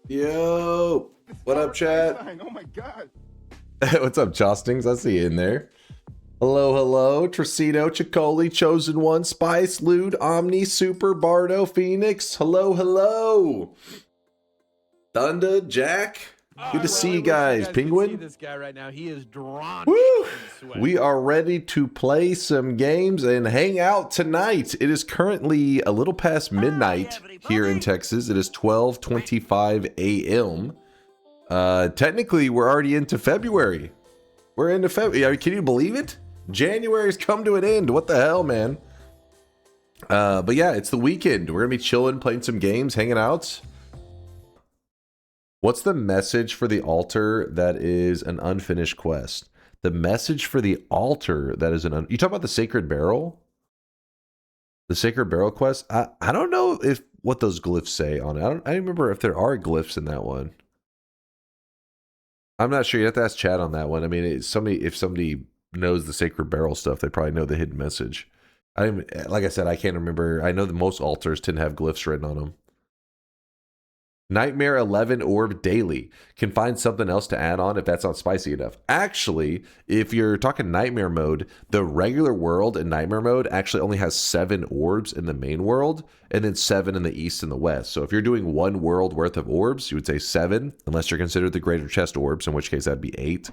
Yo, what up, chat? Oh my god. What's up, Chostings? I see you in there. Hello, hello, Tracito, Chicoli, Chosen One, Spice, Lude, Omni, Super, Bardo, Phoenix. Hello, hello. Thunder, Jack. Good to see you guys. Penguin. See this guy right now. He is drawn. Woo! We are ready to play some games and hang out tonight. It is currently a little past midnight here in Texas. It is 12:25 a.m. Technically, we're already into February. We're into February. Can you believe it? January's come to an end. What the hell, man? But yeah, it's the weekend. We're gonna be chilling, playing some games, hanging out. What's the message for the altar that is an unfinished quest? The message for the altar that is you talk about the sacred barrel? The sacred barrel quest? I don't know if what those glyphs say on it. I don't remember if there are glyphs in that one. I'm not sure. You have to ask chat on that one. I mean, if somebody knows the sacred barrel stuff, they probably know the hidden message. Like I said, I can't remember. I know that most altars tend to have glyphs written on them. Nightmare 11 Orb Daily. Can find something else to add on if that's not spicy enough. Actually, if you're talking Nightmare mode, the regular world in Nightmare mode actually only has 7 orbs in the main world, and then 7 in the east and the west. So if you're doing one world worth of orbs, you would say 7, unless you're considered the greater chest orbs, in which case that'd be 8.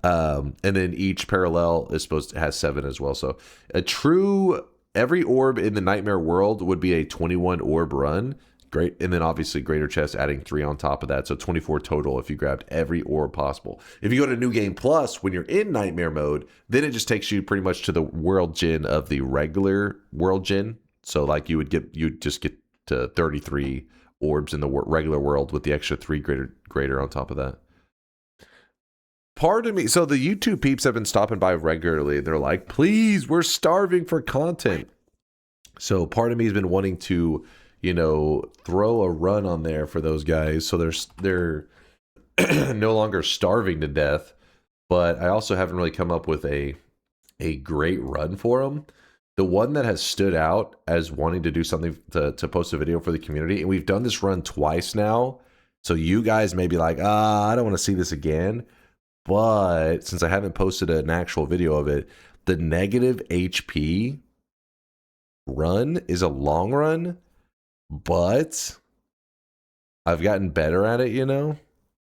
And then each parallel is supposed to have 7 as well. So every orb in the Nightmare world would be a 21 orb run. Great, and then obviously greater chest adding 3 on top of that, so 24 total if you grabbed every orb possible. If you go to New Game Plus, when you're in Nightmare mode, then it just takes you pretty much to the world gen of the regular world gen. So like you'd just get to 33 orbs in the regular world with the extra 3 greater on top of that. Pardon me. So the YouTube peeps have been stopping by regularly. They're like, please, we're starving for content. So part of me has been wanting to, throw a run on there for those guys so they're no longer starving to death. But I also haven't really come up with a great run for them. The one that has stood out as wanting to do something to post a video for the community, and we've done this run twice now, so you guys may be like, I don't want to see this again. But since I haven't posted an actual video of it, the negative HP run is a long run. But I've gotten better at it,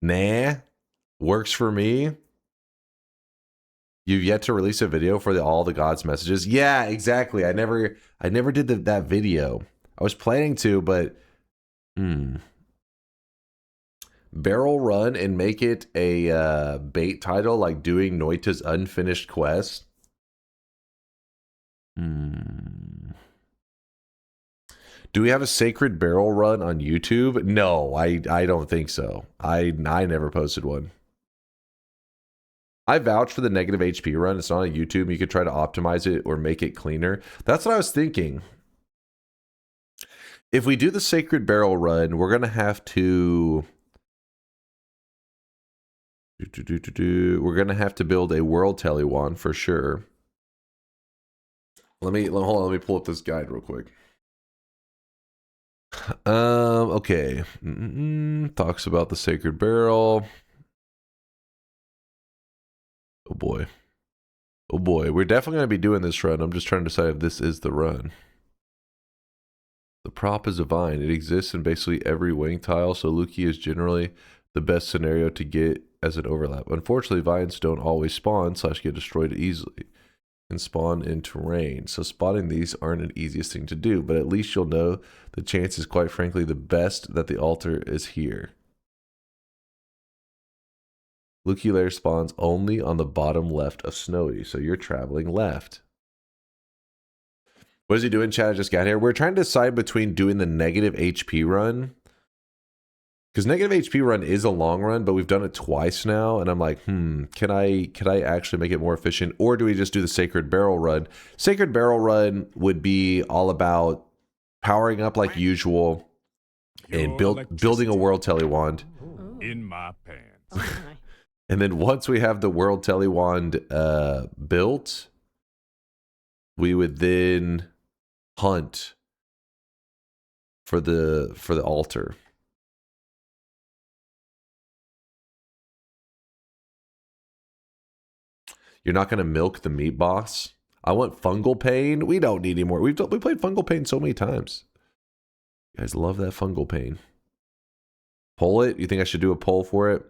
Nah, works for me. You've yet to release a video for all the gods messages. Yeah, exactly. I never did that video. I was planning to, but barrel run and make it a bait title like doing Noita's unfinished quest. Do we have a sacred barrel run on YouTube? No, I don't think so. I never posted one. I vouch for the negative HP run. It's not on YouTube. You could try to optimize it or make it cleaner. That's what I was thinking. If we do the sacred barrel run, we're gonna have to we're gonna have to build a World Teleportation Wand for sure. Hold on, let me pull up this guide real quick. Okay. Talks about the sacred barrel. Oh boy. Oh boy. We're definitely going to be doing this run. I'm just trying to decide if this is the run. The prop is a vine. It exists in basically every wing tile, so Luki is generally the best scenario to get as an overlap. Unfortunately, vines don't always spawn / get destroyed easily and spawn in terrain, so spotting these aren't an easiest thing to do, but at least you'll know the chance is quite frankly the best that the altar is here. Luki layer spawns only on the bottom left of Snowy, so you're traveling left. What is he doing, chat? I just got here. We're trying to decide between doing the negative HP run, because negative HP run is a long run, but we've done it twice now, and I'm like, can I actually make it more efficient, or do we just do the sacred barrel run? Sacred barrel run would be all about powering up like usual and building a World Teleportation Wand. In my pants. And then once we have the World Teleportation Wand built, we would then hunt for the altar. You're not going to milk the meat boss. I want fungal pain. We don't need any more. We played fungal pain so many times. You guys love that fungal pain. Poll it? You think I should do a poll for it?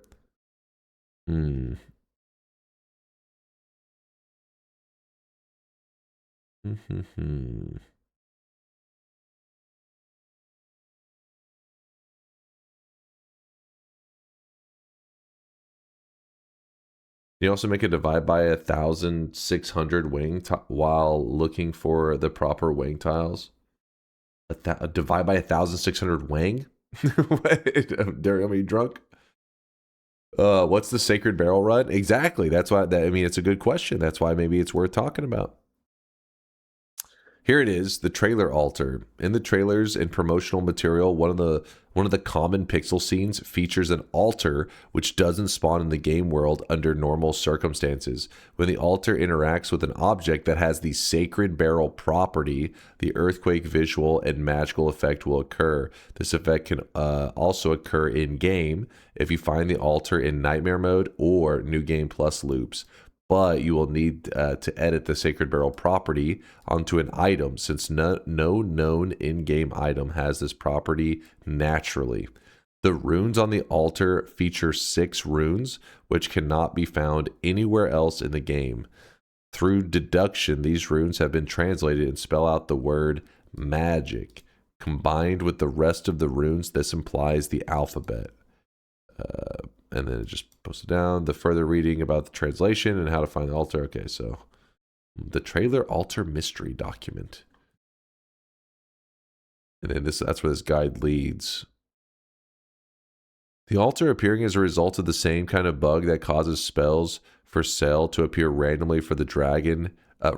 You also make a divide by 1,600 wing while looking for the proper wing tiles. A divide by 1,600 wing? Are you drunk? What's the sacred barrel run? Exactly. That's why. I mean, it's a good question. That's why maybe it's worth talking about. Here it is, the trailer altar. In the trailers and promotional material, one of the common pixel scenes features an altar which doesn't spawn in the game world under normal circumstances. When the altar interacts with an object that has the sacred barrel property, the earthquake visual and magical effect will occur. This effect can also occur in game if you find the altar in nightmare mode or new game plus loops. But you will need to edit the Sacred Barrel property onto an item, since no known in-game item has this property naturally. The runes on the altar feature 6 runes, which cannot be found anywhere else in the game. Through deduction, these runes have been translated and spell out the word magic. Combined with the rest of the runes, this implies the alphabet. And then it just posted down the further reading about the translation and how to find the altar. Okay, so the trailer altar mystery document. And then that's where this guide leads. The altar appearing as a result of the same kind of bug that causes spells for sale to appear randomly for the dragon, or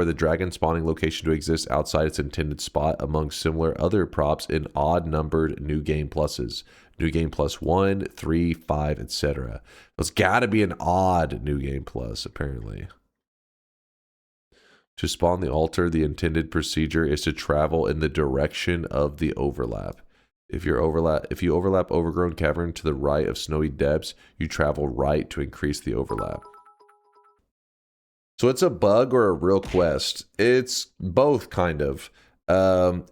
the dragon spawning location to exist outside its intended spot among similar other props in odd-numbered new game pluses. New game plus 1, 3, 5, etc. It's got to be an odd new game plus, apparently. To spawn the altar, the intended procedure is to travel in the direction of the overlap. If you overlap overgrown cavern to the right of snowy depths, you travel right to increase the overlap. So it's a bug or a real quest? It's both, kind of.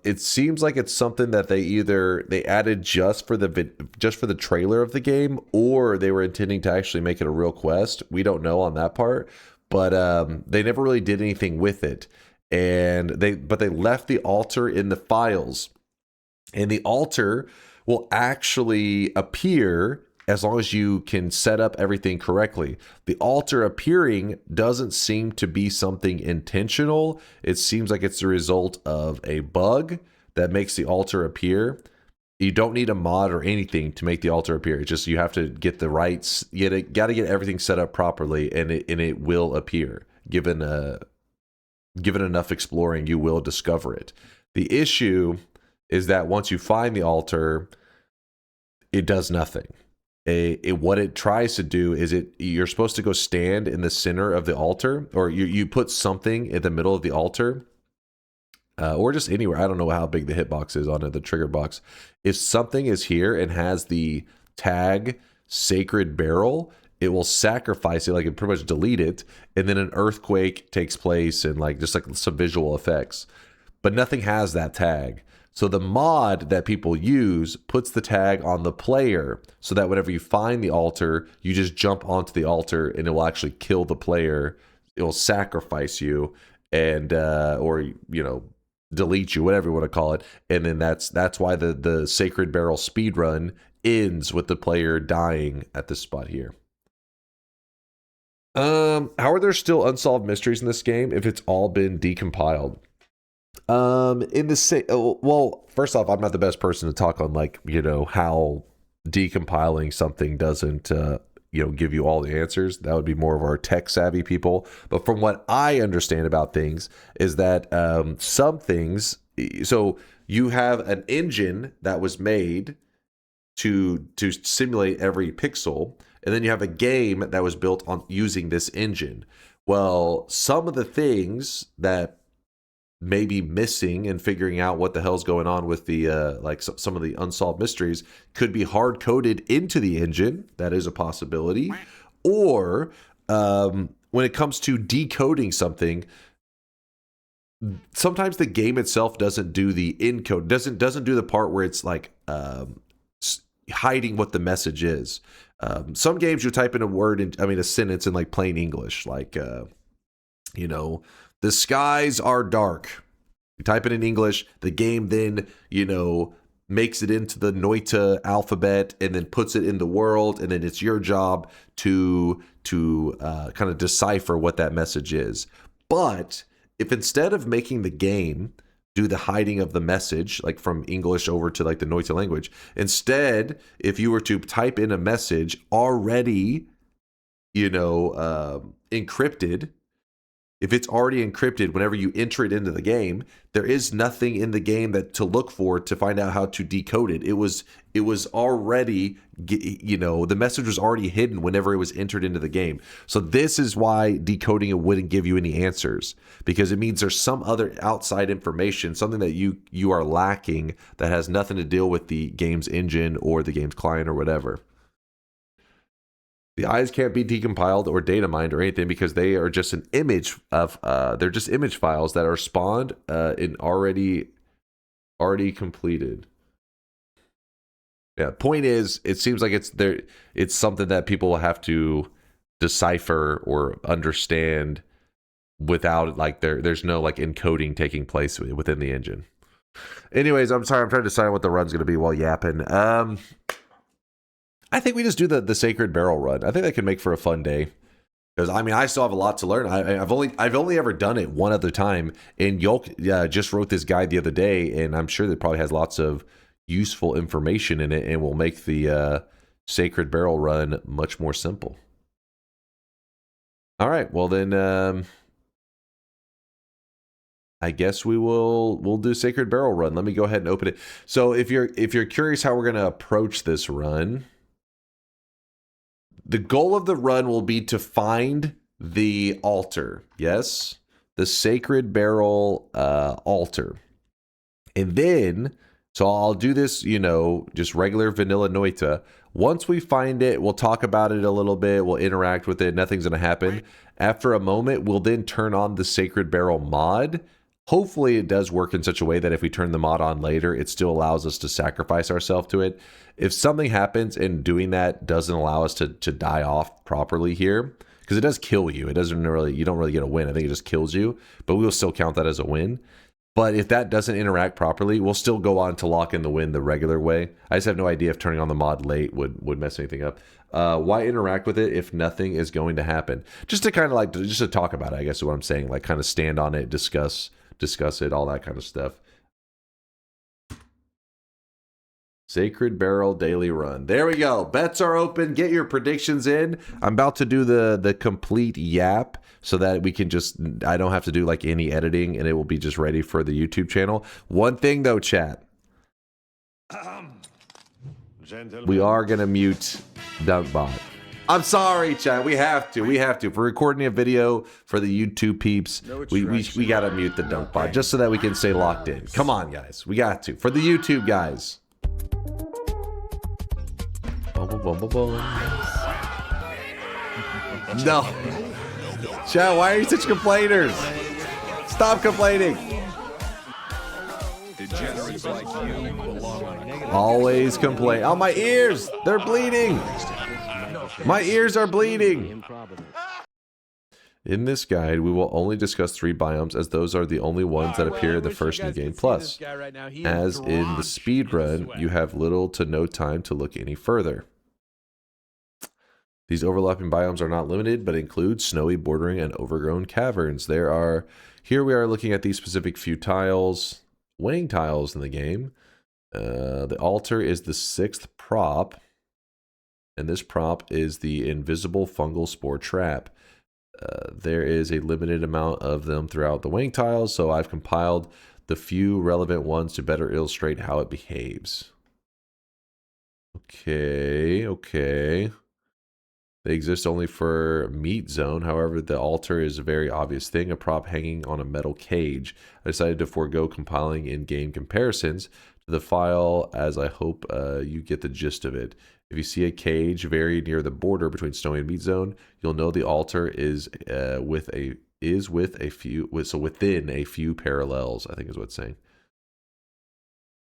It seems like it's something that they added just for the trailer of the game, or they were intending to actually make it a real quest. We don't know on that part, but they never really did anything with it, and they left the altar in the files, and the altar will actually appear as long as you can set up everything correctly. The altar appearing doesn't seem to be something intentional. It seems like it's the result of a bug that makes the altar appear. You don't need a mod or anything to make the altar appear. It's just you have to get the rights. You got to get everything set up properly, and it will appear. Given enough exploring, you will discover it. The issue is that once you find the altar, it does nothing. What it tries to do is you're supposed to go stand in the center of the altar, or you put something in the middle of the altar, or just anywhere. I don't know how big the hitbox is on it, the trigger box. If something is here and has the tag Sacred Barrel, it will sacrifice it, like it pretty much delete it, and then an earthquake takes place and just like some visual effects. But nothing has that tag. So the mod that people use puts the tag on the player so that whenever you find the altar, you just jump onto the altar and it will actually kill the player. It will sacrifice you and or delete you, whatever you want to call it. And then that's why the Sacred Barrel speedrun ends with the player dying at this spot here. How are there still unsolved mysteries in this game if it's all been decompiled? Well, first off, I'm not the best person to talk on how decompiling something doesn't give you all the answers. That would be more of our tech savvy people. But from what I understand about things is that some things, so you have an engine that was made to simulate every pixel, and then you have a game that was built on using this engine. Well, some of the things that may be missing and figuring out what the hell's going on with the some of the unsolved mysteries could be hard coded into the engine. That is a possibility. Or when it comes to decoding something, sometimes the game itself doesn't do the encode, doesn't do the part where it's like hiding what the message is. Some games you type in a word, a sentence in like plain English, like you know, the skies are dark. You type it in English, the game then, you know, makes it into the Noita alphabet and then puts it in the world, and then it's your job to kind of decipher what that message is. But if instead of making the game do the hiding of the message, like from English over to like the Noita language, instead, if you were to type in a message already, you know, encrypted, if it's already encrypted whenever you enter it into the game, there is nothing in the game that to look for to find out how to decode it. It was already, you know, the message was already hidden whenever it was entered into the game. So this is why decoding it wouldn't give you any answers, because it means there's some other outside information, something that you are lacking that has nothing to deal with the game's engine or the game's client or whatever. The eyes can't be decompiled or data mined or anything because they are just an image of, they're just image files that are spawned in already completed. Yeah, point is, it seems like it's something that people will have to decipher or understand without, like, there's no like encoding taking place within the engine. Anyways, I'm sorry, I'm trying to decide what the run's going to be while yapping. I think we just do the Sacred Barrel run. I think that could make for a fun day. Because, I mean, I still have a lot to learn. I've only ever done it one other time. And Yolk just wrote this guide the other day, and I'm sure that probably has lots of useful information in it and will make the Sacred Barrel run much more simple. All right, well then, I guess we'll do Sacred Barrel run. Let me go ahead and open it. So if you're curious how we're going to approach this run, the goal of the run will be to find the altar. Yes, the Sacred Barrel altar. And then, so I'll do this, you know, just regular vanilla Noita. Once we find it, we'll talk about it a little bit. We'll interact with it. Nothing's going to happen. After a moment, we'll then turn on the Sacred Barrel mod. Hopefully it does work in such a way that if we turn the mod on later, it still allows us to sacrifice ourselves to it. If something happens and doing that doesn't allow us to die off properly here, because it does kill you. It doesn't really, you don't really get a win. I think it just kills you, but we will still count that as a win. But if that doesn't interact properly, we'll still go on to lock in the win the regular way. I just have no idea if turning on the mod late would mess anything up. Why interact with it if nothing is going to happen? Just to kind of like, just to talk about it, I guess is what I'm saying. Like kind of stand on it, discuss it, all that kind of stuff. Sacred Barrel daily run. There we go. Bets are open. Get your predictions in. I'm about to do the complete yap so that we can just, I don't have to do like any editing and it will be just ready for the YouTube channel. One thing though, chat. We are going to mute DunkBot. I'm sorry, chat. We have to. For recording a video for the YouTube peeps, we got to mute the DunkBot just so that we can stay locked in. Come on, guys. We got to. For the YouTube guys. No. Chat, why are you such complainers? Stop complaining. Degenerates like you belong on a Always complain. Oh, my ears. They're bleeding. My ears are bleeding. In this guide, we will only discuss 3 biomes as those are the only ones that appear in the first New Game Plus. As in the speedrun, you have little to no time to look any further. These overlapping biomes are not limited, but include snowy bordering and overgrown caverns. Here we are looking at these specific few tiles, weighing tiles in the game. The altar is the 6th prop, and this prop is the invisible fungal spore trap. There is a limited amount of them throughout the weighing tiles, so I've compiled the few relevant ones to better illustrate how it behaves. Okay. They exist only for meat zone. However, the altar is a very obvious thing, a prop hanging on a metal cage. I decided to forego compiling in-game comparisons the file, as I hope you get the gist of it. If you see a cage very near the border between Snowy and Meat Zone, you'll know the altar is within a few parallels, I think is what it's saying.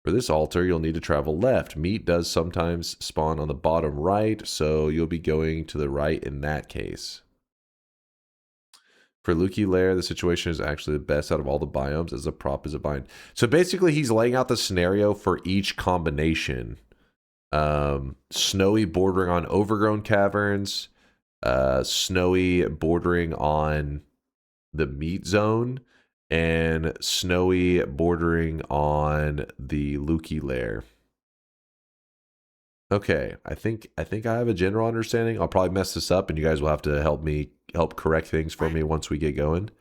For this altar, you'll need to travel left. Meat does sometimes spawn on the bottom right, so you'll be going to the right in that case. For Luki Lair, the situation is actually the best out of all the biomes, as the prop is a bind. So basically, he's laying out the scenario for each combination. Snowy bordering on overgrown caverns, snowy bordering on the meat zone, and snowy bordering on the Luki Lair. Okay, I think I have a general understanding. I'll probably mess this up, and you guys will have to help correct things for me once we get going.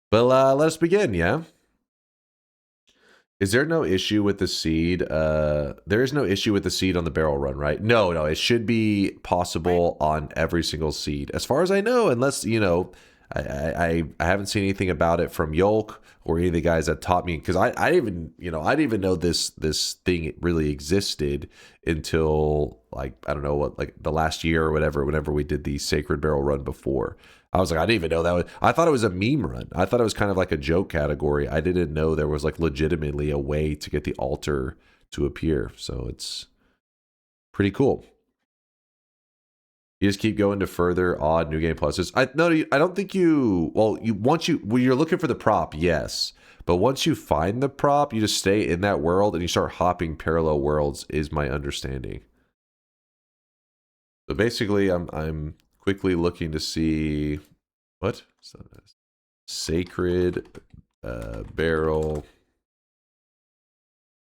But let's begin, yeah? Is there no issue with the seed? There is no issue with the seed on the barrel run, right? No, it should be possible on every single seed. As far as I know, unless, you know, I haven't seen anything about it from Yolk or any of the guys that taught me, because I didn't even know this thing really existed until, like, I don't know what, like the last year or whatever, whenever we did the Sacred Barrel run before. I was like, I didn't even know that I thought it was a meme run. I thought it was kind of like a joke category. I didn't know there was like legitimately a way to get the altar to appear. So it's pretty cool. You just keep going to further odd new game pluses. I don't think you. Well, when you're looking for the prop, yes, but once you find the prop, you just stay in that world and you start hopping parallel worlds. Is my understanding. So basically, I'm quickly looking to see what Sacred Barrel.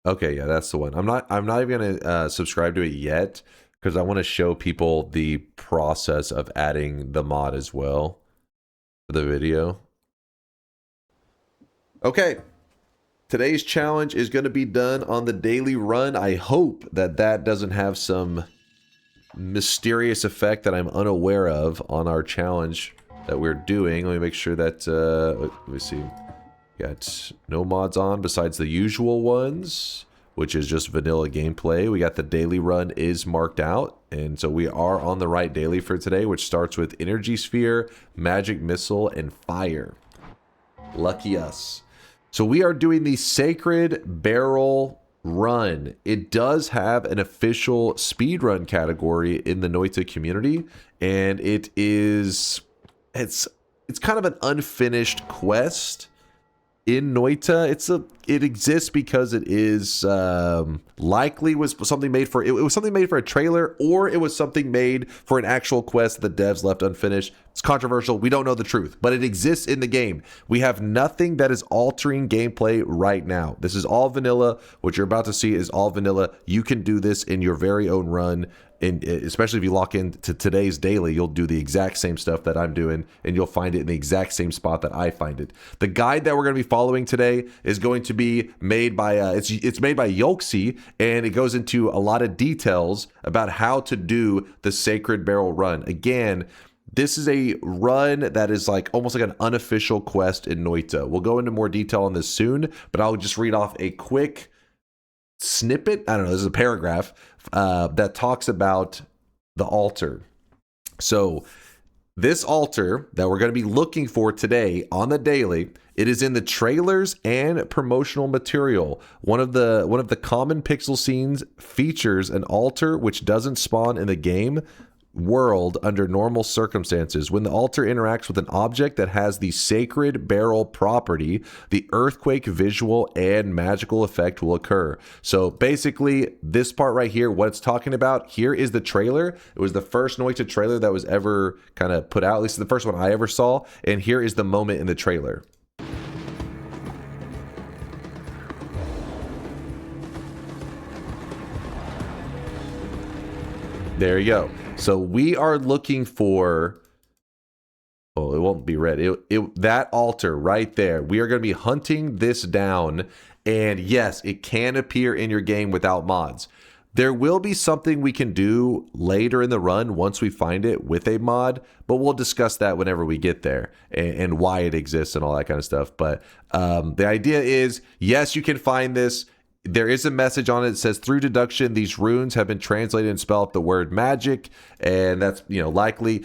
Okay, yeah, that's the one. I'm not even gonna subscribe to it yet, because I want to show people the process of adding the mod as well for the video. Okay. Today's challenge is going to be done on the daily run. I hope that doesn't have some mysterious effect that I'm unaware of on our challenge that we're doing. Let me make sure that, let me see. Got no mods on besides the usual ones, which is just vanilla gameplay. We got the daily run is marked out, and so we are on the right daily for today, which starts with Energy Sphere, Magic Missile, and Fire. Lucky us. So we are doing the Sacred Barrel run. It does have an official speedrun category in the Noita community, and it's kind of an unfinished quest in Noita. It exists because it is likely was something made for it was something made for a trailer, or it was something made for an actual quest that the devs left unfinished. It's controversial. We don't know the truth, but it exists in the game. We have nothing that is altering gameplay right now. This is all vanilla. What you're about to see is all vanilla. You can do this in your very own run. And especially if you lock into today's daily, you'll do the exact same stuff that I'm doing, and you'll find it in the exact same spot that I find it. The guide that we're going to be following today is going to be made by it's made by Yolk, and it goes into a lot of details about how to do the Sacred Barrel run. Again, this is a run that is like almost like an unofficial quest in Noita. We'll go into more detail on this soon, but I'll just read off a quick snippet. I don't know, this is a paragraph that talks about the altar. So this altar that we're going to be looking for today on the daily, it is in the trailers and promotional material. One of the common pixel scenes features an altar which doesn't spawn in the game world under normal circumstances. When the altar interacts with an object that has the Sacred Barrel property, the earthquake visual and magical effect will occur. So basically, this part right here, what it's talking about, here is the trailer. It was the first Noita trailer that was ever kind of put out, at least the first one I ever saw, and here is the moment in the trailer. There you go. So we are looking for, oh, it won't be red. That altar right there. We are going to be hunting this down. And yes, it can appear in your game without mods. There will be something we can do later in the run once we find it with a mod, but we'll discuss that whenever we get there and why it exists and all that kind of stuff. But the idea is, yes, you can find this. there is a message on it that says, through deduction, these runes have been translated and spell out the word magic. And that's, you know, likely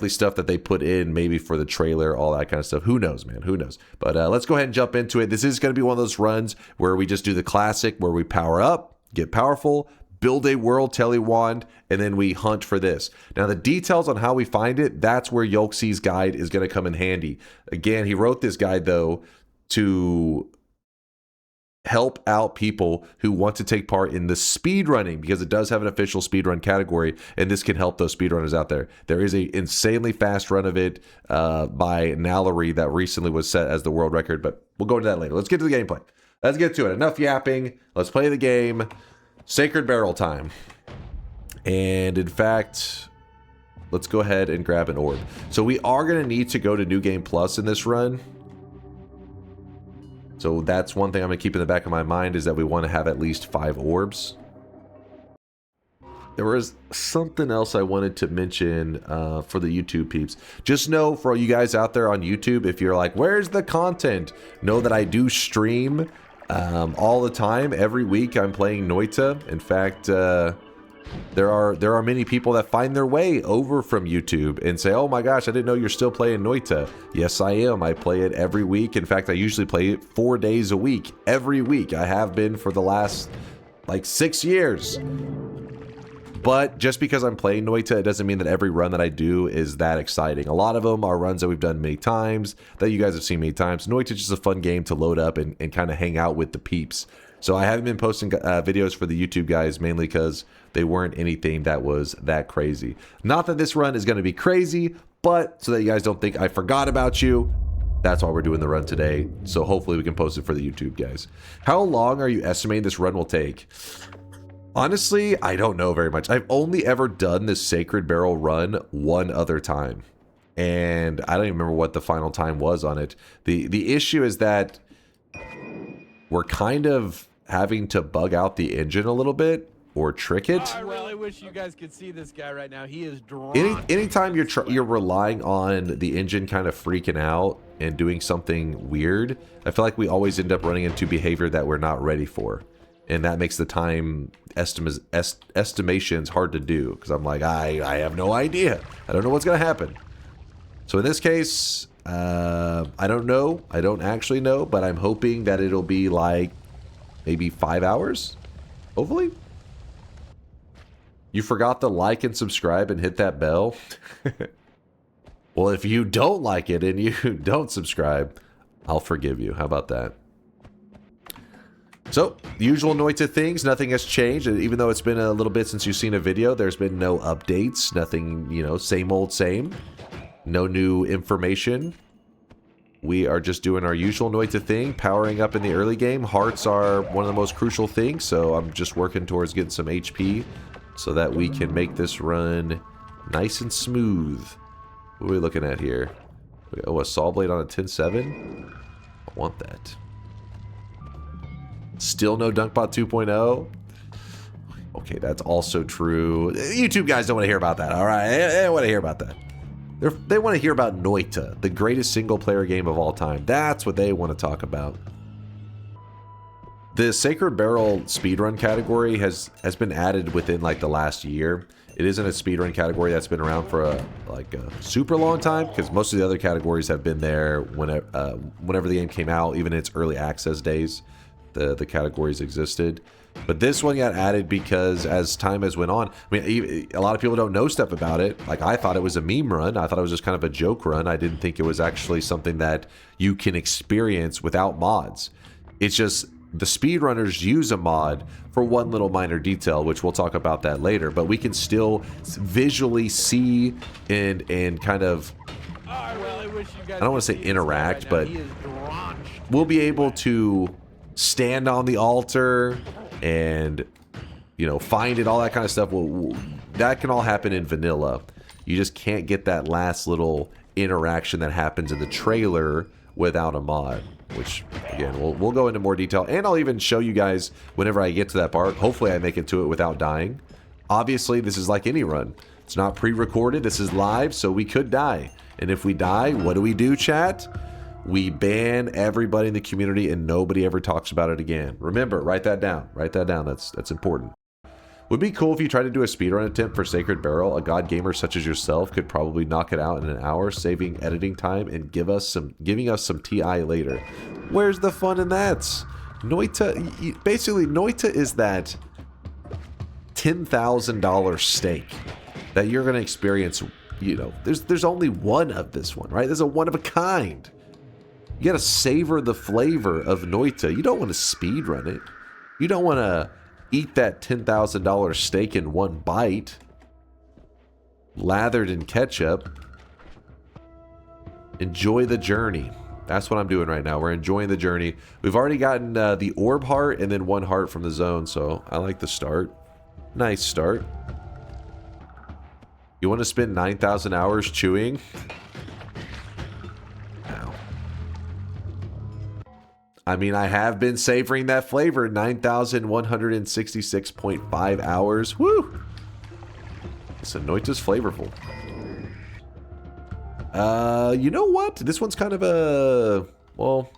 stuff that they put in maybe for the trailer, all that kind of stuff. Who knows, man? Who knows? But let's go ahead and jump into it. This is going to be one of those runs where we just do the classic, where we power up, get powerful, build a World Tele Wand, and then we hunt for this. Now, the details on how we find it, that's where Yolk's guide is going to come in handy. Again, he wrote this guide, though, to help out people who want to take part in the speedrunning, because it does have an official speedrun category, and this can help those speedrunners out there. There is a insanely fast run of it by Nallery that recently was set as the world record, but we'll go into that later. Let's get to the gameplay. Let's get to it. Enough yapping. Let's play the game. Sacred Barrel time. And in fact, let's go ahead and grab an orb. So we are going to need to go to New Game Plus in this run. So that's one thing I'm going to keep in the back of my mind, is that we want to have at least 5 orbs. There was something else I wanted to mention for the YouTube peeps. Just know, for all you guys out there on YouTube, if you're like, where's the content? Know that I do stream all the time. Every week I'm playing Noita. In fact, there are many people that find their way over from YouTube and say, oh my gosh, I didn't know you're still playing Noita. Yes, I am. I play it every week. In fact, I usually play it 4 days a week. Every week. I have been for the last like 6 years. But just because I'm playing Noita, it doesn't mean that every run that I do is that exciting. A lot of them are runs that we've done many times, that you guys have seen many times. Noita's just a fun game to load up and kind of hang out with the peeps. So I haven't been posting videos for the YouTube guys, mainly because they weren't anything that was that crazy. Not that this run is going to be crazy, but so that you guys don't think I forgot about you, that's why we're doing the run today. So hopefully we can post it for the YouTube guys. How long are you estimating this run will take? Honestly, I don't know very much. I've only ever done this Sacred Barrel run one other time, and I don't even remember what the final time was on it. The issue is that we're kind of having to bug out the engine a little bit or trick it. I really wish you guys could see this guy right now. He is drawn. Anytime you're relying on the engine kind of freaking out and doing something weird, I feel like we always end up running into behavior that we're not ready for. And that makes the time estimations hard to do, because I'm like, I have no idea. I don't know what's going to happen. So in this case, I don't know. I don't actually know, but I'm hoping that it'll be like maybe 5 hours, hopefully. You forgot to like and subscribe and hit that bell. Well, if you don't like it and you don't subscribe, I'll forgive you. How about that? So, the usual Noita things, nothing has changed. Even though it's been a little bit since you've seen a video, there's been no updates, nothing, you know, same old same. No new information. We are just doing our usual Noita thing, powering up in the early game. Hearts are one of the most crucial things, so I'm just working towards getting some HP so that we can make this run nice and smooth. What are we looking at here? Oh, a saw blade on a 10-7? I want that. Still no DunkBot 2.0? Okay, that's also true. YouTube guys don't want to hear about that, alright? They don't want to hear about that. They want to hear about Noita, the greatest single-player game of all time. That's what they want to talk about. The Sacred Barrel speedrun category has been added within like the last year. It isn't a speedrun category that's been around for a super long time, because most of the other categories have been there whenever the game came out, even in its early access days. The categories existed, but this one got added because as time has went on, I mean, a lot of people don't know stuff about it. Like, I thought it was a meme run. I thought it was just kind of a joke run. I didn't think it was actually something that you can experience without mods. It's just the speedrunners use a mod for one little minor detail, which we'll talk about that later, but we can still visually see and kind of, I really wish you guys I don't want to say interact, right but he is drawn. we'll be able to stand on the altar and, you know, find it, all that kind of stuff. That can all happen in vanilla. You just can't get that last little interaction that happens in the trailer without a mod, which, again, we'll go into more detail, and I'll even show you guys whenever I get to that part. Hopefully I make it to it without dying. Obviously, this is like any run. It's not pre-recorded. This is live, so we could die. And if we die, what do we do, chat? we ban everybody in the community and nobody ever talks about it again. Remember, write that down. Write that down. That's important. Would be cool if you tried to do a speedrun attempt for Sacred Barrel. A god gamer such as yourself could probably knock it out in an hour, saving editing time and giving us some TI later. Where's the fun in that? Noita, basically, Noita is that $10,000 steak that you're going to experience. You know, there's only one of this one, right? There's a one of a kind. You got to savor the flavor of Noita. You don't want to speedrun it. You don't want to eat that $10,000 steak in one bite, lathered in ketchup. Enjoy the journey. That's what I'm doing right now. We're enjoying the journey. We've already gotten the orb heart and then 1 heart from the zone, so I like the start. Nice start. You want to spend 9,000 hours chewing? Ow. I mean, I have been savoring that flavor. 9,166.5 hours. Woo! So Noita's flavorful. You know what? This one's kind of a... Well...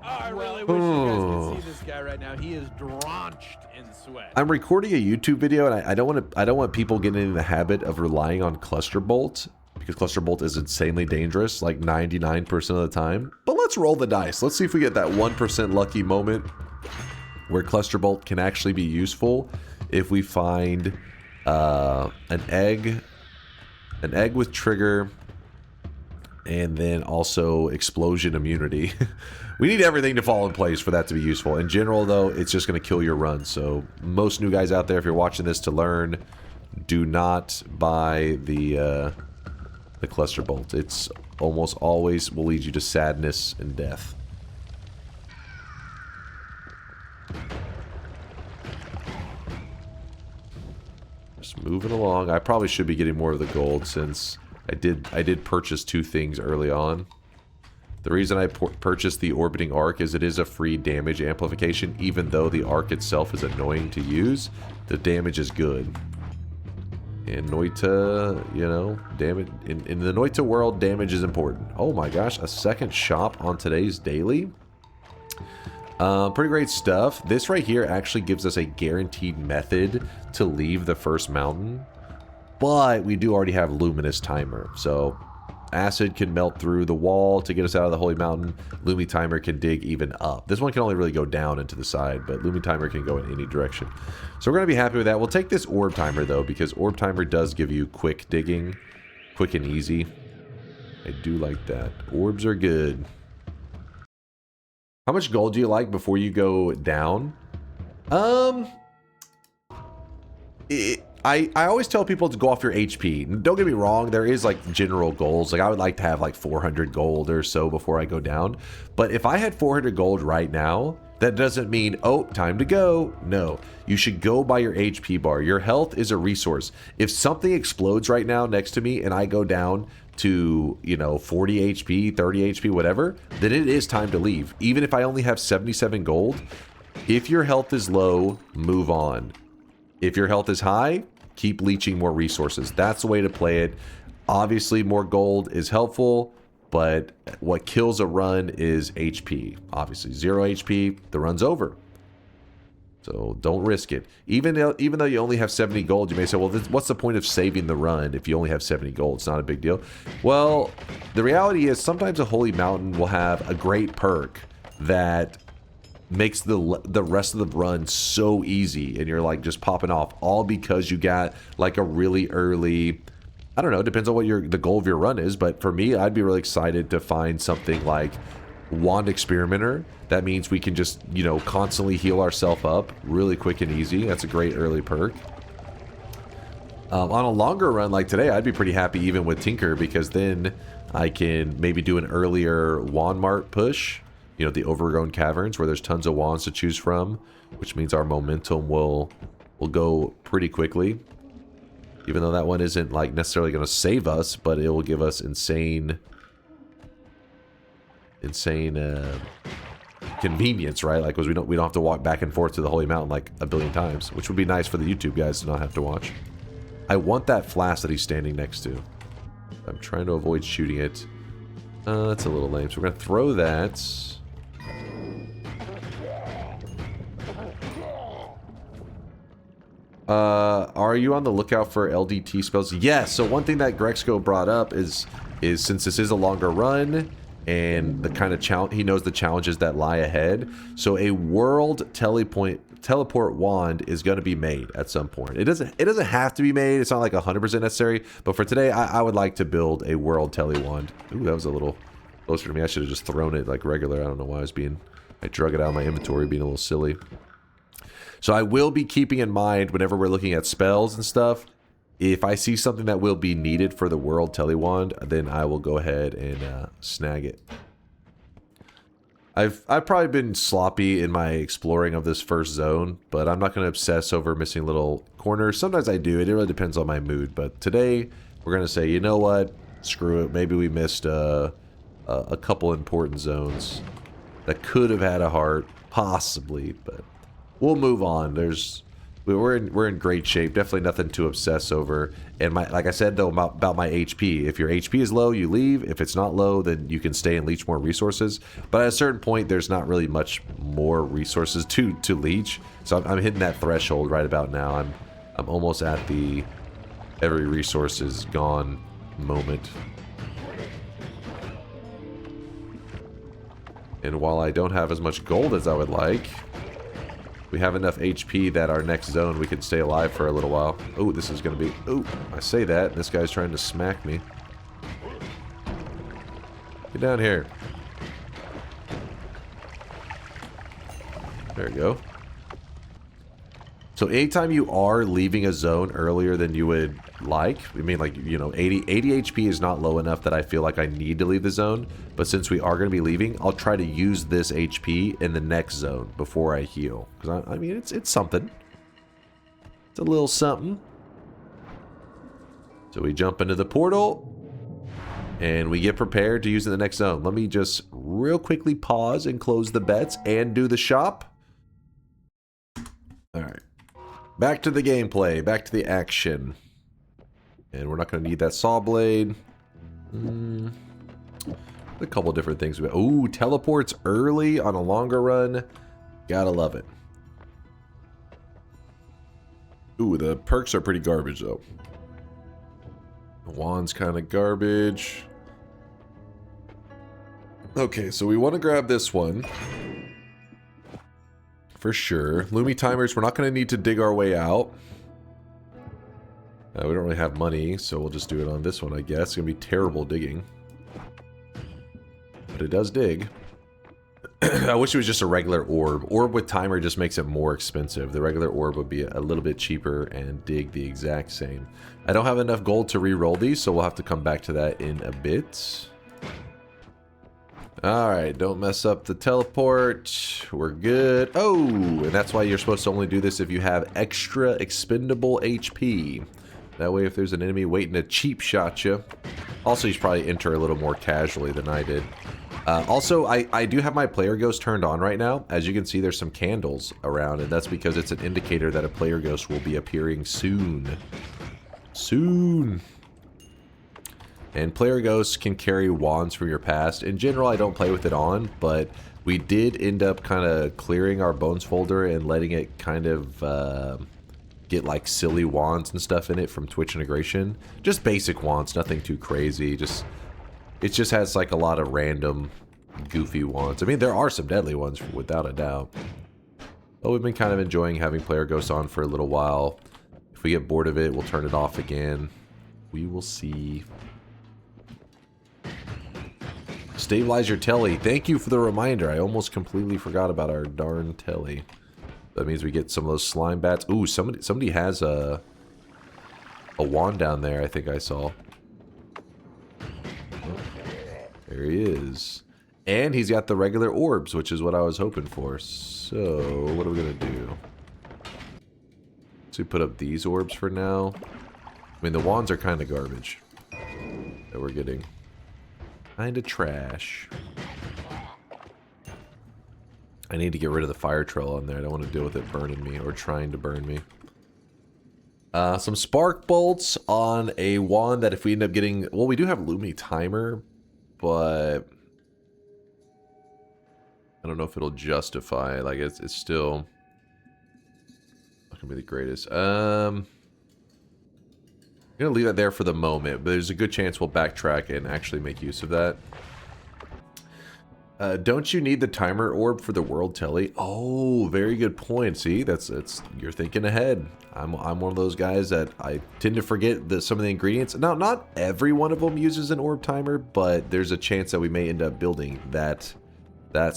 Oh, I really wish you guys could see this guy right now. He is drenched in sweat. I'm recording a YouTube video, and I don't want people getting in the habit of relying on Cluster Bolt, because Cluster Bolt is insanely dangerous, like 99% of the time. But let's roll the dice. Let's see if we get that 1% lucky moment where Cluster Bolt can actually be useful if we find an egg with trigger, and then also explosion immunity. We need everything to fall in place for that to be useful. In general, though, it's just going to kill your run. So most new guys out there, if you're watching this to learn, do not buy the Cluster Bolt. It's almost always will lead you to sadness and death. Just moving along. I probably should be getting more of the gold since I did purchase 2 things early on. The reason I purchased the Orbiting Arc is it is a free damage amplification. Even though the arc itself is annoying to use, the damage is good. And Noita, you know, damage in the Noita world, damage is important. Oh my gosh, a second shop on today's daily. Pretty great stuff. This right here actually gives us a guaranteed method to leave the first mountain. But we do already have Luminous Timer, so acid can melt through the wall to get us out of the Holy Mountain. Lumi Timer can dig even up. This one can only really go down and to the side, but Lumi Timer can go in any direction. So we're going to be happy with that. We'll take this Orb Timer, though, because Orb Timer does give you quick digging. Quick and easy. I do like that. Orbs are good. How much gold do you like before you go down? I always tell people to go off your HP. Don't get me wrong, there is like general goals. Like I would like to have like 400 gold or so before I go down. But if I had 400 gold right now, that doesn't mean, oh, time to go. No, you should go by your HP bar. Your health is a resource. If something explodes right now next to me and I go down to, you know, 40 HP, 30 HP, whatever, then it is time to leave. Even if I only have 77 gold, if your health is low, move on. If your health is high, keep leeching more resources. That's the way to play it. Obviously, more gold is helpful, but what kills a run is HP. Obviously, 0 HP, the run's over. So don't risk it. Even though you only have 70 gold, you may say, well, what's the point of saving the run if you only have 70 gold? It's not a big deal. Well, the reality is sometimes a Holy Mountain will have a great perk that makes the rest of the run so easy, and you're like just popping off, all because you got like a really early, I don't know, it depends on what the goal of your run is, but for me, I'd be really excited to find something like Wand Experimenter. That means we can just, you know, constantly heal ourselves up really quick and easy. That's a great early perk. On a longer run like today, I'd be pretty happy even with Tinker, because then I can maybe do an earlier Wand-Mart push. You know, the Overgrown Caverns, where there's tons of wands to choose from, which means our momentum will go pretty quickly. Even though that one isn't like necessarily going to save us, but it will give us insane convenience, right? Like, because we don't have to walk back and forth to the Holy Mountain like a billion times, which would be nice for the YouTube guys to not have to watch. I want that flask that he's standing next to. I'm trying to avoid shooting it. That's a little lame. So we're going to throw that. Are you on the lookout for LDT spells? Yes. So one thing that Grexco brought up is since this is a longer run and the kind of challenge, he knows the challenges that lie ahead. So a World Teleport Wand is going to be made at some point. It doesn't have to be made. It's not like 100% necessary. But for today, I would like to build a World Tele Wand. Ooh, that was a little closer to me. I should have just thrown it like regular. I don't know why I drug it out of my inventory, being a little silly. So I will be keeping in mind whenever we're looking at spells and stuff, if I see something that will be needed for the World Tele Wand, then I will go ahead and snag it. I've probably been sloppy in my exploring of this first zone, but I'm not going to obsess over missing little corners. Sometimes I do. It really depends on my mood. But today, we're going to say, you know what? Screw it. Maybe we missed a couple important zones that could have had a heart, possibly, but we'll move on. We're in great shape. Definitely nothing to obsess over. And like I said though about my HP, if your HP is low, you leave. If it's not low, then you can stay and leech more resources. But at a certain point, there's not really much more resources to leech. So I'm hitting that threshold right about now. I'm almost at the every resource is gone moment. And while I don't have as much gold as I would like, we have enough HP that our next zone we can stay alive for a little while. Oh, this is going to be... Oh, I say that, and this guy's trying to smack me. Get down here. There we go. So anytime you are leaving a zone earlier than you would like, I mean, like, you know, 80 HP is not low enough that I feel like I need to leave the zone. But since we are going to be leaving, I'll try to use this HP in the next zone before I heal. Because, I mean, it's something. It's a little something. So we jump into the portal. And we get prepared to use in the next zone. Let me just real quickly pause and close the bets and do the shop. Alright. Back to the gameplay. Back to the action. And we're not going to need that saw blade. A couple different things. Ooh, teleports early on a longer run. Gotta love it. Ooh, the perks are pretty garbage, though. The wand's kind of garbage. Okay, so we want to grab this one. For sure. Lumi timers, we're not going to need to dig our way out. We don't really have money, so we'll just do it on this one, I guess. It's going to be terrible digging. But it does dig. I wish it was just a regular orb. Orb with timer just makes it more expensive. The regular orb would be a little bit cheaper and dig the exact same. I don't have enough gold to re-roll these, so we'll have to come back to that in a bit. Alright, don't mess up the teleport. We're good. Oh, and that's why you're supposed to only do this if you have extra expendable HP. That way if there's an enemy waiting to cheap shot you. Also, you should probably enter a little more casually than I did. Also, I do have my player ghost turned on right now. As you can see, there's some candles around, and that's because it's an indicator that a player ghost will be appearing soon. Soon. And player ghosts can carry wands from your past. In general, I don't play with it on, but we did end up kind of clearing our bones folder and letting it kind of get like silly wands and stuff in it from Twitch integration. Just basic wands, nothing too crazy. It just has like a lot of random goofy wands. I mean, there are some deadly ones without a doubt. But we've been kind of enjoying having player ghosts on for a little while. If we get bored of it, we'll turn it off again. We will see. Stabilize your Tele. Thank you for the reminder. I almost completely forgot about our darn Tele. That means we get some of those slime bats. Ooh, somebody has a wand down there, I think I saw. There he is. And he's got the regular orbs, which is what I was hoping for. So, what are we going to do? So we put up these orbs for now. I mean, the wands are kind of garbage that we're getting. Kind of trash. I need to get rid of the fire trail on there. I don't want to deal with it burning me or trying to burn me. Some spark bolts on a wand that if we end up getting... Well, we do have Lumi timer, but I don't know if it'll justify. Like, it's still not gonna be the greatest. I'm gonna leave it there for the moment, but there's a good chance we'll backtrack and actually make use of that. Don't you need the timer orb for the World Tele? Oh, very good point. See, that's you're thinking ahead. I'm one of those guys that I tend to forget some of the ingredients. Now, not every one of them uses an orb timer, but there's a chance that we may end up building that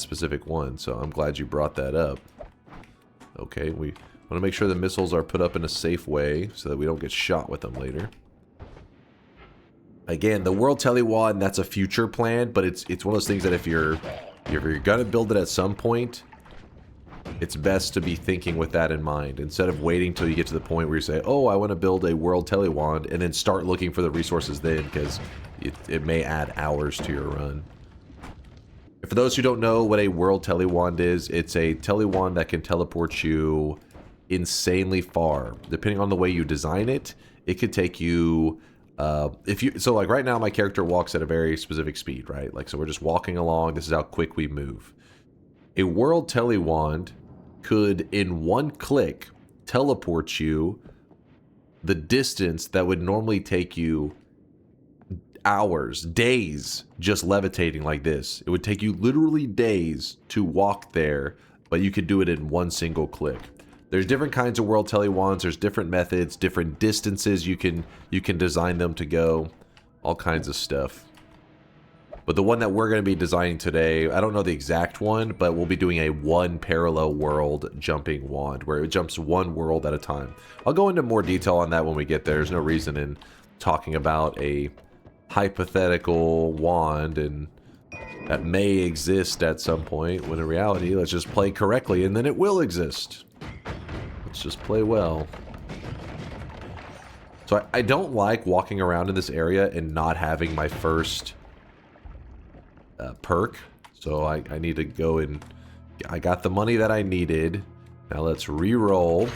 specific one. So I'm glad you brought that up. Okay, we want to make sure the missiles are put up in a safe way so that we don't get shot with them later. Again, the World Tele Wand, that's a future plan, but it's one of those things that if you're gonna build it at some point, it's best to be thinking with that in mind instead of waiting till you get to the point where you say, "Oh, I want to build a World Tele Wand," and then start looking for the resources then, because it may add hours to your run. For those who don't know what a World Tele Wand is, it's a Tele Wand that can teleport you insanely far. Depending on the way you design it, it could take you. So like right now my character walks at a very specific speed, right? Like, so we're just walking along, this is how quick we move. A World Tele Wand could in one click teleport you the distance that would normally take you hours, days, just levitating like this. It would take you literally days to walk there, but you could do it in one single click. There's different kinds of World Tele Wands, there's different methods, different distances you can design them to go, all kinds of stuff. But the one that we're going to be designing today, I don't know the exact one, but we'll be doing a one parallel world jumping wand, where it jumps one world at a time. I'll go into more detail on that when we get there. There's no reason in talking about a hypothetical wand and that may exist at some point, when in reality, let's just play correctly and then it will exist. Let's just play well. So I don't like walking around in this area and not having my first perk. So I need to go and... I got the money that I needed. Now let's re-roll.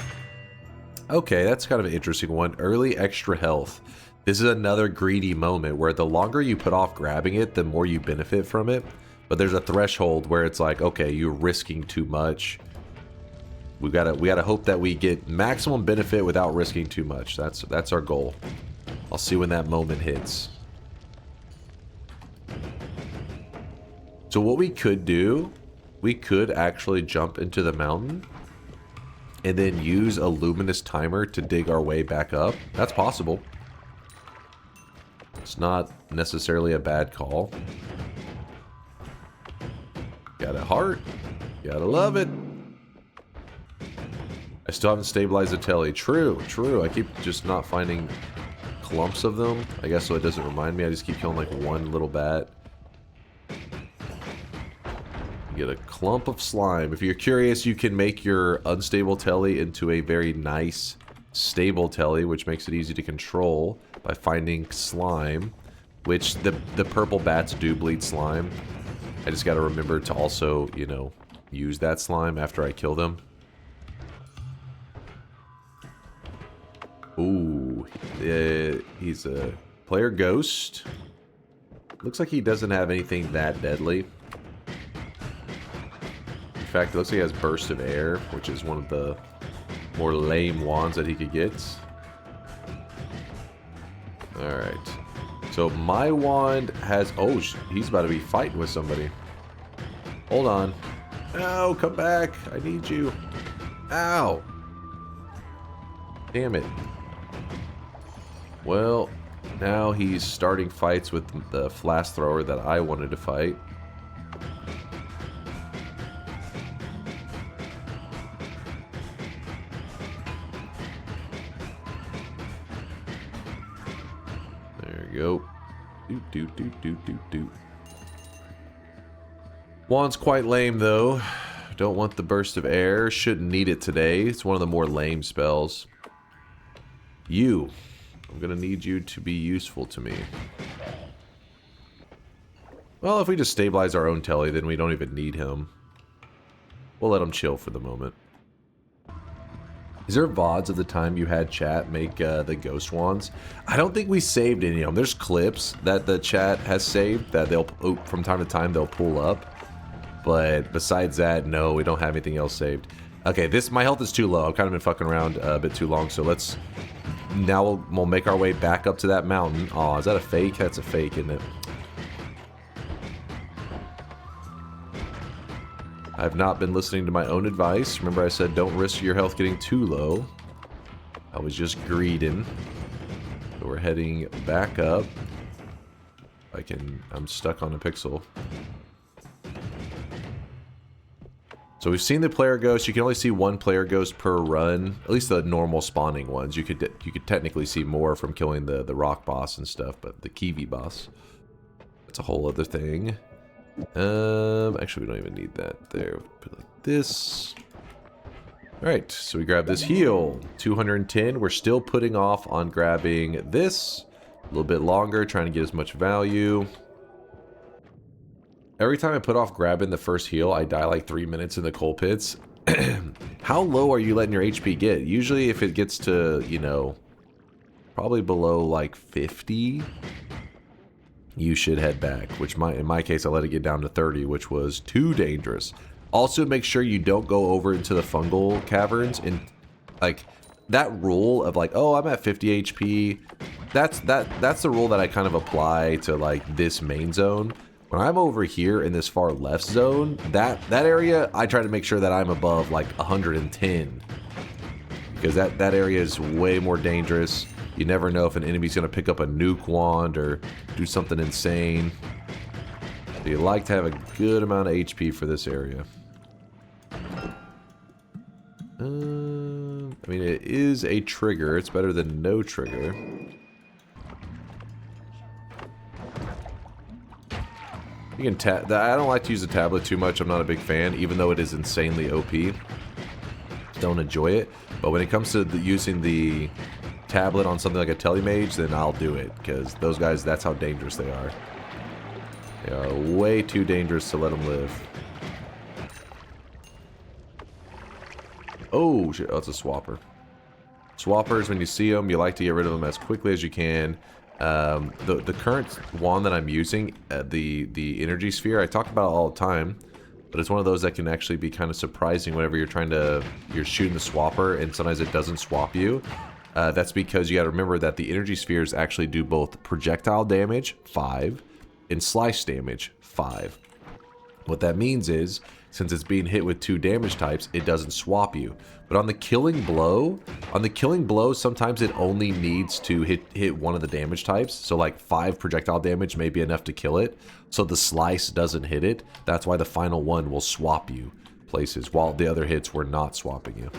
Okay, that's kind of an interesting one. Early extra health. This is another greedy moment where the longer you put off grabbing it, the more you benefit from it. But there's a threshold where it's like, okay, you're risking too much. We gotta hope that we get maximum benefit without risking too much. That's our goal. I'll see when that moment hits. So what we could do, we could actually jump into the mountain and then use a luminous timer to dig our way back up. That's possible. It's not necessarily a bad call. Got a heart. Gotta love it. I still haven't stabilized the Tele. True, true. I keep just not finding clumps of them. I guess so it doesn't remind me. I just keep killing like one little bat. You get a clump of slime. If you're curious, you can make your unstable Tele into a very nice, stable Tele, which makes it easy to control by finding slime, which the purple bats do bleed slime. I just got to remember to also, you know, use that slime after I kill them. Ooh, he's a player ghost. Looks like he doesn't have anything that deadly. In fact, it looks like he has burst of air, which is one of the more lame wands that he could get. Alright. So my wand has... Oh, he's about to be fighting with somebody. Hold on. No, come back. I need you. Ow. Damn it. Well, now he's starting fights with the flask thrower that I wanted to fight. There you go. Do. Wand's quite lame though. Don't want the burst of air. Shouldn't need it today. It's one of the more lame spells. I'm gonna need you to be useful to me. Well, if we just stabilize our own Tele, then we don't even need him. We'll let him chill for the moment. Is there VODs of the time you had chat make the ghost wands? I don't think we saved any of them. There's clips that the chat has saved that they'll, from time to time, they'll pull up. But besides that, no, we don't have anything else saved. Okay, my health is too low. I've kind of been fucking around a bit too long, so let's... Now we'll make our way back up to that mountain. Aw, is that a fake? That's a fake, isn't it? I've not been listening to my own advice. Remember I said don't risk your health getting too low. I was just greeding. So we're heading back up. I'm stuck on a pixel. So we've seen the player ghost. You can only see one player ghost per run. At least the normal spawning ones. You could technically see more from killing the rock boss and stuff, but the Kiwi boss, that's a whole other thing. Actually, we don't even need that there. Put it like this. Alright, so we grab this heal. 210. We're still putting off on grabbing this. A little bit longer, trying to get as much value. Every time I put off grabbing the first heal, I die like 3 minutes in the coal pits. How low are you letting your HP get? Usually if it gets to, you know, probably below like 50... you should head back, which in my case I let it get down to 30, which was too dangerous. Also make sure you don't go over into the fungal caverns, and like that rule of like, oh, I'm at 50 HP, that's the rule that I kind of apply to like this main zone. When I'm over here in this far left zone, that area, I try to make sure that I'm above like 110, because that area is way more dangerous. You never know if an enemy's going to pick up a nuke wand or do something insane. So you like to have a good amount of HP for this area. I mean, it is a trigger. It's better than no trigger. You can I don't like to use the tablet too much. I'm not a big fan, even though it is insanely OP. Don't enjoy it. But when it comes to using the tablet on something like a telemage, then I'll do it, because those guys, that's how dangerous they are. They are way too dangerous to let them live. Oh shit, oh, it's a swapper. Swappers, when you see them, you like to get rid of them as quickly as you can. The current wand that I'm using, the energy sphere, I talk about it all the time, but it's one of those that can actually be kind of surprising whenever you're shooting the swapper and sometimes it doesn't swap you. That's because you got to remember that the energy spheres actually do both projectile damage, 5, and slice damage, 5. What that means is, since it's being hit with 2 damage types, it doesn't swap you. But on the killing blow, sometimes it only needs to hit one of the damage types. So like 5 projectile damage may be enough to kill it. So the slice doesn't hit it. That's why the final one will swap you places, while the other hits were not swapping you.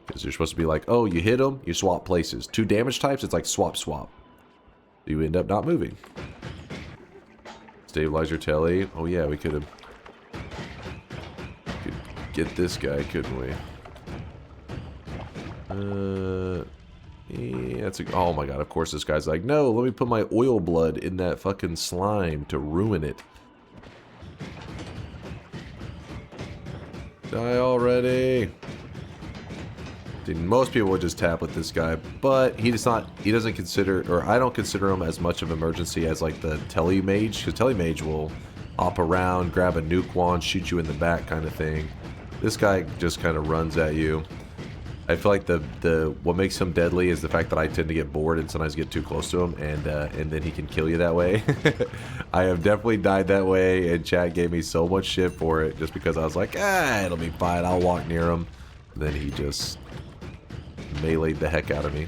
Because you're supposed to be like, oh, you hit them, you swap places. 2 damage types, it's like swap, swap. You end up not moving. Stabilize your Tele. Oh yeah, we could get this guy, couldn't we? Yeah, oh my god, of course this guy's like, no, let me put my oil blood in that fucking slime to ruin it. Die already. Dude, most people would just tap with this guy, but he doesn't consider, or I don't consider him as much of an emergency as like the Tele mage, because Tele mage will hop around, grab a nuke wand, shoot you in the back kind of thing. This guy just kind of runs at you. I feel like what makes him deadly is the fact that I tend to get bored and sometimes get too close to him, and then he can kill you that way. I have definitely died that way, and chat gave me so much shit for it, just because I was like, it'll be fine, I'll walk near him. And then he just meleeed the heck out of me.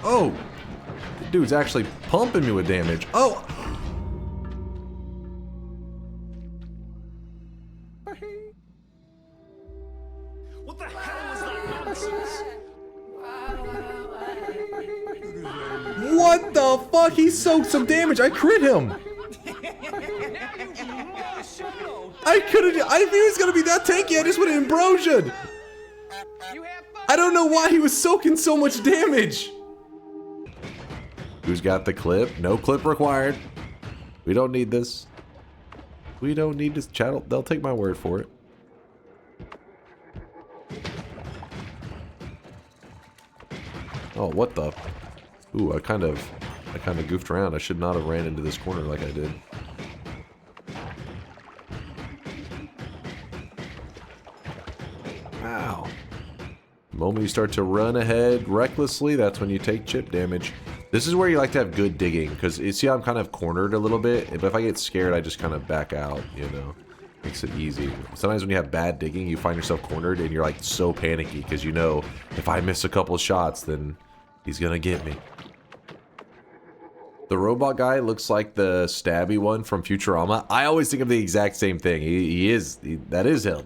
Oh! The dude's actually pumping me with damage. Oh! What the hell is that nonsense? What the fuck? He soaked some damage. I crit him. I knew he was gonna be that tanky. I just went ambrosia. I don't know why he was soaking so much damage. Who's got the clip? No clip required. We don't need this. We don't need this. Chat, they'll take my word for it. Oh, what the? Ooh, I kind of goofed around. I should not have ran into this corner like I did. Wow. The moment you start to run ahead recklessly, that's when you take chip damage. This is where you like to have good digging, because you see I'm kind of cornered a little bit, but if I get scared, I just kind of back out, you know. Makes it easy. Sometimes when you have bad digging, you find yourself cornered, and you're like so panicky, because you know, if I miss a couple shots, then he's gonna get me. The robot guy looks like the stabby one from Futurama. I always think of the exact same thing. That is him.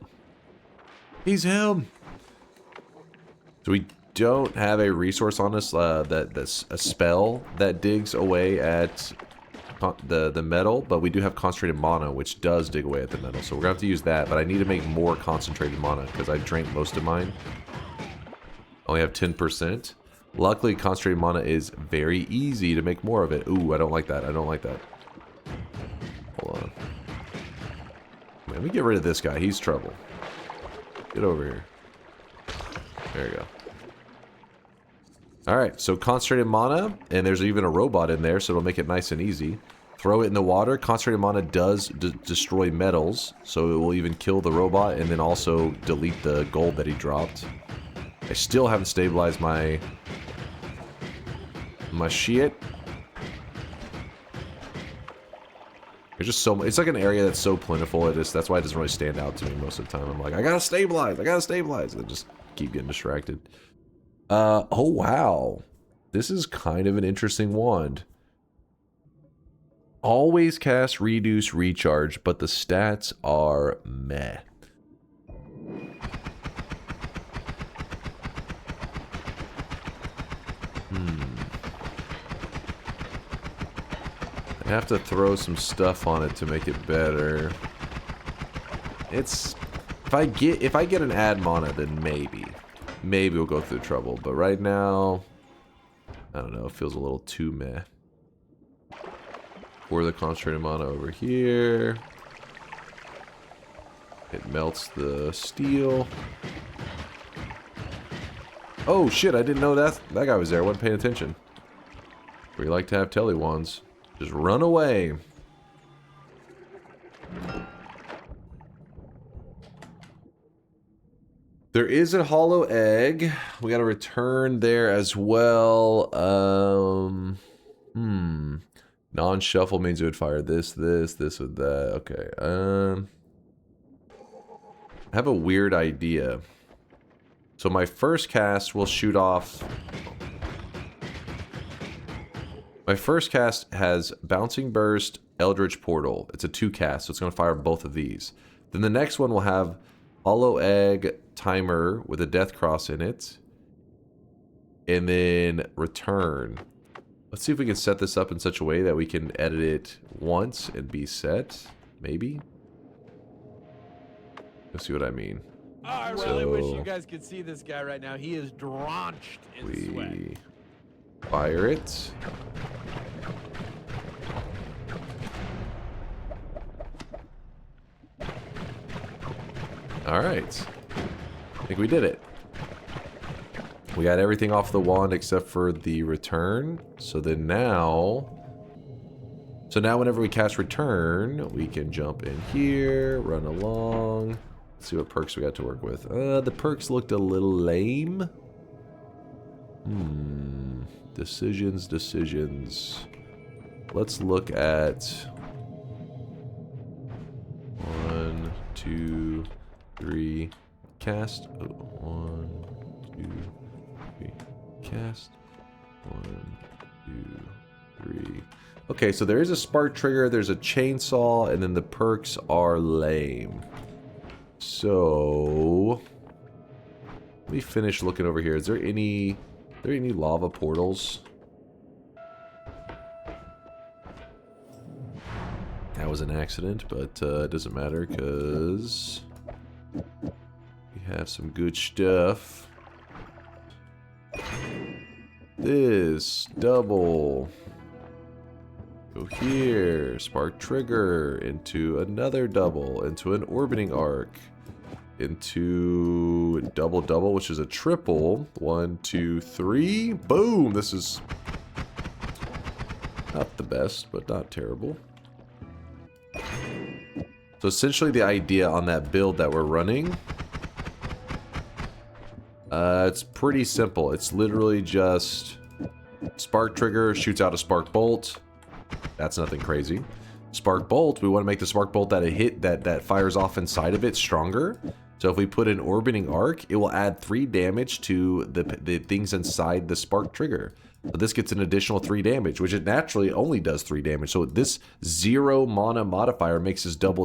He's him. So we don't have a resource on us that's a spell that digs away at the metal, but we do have concentrated mana, which does dig away at the metal. So we're gonna have to use that, but I need to make more concentrated mana because I drank most of mine. Only have 10%. Luckily, concentrated mana is very easy to make more of it. Ooh, I don't like that. I don't like that. Hold on. Let me get rid of this guy. He's trouble. Get over here. There you go. Alright, so concentrated mana, and there's even a robot in there, so it'll make it nice and easy. Throw it in the water. Concentrated mana does destroy metals, so it will even kill the robot, and then also delete the gold that he dropped. I still haven't stabilized my shit. There's just so much. It's like an area that's so plentiful. That's why it doesn't really stand out to me most of the time. I'm like, I gotta stabilize. And just keep getting distracted. Oh wow. This is kind of an interesting wand. Always cast, reduce, recharge, but the stats are meh. I have to throw some stuff on it to make it better. It's if I get an ad mana, then maybe we'll go through trouble. But right now, I don't know. It feels a little too meh. Pour the concentrated mana over here. It melts the steel. Oh shit! I didn't know that guy was there. I wasn't paying attention. We like to have Tele wands. Just run away. There is a hollow egg. We got to return there as well. Non-shuffle means it would fire this with that. Okay. I have a weird idea. So my first cast will shoot off. My first cast has Bouncing Burst, Eldritch Portal. It's a 2 cast, so it's going to fire both of these. Then the next one will have Hollow Egg Timer with a Death Cross in it. And then Return. Let's see if we can set this up in such a way that we can edit it once and be set. Maybe? Let's see what I mean. Oh, I really wish you guys could see this guy right now. He is drenched in sweat. Fire it. Alright. I think we did it. We got everything off the wand except for the return. So then now... So now whenever we cast return, we can jump in here, run along. Let's see what perks we got to work with. The perks looked a little lame. Decisions. Let's look at 1, 2, 3. Cast. 1, 2, 3. Cast. 1, 2, 3. Okay, so there is a spark trigger, there's a chainsaw, and then the perks are lame. So let me finish looking over here. Is there any lava portals? That was an accident, but it doesn't matter because we have some good stuff. This double Go here, spark trigger, into another double, into an orbiting arc, into double double, which is a triple. 1, 2, 3. Boom! This is not the best, but not terrible. So essentially the idea on that build that we're running, it's pretty simple. It's literally just spark trigger, shoots out a spark bolt. That's nothing crazy. Spark bolt, we want to make the spark bolt that a hit that fires off inside of it stronger. So if we put an orbiting arc, it will add 3 damage to the things inside the spark trigger. So this gets an additional 3 damage, which it naturally only does 3 damage. So this 0 mana modifier makes us double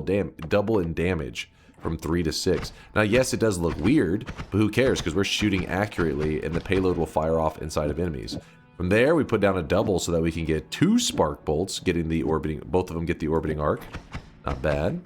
in damage from 3 to 6. Now, yes, it does look weird, but who cares? Because we're shooting accurately, and the payload will fire off inside of enemies. From there, we put down a double so that we can get 2 spark bolts, getting the orbiting. Both of them get the orbiting arc. Not bad. And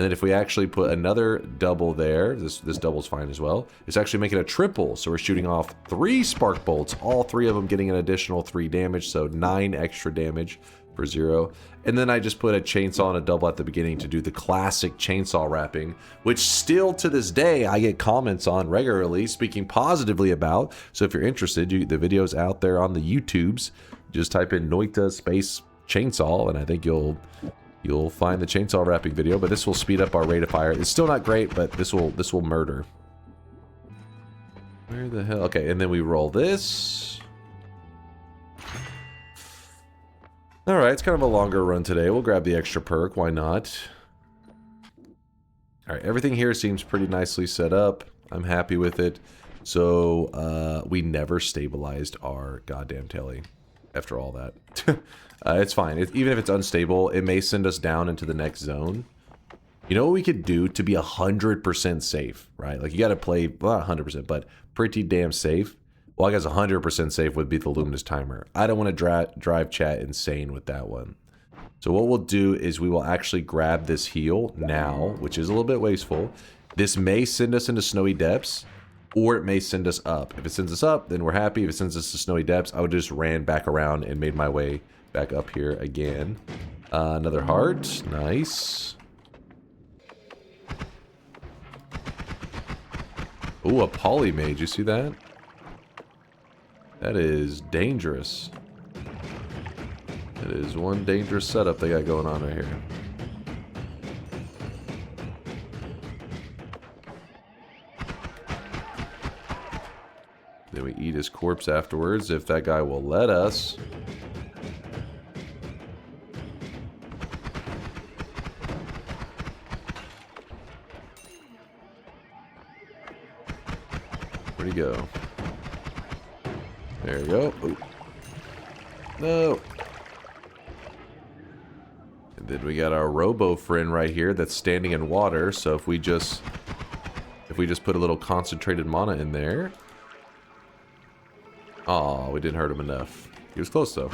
then if we actually put another double there, this double's fine as well. It's actually making a triple, so we're shooting off 3 spark bolts, all 3 of them getting an additional 3 damage, so 9 extra damage for 0. And then I just put a chainsaw and a double at the beginning to do the classic chainsaw wrapping, which still to this day I get comments on regularly, speaking positively about. So if you're interested, the video's out there on the YouTubes. Just type in Noita space chainsaw, and I think you'll find the chainsaw wrapping video. But this will speed up our rate of fire. It's still not great, but this will murder. Where the hell? Okay, and then we roll this. Alright, it's kind of a longer run today. We'll grab the extra perk, why not? Alright, everything here seems pretty nicely set up. I'm happy with it. So, we never stabilized our goddamn Tele after all that. It's fine. Even if it's unstable, it may send us down into the next zone. You know what we could do to be 100% safe, right? Like, you gotta play, well, not 100%, but pretty damn safe. Well, I guess 100% safe would be the Luminous Timer. I don't want to drive chat insane with that one. So what we'll do is we will actually grab this heal now, which is a little bit wasteful. This may send us into Snowy Depths, or it may send us up. If it sends us up, then we're happy. If it sends us to Snowy Depths, I would just ran back around and made my way back up here again. Another heart. Nice. Ooh, a Polymage. You see that? That is dangerous. That is one dangerous setup they got going on right here. Then we eat his corpse afterwards, if that guy will let us. Where'd he go? There you go. Ooh. No. And then we got our robo friend right here that's standing in water. So if we just put a little concentrated mana in there. Oh, we didn't hurt him enough. He was close though.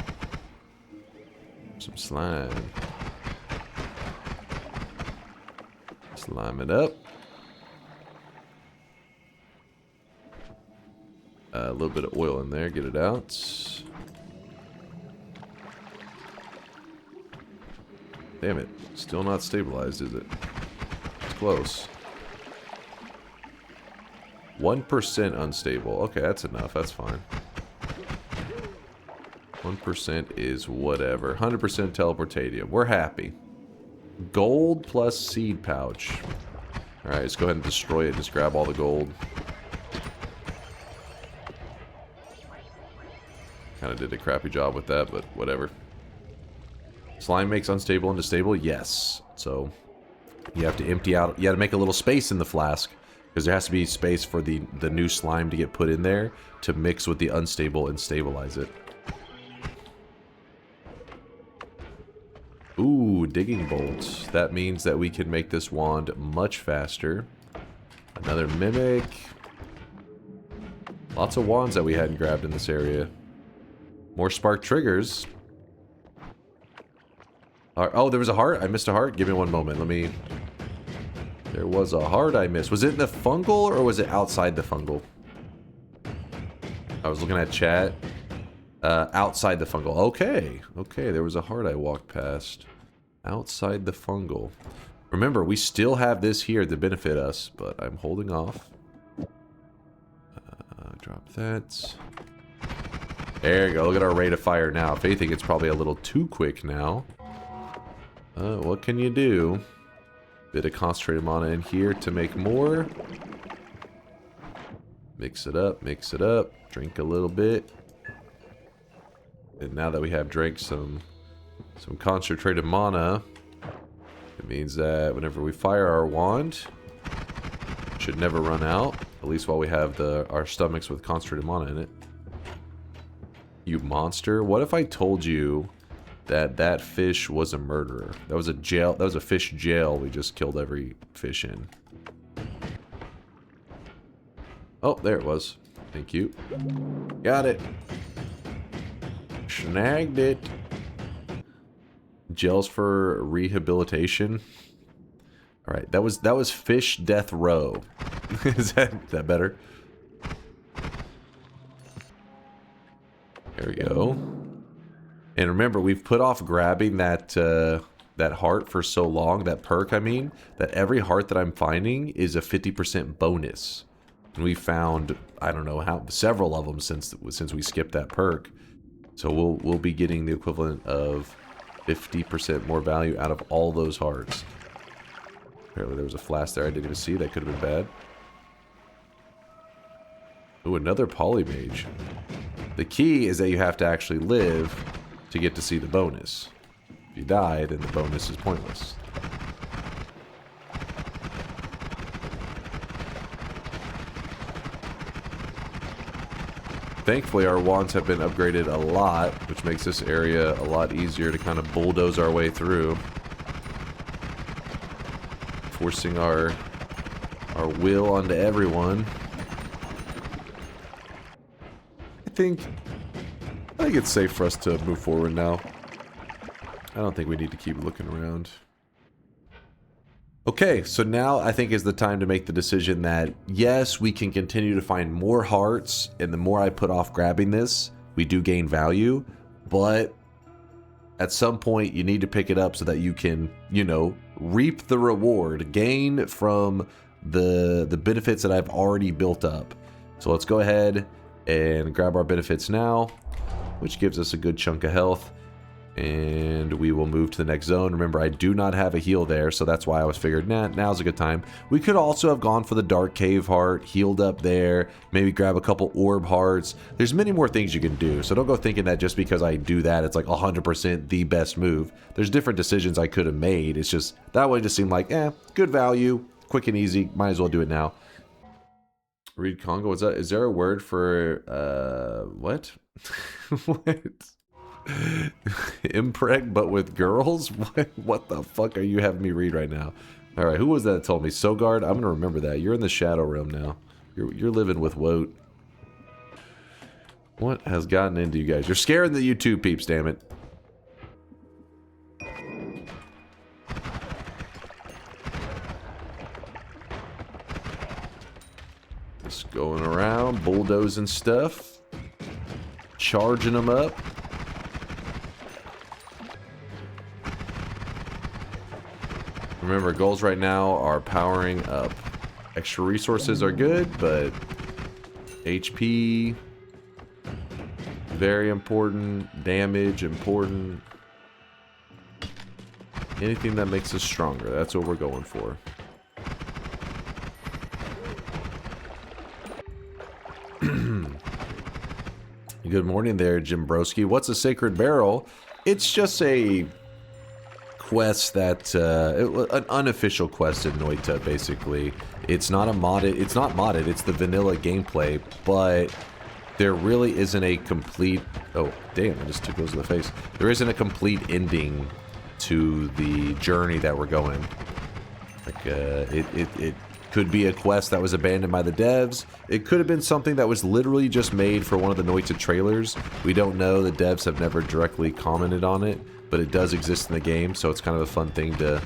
Some slime. Slime it up. A little bit of oil in there, get it out. Damn it, still not stabilized, is it? It's close. 1% unstable. Okay, that's enough, that's fine. 1% is whatever. 100% teleportatium. We're happy. Gold plus seed pouch. Alright, let's go ahead and destroy it. Just grab all the gold. Kind of did a crappy job with that, but whatever. Slime makes unstable into stable? Yes. So, you have to empty out... You have to make a little space in the flask. Because there has to be space for the new slime to get put in there to mix with the unstable and stabilize it. Ooh, digging bolts. That means that we can make this wand much faster. Another mimic. Lots of wands that we hadn't grabbed in this area. More spark triggers. Oh, there was a heart? I missed a heart? Give me one moment. Let me... There was a heart I missed. Was it in the fungal or was it outside the fungal? I was looking at chat. Outside the fungal. Okay. Okay, there was a heart I walked past. Outside the fungal. Remember, we still have this here to benefit us, but I'm holding off. Drop that. There you go. Look at our rate of fire now. If anything, it's probably a little too quick now. What can you do? Bit of concentrated mana in here to make more. Mix it up, mix it up. Drink a little bit. And now that we have drank some concentrated mana, it means that whenever we fire our wand, it should never run out. At least while we have our stomachs with concentrated mana in it. You monster. What if I told you that fish was a murderer? That was a jail. That was a fish jail we just killed every fish in. Oh, there it was. Thank you. Got it. Snagged it. Jails for rehabilitation. All right, that was fish death row. Is that better? There we go. And remember, we've put off grabbing that heart for so long, that perk, I mean, that every heart that I'm finding is a 50% bonus. And we found, I don't know how, several of them since we skipped that perk. So we'll be getting the equivalent of 50% more value out of all those hearts. Apparently there was a flask there I didn't even see. That could have been bad. Ooh, another polymage. The key is that you have to actually live to get to see the bonus. If you die, then the bonus is pointless. Thankfully, our wands have been upgraded a lot, which makes this area a lot easier to kind of bulldoze our way through. Forcing our will onto everyone. I think it's safe for us to move forward now. I don't think we need to keep looking around. Okay, so now I think is the time to make the decision that, yes, we can continue to find more hearts, and the more I put off grabbing this, we do gain value, but at some point you need to pick it up so that you can, you know, reap the reward, gain from the benefits that I've already built up. So let's go ahead and grab our benefits now, which gives us a good chunk of health. And we will move to the next zone. Remember, I do not have a heal there, so that's why I was figured, nah, now's a good time. We could also have gone for the Dark Cave heart, healed up there, maybe grab a couple orb hearts. There's many more things you can do, so don't go thinking that just because I do that, it's like 100% the best move. There's different decisions I could have made. It's just, that one just seemed like, good value, quick and easy, might as well do it now. Read Congo, what's that? Is there a word for, what? What? Impreg, but with girls? What the fuck are you having me read right now? All right, who was that told me? Sogard? I'm gonna remember that. You're in the shadow realm now. You're living with Woat. What has gotten into you guys? You're scaring the YouTube peeps, damn it. Just going around, bulldozing stuff, charging them up. Remember, goals right now are powering up. Extra resources are good, but HP, very important. Damage, important. Anything that makes us stronger, that's what we're going for. Good morning there, Jim Broski. What's a Sacred Barrel? It's just a quest that an unofficial quest in Noita, basically. It's not modded, it's the vanilla gameplay, but there really isn't a complete, oh damn, I just took those in the face. There isn't a complete ending to the journey that we're going. Like it could be a quest that was abandoned by the devs. It could have been something that was literally just made for one of the Noita trailers. We don't know. The devs have never directly commented on it, but it does exist in the game, so it's kind of a fun thing to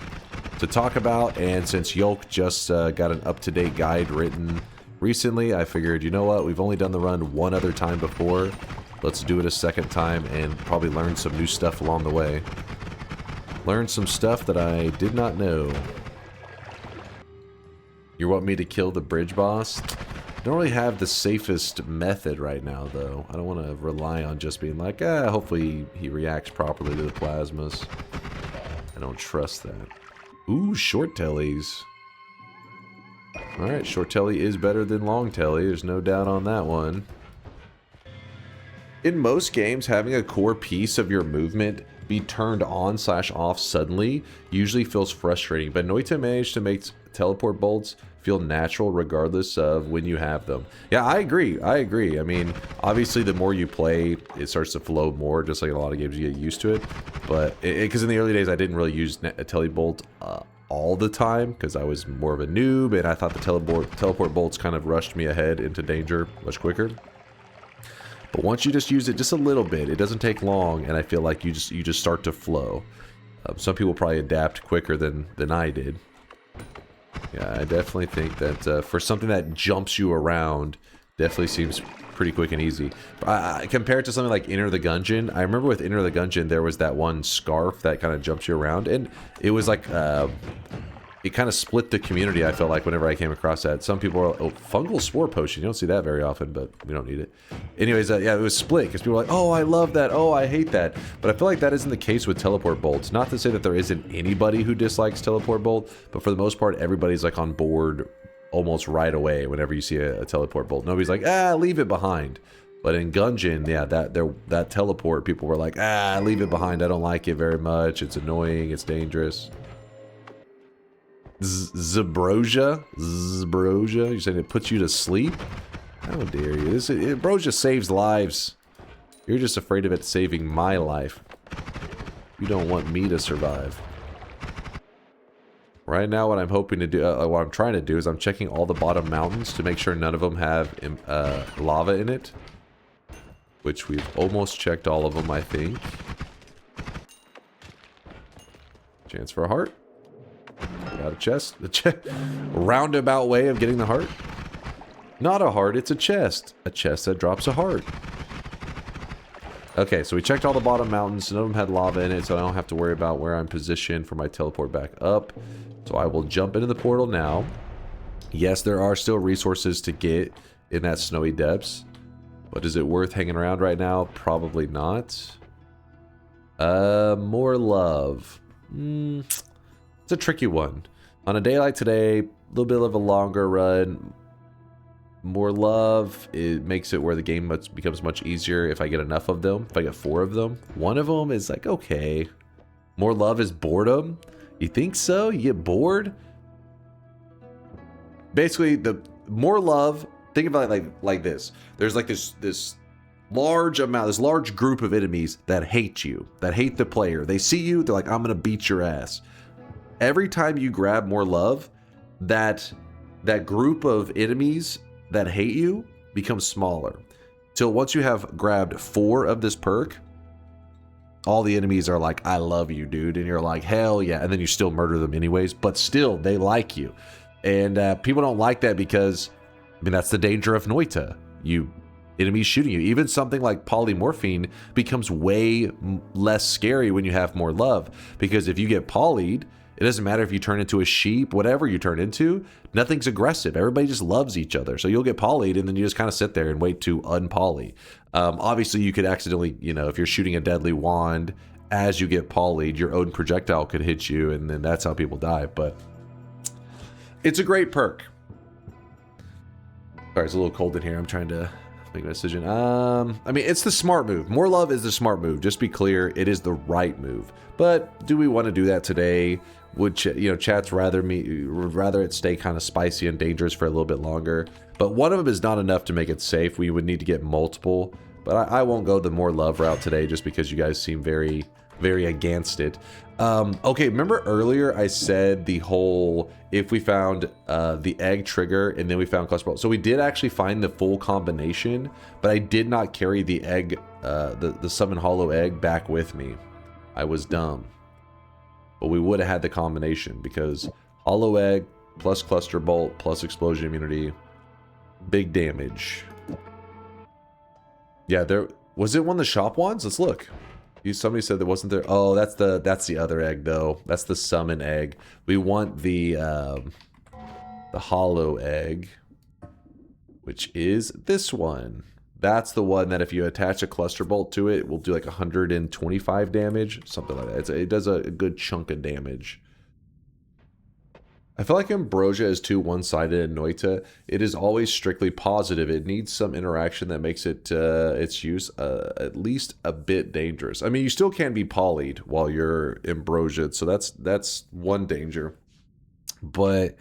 talk about. And since Yolk just got an up-to-date guide written recently, I figured, you know what, we've only done the run one other time before. let's do it a second time and probably learn some new stuff along the way. Learn some stuff that I did not know. You want me to kill the bridge boss? Don't really have the safest method right now, though. I don't want to rely on just being like, hopefully he reacts properly to the plasmas. I don't trust that. Ooh, short tellies. Alright, short telly is better than long telly. There's no doubt on that one. In most games, having a core piece of your movement be turned on/off suddenly usually feels frustrating, but Noita managed to make teleport bolts feel natural regardless of when you have them. Yeah, I agree. I mean, obviously the more you play, it starts to flow more, just like in a lot of games you get used to it. But, because in the early days I didn't really use a telebolt all the time, because I was more of a noob, and I thought the teleport bolts kind of rushed me ahead into danger much quicker. But once you just use it just a little bit, it doesn't take long, and I feel like you just start to flow. Some people probably adapt quicker than I did. Yeah, I definitely think that for something that jumps you around, definitely seems pretty quick and easy. Compared to something like Enter the Gungeon, I remember with Enter the Gungeon, there was that one scarf that kind of jumps you around, and it was like, it kind of split the community, I felt like, whenever I came across that. Some people are like, oh, fungal spore potion. You don't see that very often, but we don't need it. Anyways, yeah, it was split, because people were like, oh, I love that. Oh, I hate that. But I feel like that isn't the case with teleport bolts. Not to say that there isn't anybody who dislikes teleport bolt, but for the most part, everybody's like on board almost right away whenever you see a teleport bolt. Nobody's like, leave it behind. But in Gungeon, yeah, that teleport, people were like, leave it behind. I don't like it very much. It's annoying. It's dangerous. Zebrosia? You're saying it puts you to sleep? How dare you? Brosia saves lives. You're just afraid of it saving my life. You don't want me to survive. Right now, what I'm hoping to do, what I'm trying to do, is I'm checking all the bottom mountains to make sure none of them have lava in it. Which we've almost checked all of them, I think. Chance for a heart. Got a chest. Roundabout way of getting the heart. Not a heart, it's a chest. A chest that drops a heart. Okay, so we checked all the bottom mountains. None of them had lava in it, so I don't have to worry about where I'm positioned for my teleport back up. So I will jump into the portal now. Yes, there are still resources to get in that snowy depths. But is it worth hanging around right now? Probably not. More love. It's a tricky one. On a day like today, a little bit of a longer run. More love, it makes it where the game becomes much easier if I get enough of them. If I get 4 of them. One of them is like, okay. More love is boredom? You think so? You get bored? Basically, the more love, think about it like this. There's like this large amount, this large group of enemies that hate you. That hate the player. They see you, they're like, I'm gonna beat your ass. Every time you grab more love, that group of enemies that hate you becomes smaller. So once you have grabbed 4 of this perk, all the enemies are like, I love you, dude. And you're like, hell yeah. And then you still murder them anyways, but still, they like you. And people don't like that because, I mean, that's the danger of Noita. Enemies shooting you. Even something like polymorphine becomes way less scary when you have more love. Because if you get polyed, it doesn't matter if you turn into a sheep, whatever you turn into, nothing's aggressive. Everybody just loves each other. So you'll get polyed and then you just kind of sit there and wait to unpoly. Obviously, you could accidentally, if you're shooting a deadly wand, as you get polyed, your own projectile could hit you and then that's how people die. But it's a great perk. Sorry, it's a little cold in here. I'm trying to make a decision. I mean, it's the smart move. More love is the smart move. Just be clear, it is the right move. But do we want to do that today? Would chat's rather it stay kind of spicy and dangerous for a little bit longer. But one of them is not enough to make it safe. We would need to get multiple. But I won't go the more love route today just because you guys seem very, very against it. Okay, remember earlier I said the whole, if we found the egg trigger and then we found cluster bolt. So we did actually find the full combination, but I did not carry the egg, the summon hollow egg back with me. I was dumb. But we would have had the combination because hollow egg plus cluster bolt plus explosion immunity, big damage. Yeah, Was it one of the shop wands? Let's look. Somebody said that wasn't there. Oh, that's the other egg though. That's the summon egg. We want the hollow egg, which is this one. That's the one that if you attach a cluster bolt to it, it will do like 125 damage, something like that. It does a good chunk of damage. I feel like Ambrosia is too one-sided in Noita. It is always strictly positive. It needs some interaction that makes it its use at least a bit dangerous. I mean, you still can be polyed while you're Ambrosiaed, so that's one danger. But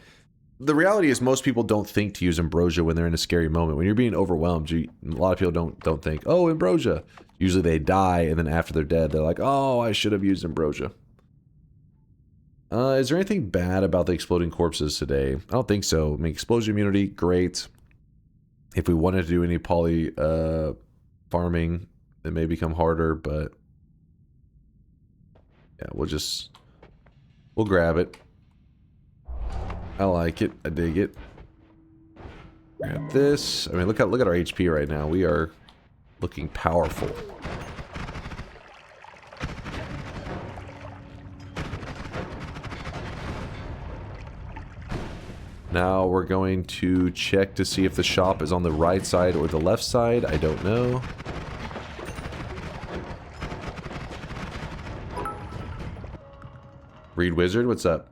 the reality is most people don't think to use Ambrosia when they're in a scary moment. When you're being overwhelmed, a lot of people don't think, oh, Ambrosia. Usually they die, and then after they're dead, they're like, oh, I should have used Ambrosia. Is there anything bad about the exploding corpses today? I don't think so. I mean, explosion immunity, great. If we wanted to do any poly farming, it may become harder, but yeah, we'll grab it. I like it. I dig it. Grab this. I mean, look at our HP right now. We are looking powerful. Now we're going to check to see if the shop is on the right side or the left side. I don't know. Reed Wizard, what's up?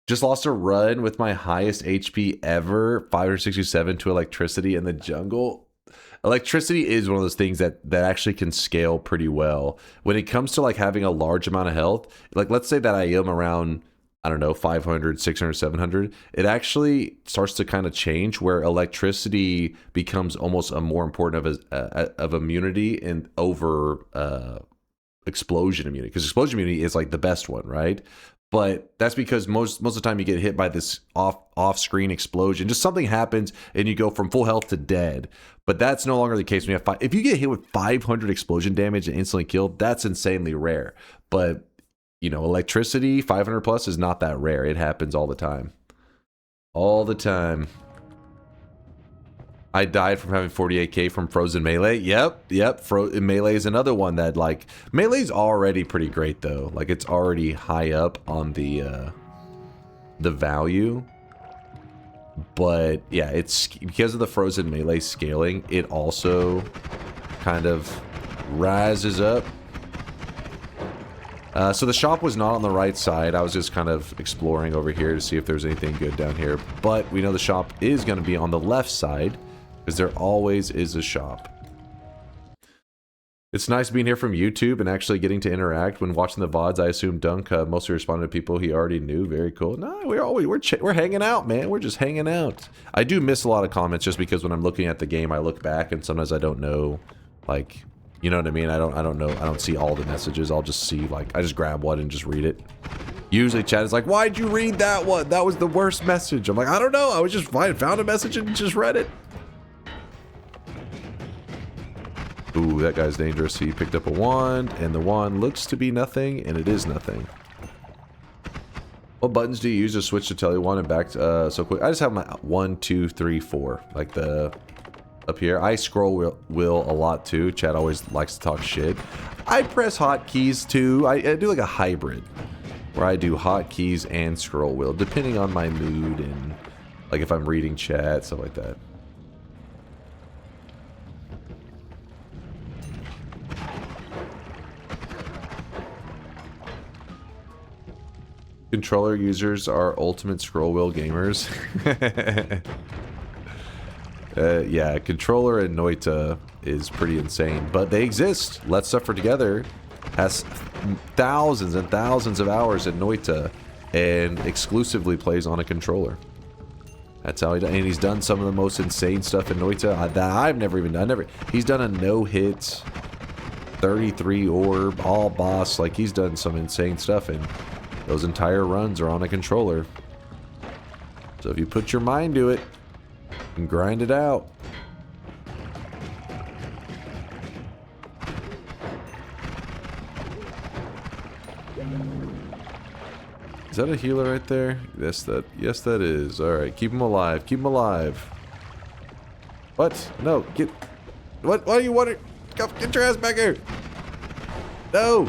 Just lost a run with my highest HP ever, 567 to electricity in the jungle. Electricity is one of those things that actually can scale pretty well. When it comes to like having a large amount of health, like let's say that I am around, I don't know, 500, 600, 700, it actually starts to kind of change where electricity becomes almost a more important of immunity and over explosion immunity. Because explosion immunity is like the best one, right? But that's because most of the time you get hit by this off-screen explosion. Just something happens and you go from full health to dead. But that's no longer the case when you have if you get hit with 500 explosion damage and instantly killed, that's insanely rare. But you know, electricity 500 plus is not that rare. It happens all the time. All the time. I died from having 48k from Frozen Melee. Yep. Melee is another one that, like, Melee's already pretty great, though. Like, it's already high up on the value. But, yeah, it's because of the Frozen Melee scaling, it also kind of rises up. So the shop was not on the right side. I was just kind of exploring over here to see if there's anything good down here. But we know the shop is going to be on the left side, because there always is a shop. It's nice being here from YouTube and actually getting to interact. When watching the VODs, I assume Dunk mostly responded to people he already knew. Very cool. No, we're hanging out, man. We're just hanging out. I do miss a lot of comments just because when I'm looking at the game, I look back and sometimes I don't know, like, you know what I mean? I don't know. I don't see all the messages. I'll just see, like, I just grab one and just read it. Usually chat is like, why'd you read that one? That was the worst message. I'm like, I don't know. I was just fine. Found a message and just read it. Ooh, that guy's dangerous. He picked up a wand, and the wand looks to be nothing, and it is nothing. What buttons do you use to switch to Tele wand and back so quick? I just have my 1, 2, 3, 4, like the up here. I scroll wheel a lot too. Chat always likes to talk shit. I press hotkeys too. I do like a hybrid where I do hotkeys and scroll wheel depending on my mood and like if I'm reading chat, stuff like that. Controller users are ultimate scroll wheel gamers. Yeah, controller and Noita is pretty insane, but they exist. Let's Suffer Together has thousands and thousands of hours in Noita and exclusively plays on a controller. That's how he does, and he's done some of the most insane stuff in Noita that I've never even done. He's done a no-hit, 33 orb, all boss. Like, he's done some insane stuff, and those entire runs are on a controller. So if you put your mind to it and grind it out. Is that a healer right there? Yes, that is. All right, keep him alive. Keep him alive. What? No, get. What do you want? Get your ass back here. No.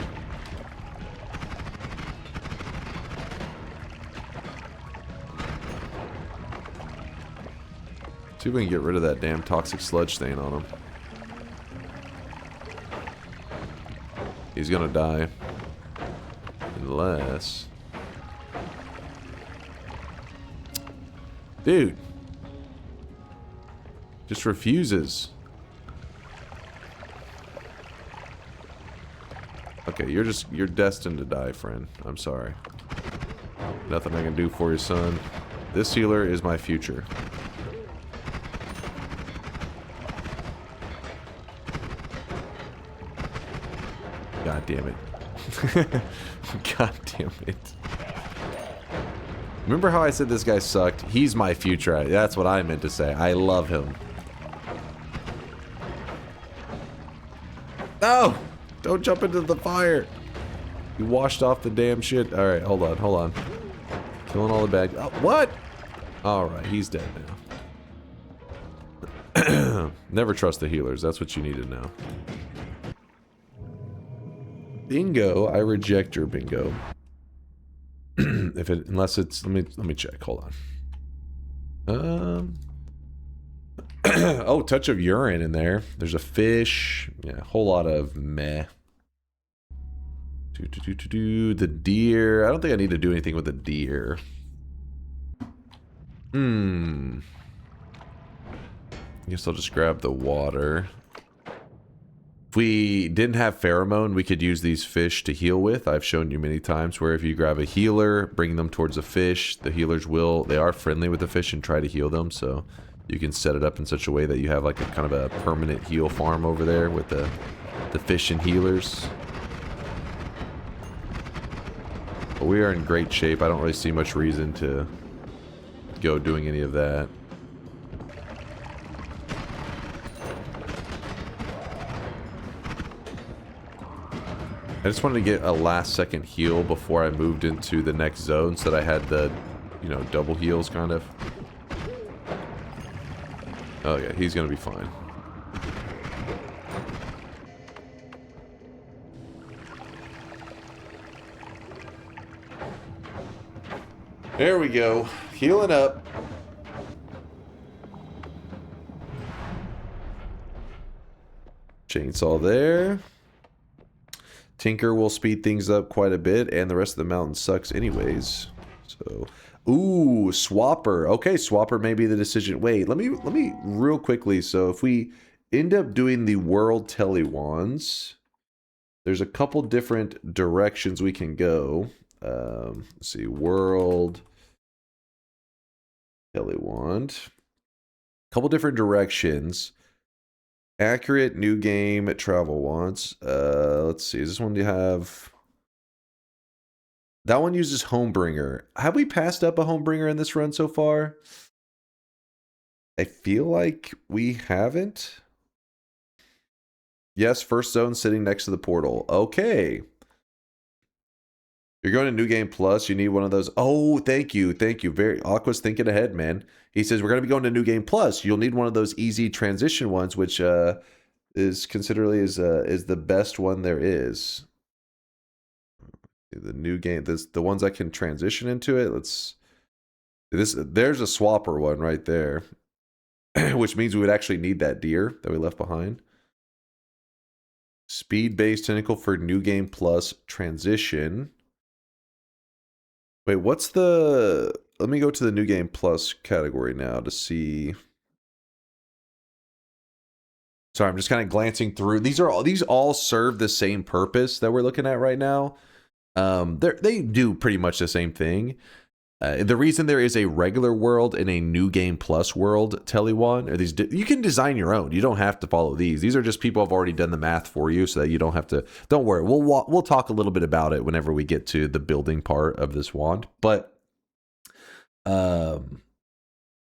See if we can get rid of that damn toxic sludge stain on him. He's gonna die. Unless... Dude. Just refuses. Okay, you're destined to die, friend. I'm sorry. Nothing I can do for you, son. This healer is my future. God damn it. God damn it. Remember how I said this guy sucked? He's my future. That's what I meant to say. I love him. No! Don't jump into the fire. You washed off the damn shit. Alright, hold on. Killing all the bad... Oh, what? Alright, he's dead now. Never trust the healers. That's what you need to know. Bingo. I reject your bingo. Unless it's... Let me check. Hold on. Oh, touch of urine in there. There's a fish. Yeah, a whole lot of meh. The deer. I don't think I need to do anything with the deer. I guess I'll just grab the water. If we didn't have pheromone, we could use these fish to heal with. I've shown you many times where if you grab a healer, bring them towards a fish, the healers they are friendly with the fish and try to heal them. So you can set it up in such a way that you have like a kind of a permanent heal farm over there with the fish and healers. But we are in great shape. I don't really see much reason to go doing any of that. I just wanted to get a last second heal before I moved into the next zone so that I had the, you know, double heals kind of. Oh yeah, he's gonna be fine. There we go. Healing up. Chainsaw there. Tinker will speed things up quite a bit, and the rest of the mountain sucks anyways. So, ooh, Swapper. Okay, Swapper may be the decision. Wait, let me real quickly. So if we end up doing the World Tele Wands, there's a couple different directions we can go. Let's see, World Tele Wand. Couple different directions. Accurate, new game, travel wands. Let's see, is this one do you have? That one uses Homebringer. Have we passed up a Homebringer in this run so far? I feel like we haven't. Yes, first zone sitting next to the portal. Okay. You're going to New Game Plus. You need one of those. Oh, thank you. Thank you. Very Aqua's thinking ahead, man. He says we're going to be going to New Game Plus. You'll need one of those easy transition ones, which is considerably is the best one there is. The new game, the ones I can transition into it. There's a swapper one right there, which means we would actually need that deer that we left behind. Speed-based tentacle for New Game Plus transition. Wait, what's the... Let me go to the New Game Plus category now to see... Sorry, I'm just kind of glancing through. These all serve the same purpose that we're looking at right now. They do pretty much the same thing. The reason there is a regular world and a New Game Plus world, Tele Wand, are these you can design your own. You don't have to follow these. These are just people have already done the math for you, so that you don't have to. Don't worry. We'll talk a little bit about it whenever we get to the building part of this wand. But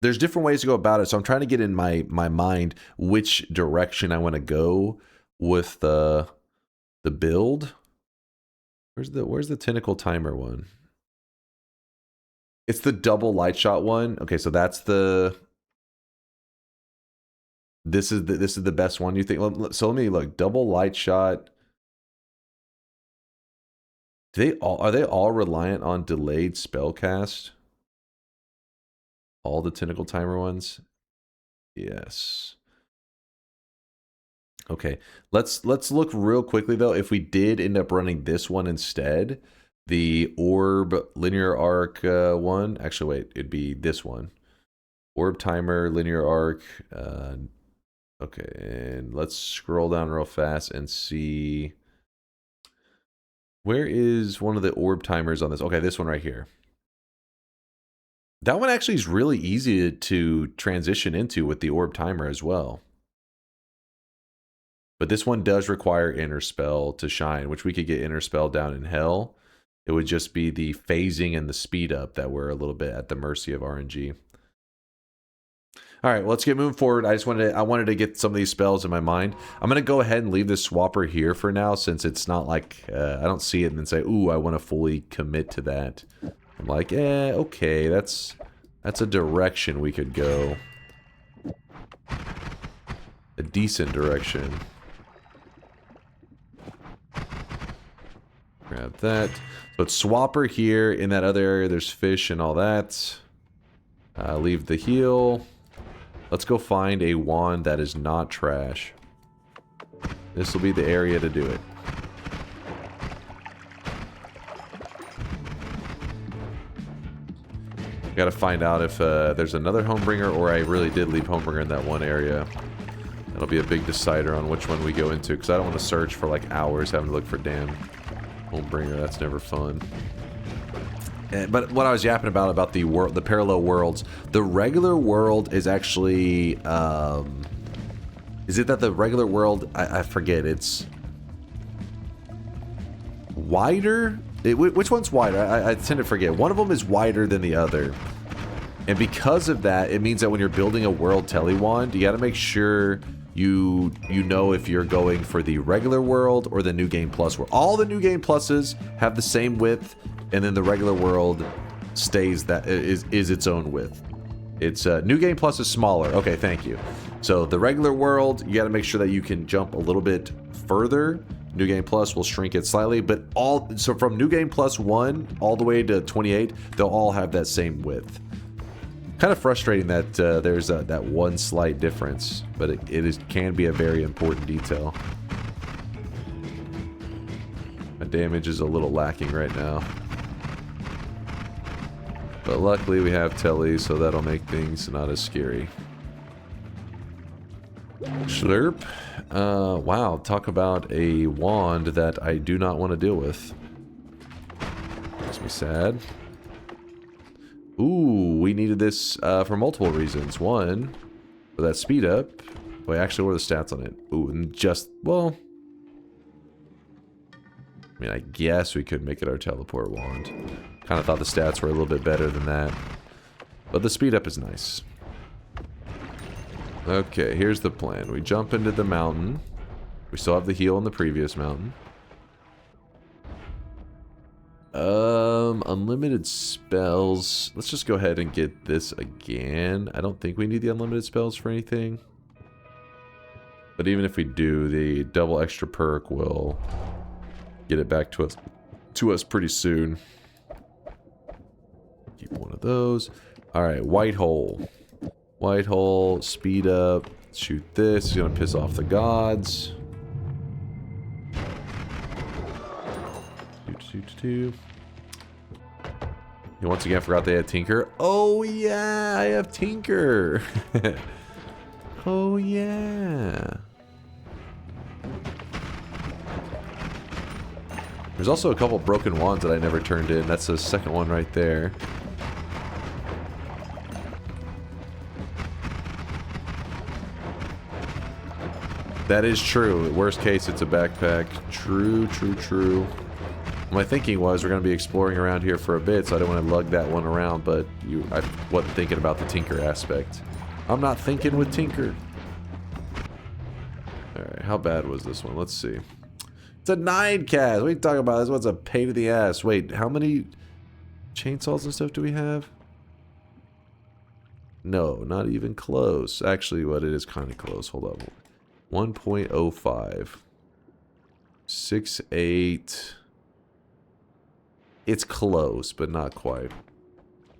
there's different ways to go about it. So I'm trying to get in my mind which direction I want to go with the build. Where's the tentacle timer one? It's the double light shot one. Okay, so that's the This is the best one you think? So let me look. Double light shot. Are they all reliant on delayed spellcast? All the tentacle timer ones? Yes. Okay. Let's look real quickly though. If we did end up running this one instead, the orb linear arc one. Actually, wait, it'd be this one. Orb timer linear arc. Okay, and let's scroll down real fast and see. Where is one of the orb timers on this? Okay, this one right here. That one actually is really easy to transition into with the orb timer as well. But this one does require Inner Spell to shine, which we could get Inner Spell down in Hell. It would just be the phasing and the speed up that we're a little bit at the mercy of RNG. All right, well, let's get moving forward. I wanted to get some of these spells in my mind. I'm going to go ahead and leave this swapper here for now, since it's not like I don't see it and then say, ooh, I want to fully commit to that. I'm like, okay, that's a direction we could go. A decent direction. Grab that. So it's swapper here. In that other area, there's fish and all that. Leave the heal. Let's go find a wand that is not trash. This will be the area to do it. Gotta find out if there's another Homebringer or I really did leave Homebringer in that one area. That'll be a big decider on which one we go into, because I don't want to search for like hours having to look for damn Homebringer. That's never fun. But what I was yapping about the parallel worlds, the regular world is actually, is it that the regular world, I forget, it's wider? Which one's wider? I tend to forget. One of them is wider than the other. And because of that, it means that when you're building a World Tele Wand, you got to make sure you know if you're going for the regular world or the New Game Plus world. All the New Game Pluses have the same width, and then the regular world stays is its own width. It's New Game Plus is smaller. Okay, thank you. So the regular world, you got to make sure that you can jump a little bit further. New Game Plus will shrink it slightly, but so from New Game Plus 1 all the way to 28, they'll all have that same width. Kind of frustrating that there's that one slight difference, but it can be a very important detail. My damage is a little lacking right now. But luckily we have Tele, so that'll make things not as scary. Slurp. Wow, talk about a wand that I do not want to deal with. Makes me sad. Ooh, we needed this for multiple reasons. One, for that speed up. Wait, actually, what are the stats on it? Ooh, and just, well... I mean, I guess we could make it our teleport wand. Kind of thought the stats were a little bit better than that. But the speed up is nice. Okay, here's the plan. We jump into the mountain. We still have the heal in the previous mountain. Unlimited spells. Let's just go ahead and get this again. I don't think we need the unlimited spells for anything. But even if we do, the double extra perk will get it back to us pretty soon. Keep one of those. Alright, white hole. White hole, speed up, shoot this. It's gonna piss off the gods. You once again forgot they had Tinker. Oh yeah, I have Tinker. Oh yeah. There's also a couple broken wands that I never turned in. That's the second one right there. That is true. Worst case, it's a backpack. True, true, true. My thinking was we're going to be exploring around here for a bit, so I don't want to lug that one around, but I wasn't thinking about the Tinker aspect. I'm not thinking with Tinker. Alright, how bad was this one? Let's see. It's a 9 cast. What are you talking about? This one's a pain in the ass. Wait, how many chainsaws and stuff do we have? No, not even close. Actually, what it is kind of close. Hold up. 1.05. 6.8. It's close, but not quite.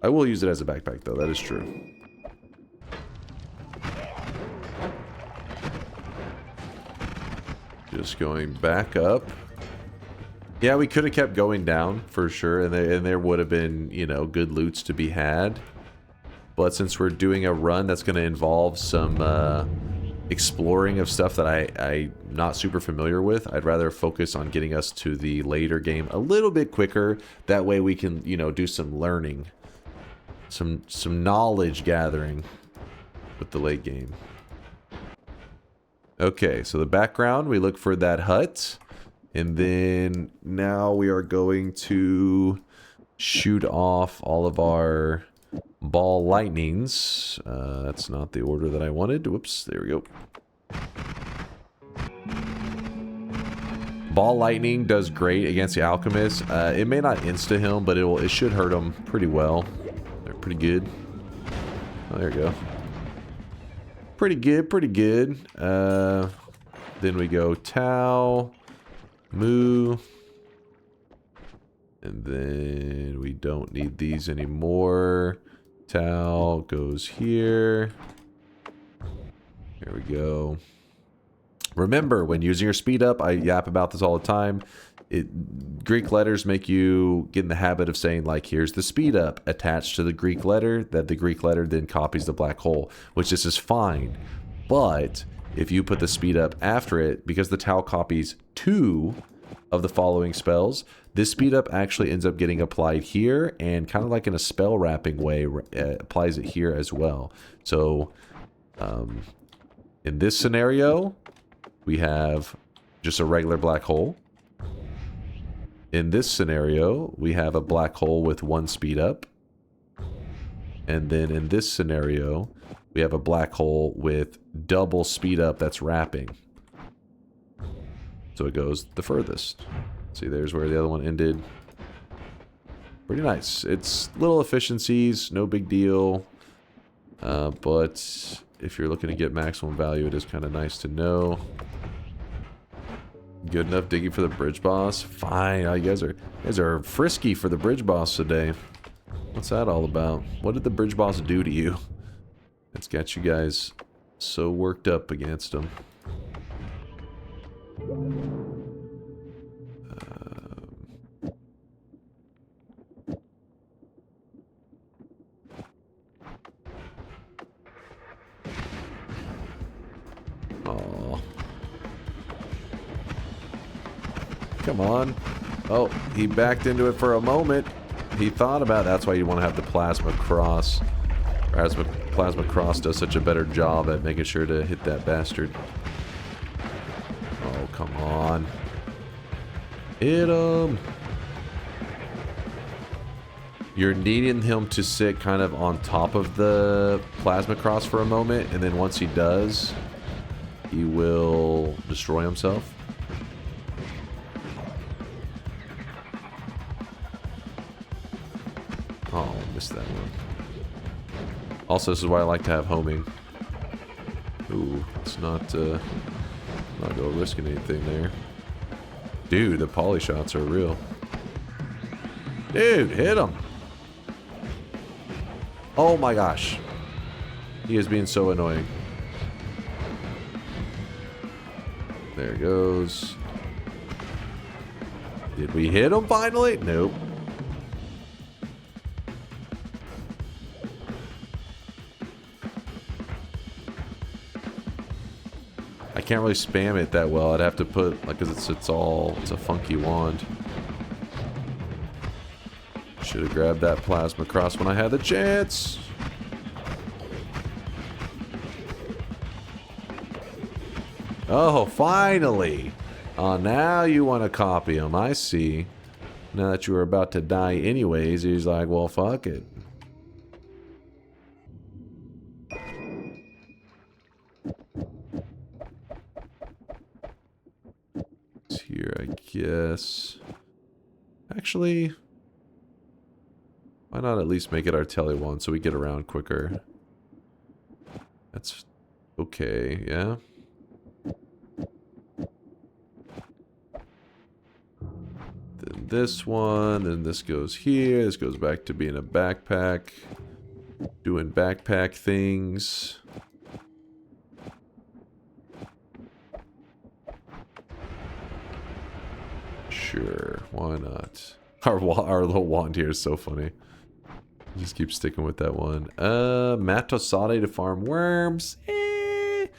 I will use it as a backpack, though. That is true. Just going back up. Yeah, we could have kept going down for sure, and there would have been, you know, good loots to be had. But since we're doing a run that's going to involve some exploring of stuff that I'm not super familiar with, I'd rather focus on getting us to the later game a little bit quicker. That way we can, you know, do some learning, some knowledge gathering with the late game. Okay, so the background, we look for that hut. And then now we are going to shoot off all of our ball lightnings. That's not the order that I wanted. Whoops, there we go. Ball lightning does great against the Alchemist. It may not insta him, but it should hurt him pretty well. They're pretty good. Oh, there we go. Pretty good, pretty good. Then we go Tau, Moo. And then we don't need these anymore. Tau goes here. There we go. Remember, when using your speed up, I yap about this all the time. Greek letters make you get in the habit of saying, like, here's the speed up attached to the Greek letter, that the Greek letter then copies the black hole, which this is fine. But if you put the speed up after it, because the Tau copies 2 of the following spells, this speed up actually ends up getting applied here, and kind of like in a spell wrapping way, applies it here as well. So in this scenario, we have just a regular black hole. In this scenario, we have a black hole with 1 speed up. And then in this scenario, we have a black hole with double speed up that's wrapping. So it goes the furthest. See, there's where the other one ended. Pretty nice. It's little efficiencies, no big deal. But if you're looking to get maximum value, it is kind of nice to know. Good enough digging for the bridge boss? Fine. Oh, you guys are frisky for the bridge boss today. What's that all about? What did the bridge boss do to you? It's got you guys so worked up against him. Oh. Come on. Oh, he backed into it for a moment. He thought about it. That's why you want to have the plasma cross. Plasma cross does such a better job at making sure to hit that bastard. Oh, come on. Hit him. You're needing him to sit kind of on top of the plasma cross for a moment, and then once he does, he will destroy himself. Oh, missed that one. Also, this is why I like to have homing. Ooh, let's not go risking anything there. Dude, the poly shots are real. Dude, hit him. Oh my gosh. He is being so annoying. There it goes. Did we hit him finally? Nope. I can't really spam it that well. I'd have to put, like, because it's a funky wand. Should have grabbed that plasma cross when I had the chance. Oh, finally. Oh, now you want to copy him. I see. Now that you were about to die anyways, he's like, well, fuck it. It's here, I guess. Actually, why not at least make it our Tele one so we get around quicker? That's okay, yeah. Then this one, then this goes here. This goes back to being a backpack. Doing backpack things. Sure, why not? Our little wand here is so funny. Just keep sticking with that one. Matosade to farm worms. Chat.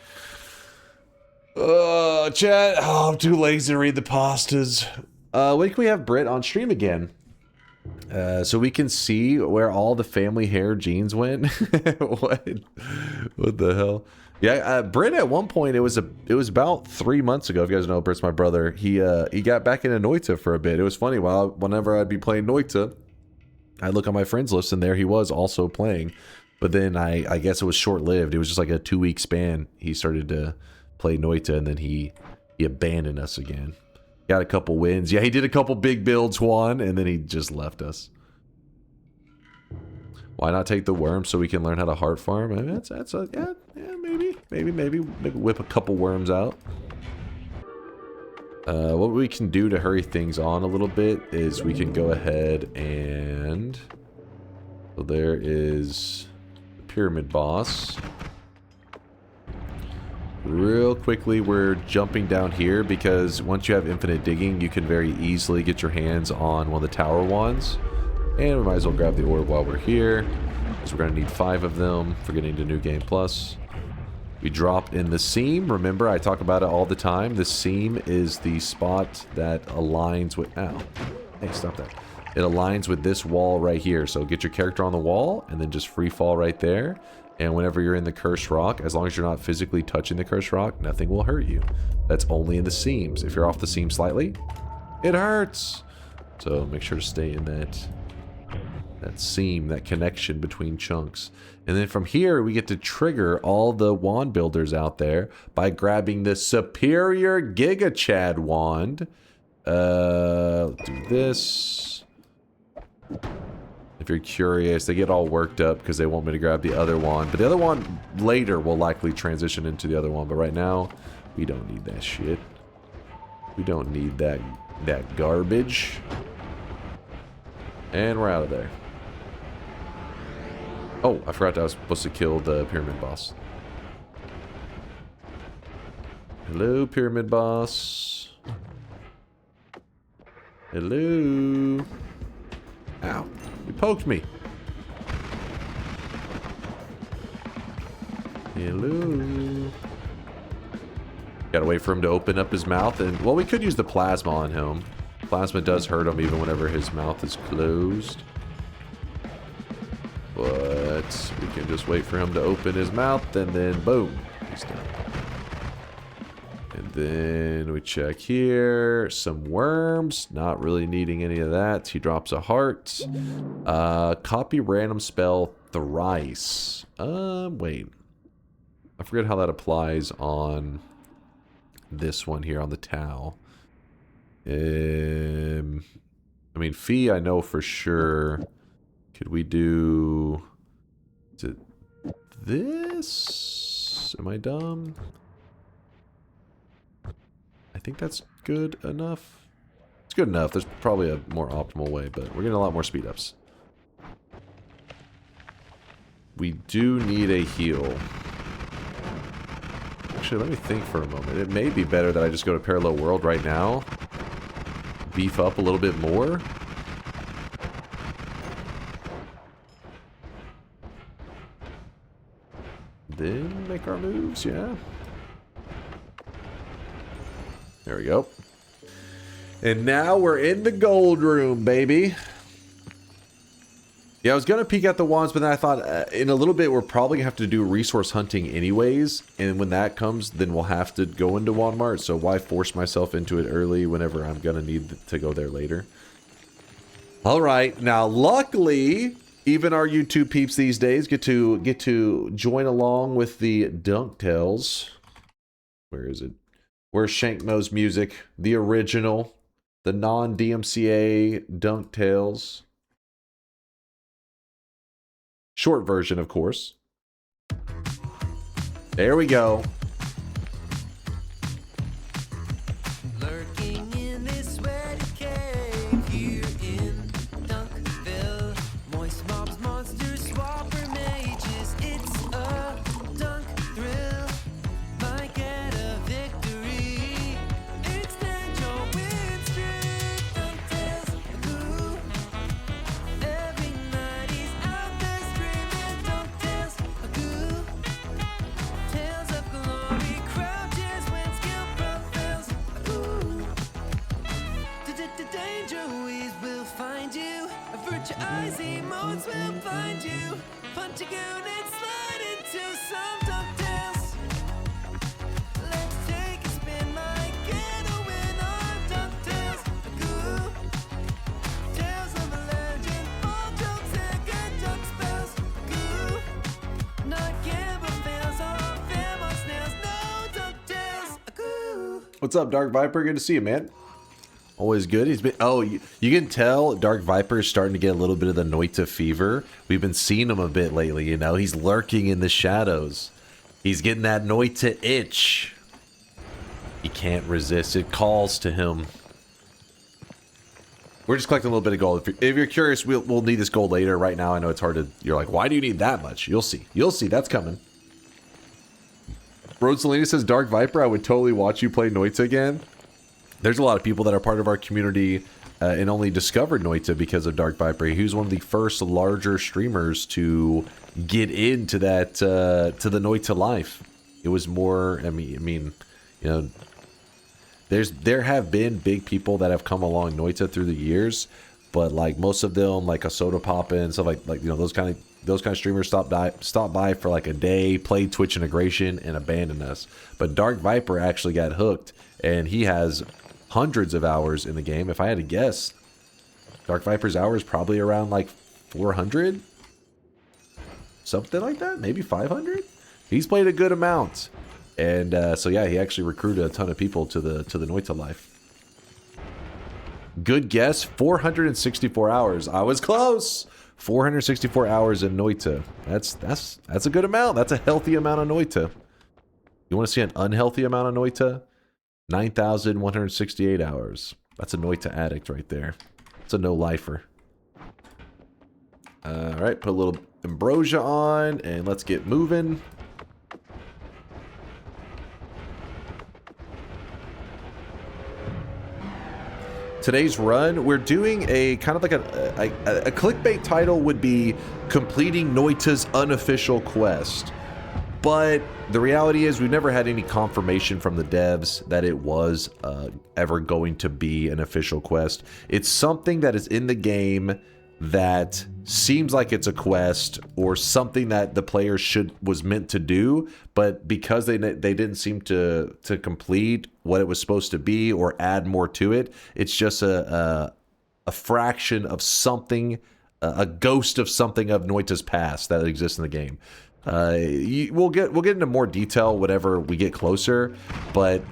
Oh, I'm too lazy to read the pastas. When can we have Britt on stream again? So we can see where all the family hair jeans went. What the hell? Yeah, Britt at one point it was about 3 months ago. If you guys know, Britt's my brother. He got back into Noita for a bit. It was funny. Whenever I'd be playing Noita, I'd look on my friends list and there he was also playing. But then I guess it was short lived. It was just like a 2-week span. He started to play Noita and then he abandoned us again. Got a couple wins. Yeah, he did a couple big builds, Juan, and then he just left us. Why not take the worm so we can learn how to heart farm? I mean, maybe whip a couple worms out. What we can do to hurry things on a little bit is we can go ahead and... So there is the pyramid boss. Real quickly, we're jumping down here because once you have infinite digging, you can very easily get your hands on one of the tower wands. And we might as well grab the orb while we're here, because we're going to need 5 of them for getting to New Game Plus. We drop in the seam. Remember, I talk about it all the time. The seam is the spot that aligns with... Ow. Hey, stop that. It aligns with this wall right here. So get your character on the wall, and then just free fall right there. And whenever you're in the cursed rock, as long as you're not physically touching the cursed rock, nothing will hurt you. That's only in the seams. If you're off the seam slightly, it hurts. So make sure to stay in that seam, that connection between chunks. And then from here, we get to trigger all the wand builders out there by grabbing the superior Giga Chad wand. Do this. If you're curious, they get all worked up because they want me to grab the other wand. But the other wand later will likely transition into the other one. But right now, we don't need that shit. We don't need that garbage. And we're out of there. Oh, I forgot that I was supposed to kill the pyramid boss. Hello, pyramid boss. Hello. Ow. You poked me. Hello. Gotta wait for him to open up his mouth. And, well, we could use the plasma on him. Plasma does hurt him even whenever his mouth is closed. But we can just wait for him to open his mouth and then boom, he's done. And then we check here. Some worms. Not really needing any of that. He drops a heart. Copy random spell thrice. Wait. I forget how that applies on this one here on the Tau. I mean, Fee, I know for sure. Could we do... Is it this? Am I dumb? I think that's good enough. It's good enough. There's probably a more optimal way, but we're getting a lot more speed ups. We do need a heal. Actually, let me think for a moment. It may be better that I just go to Parallel World right now. Beef up a little bit more. Then make our moves, yeah. There we go. And now we're in the gold room, baby. Yeah, I was going to peek at the wands, but then I thought in a little bit we're probably going to have to do resource hunting anyways. And when that comes, then we'll have to go into Wand-Mart. So why force myself into it early whenever I'm going to need to go there later? All right. Now, luckily, even our YouTube peeps these days get to join along with the DunkTales. Where is it? Where's Shankmo's music? The original. The non-DMCA DunkTales. Short version, of course. There we go. Lurking in this sweaty cave here in Dunkville. Moist mobs, monsters, swapper mages. It's a dunk thrill. Might get a victory. Extend your win streak. DunkTales, ooh. Every night he's out there screaming. DunkTales, ooh. Tales of glory crouches when skill prevails. Ooh. Danger ways will find you. Virtuous emotes will find you. Punch a goon and slide into some DunkTales. Let's take a spin, might get a win on DunkTales. Ooh. Tales of a legend, all jokes and good dunk spells. Ooh. Not Gamble fails on Famo snails, no DunkTales. Ooh. What's up, Dark Viper? Good to see you, man. Always good. He's been. Oh, you can tell Dark Viper is starting to get a little bit of the Noita fever. We've been seeing him a bit lately. You know, he's lurking in the shadows. He's getting that Noita itch. He can't resist. It calls to him. We're just collecting a little bit of gold. If you're curious, we'll need this gold later. Right now, I know it's hard to. You're like, why do you need that much? You'll see. You'll see. That's coming. Road Selena says, Dark Viper, I would totally watch you play Noita again. There's a lot of people that are part of our community and only discovered Noita because of Dark Viper. He was one of the first larger streamers to get into that to the Noita life. It was more. I mean, you know, there have been big people that have come along Noita through the years, but like most of them, like a Soda Pop and stuff like you know those kind of streamers stopped by for like a day, played Twitch integration, and abandoned us. But Dark Viper actually got hooked, and he has hundreds of hours in the game. If I had to guess, Dark Viper's hours probably around like 400, something like that, maybe 500. He's played a good amount, and so yeah, he actually recruited a ton of people to the Noita life. Good guess, 464 hours. I was close. 464 hours in Noita. That's a good amount. That's a healthy amount of Noita. You want to see an unhealthy amount of Noita? 9,168 hours. That's a Noita addict right there. It's a no-lifer. Alright, put a little ambrosia on, and let's get moving. Today's run, we're doing a kind of like a clickbait title would be completing Noita's unofficial quest. But the reality is we've never had any confirmation from the devs that it was ever going to be an official quest. It's something that is in the game that seems like it's a quest or something that the player was meant to do, but because they didn't seem to complete what it was supposed to be or add more to it, it's just a fraction of something, a ghost of something of Noita's past that exists in the game. We'll get into more detail whenever we get closer, but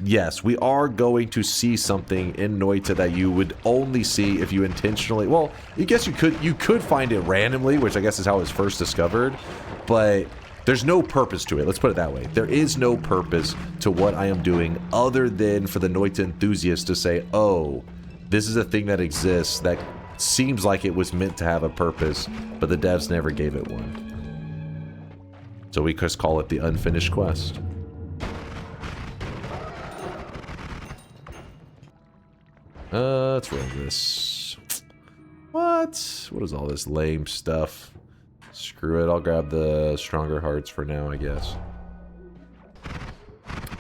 yes, we are going to see something in Noita that you would only see if you intentionally. Well, I guess you could find it randomly, which I guess is how it was first discovered, but there's no purpose to it. Let's put it that way. There is no purpose to what I am doing other than for the Noita enthusiast to say, "Oh, this is a thing that exists that seems like it was meant to have a purpose, but the devs never gave it one." So we just call it the unfinished quest. Let's roll this. What is all this lame stuff? Screw it, I'll grab the stronger hearts for now, I guess.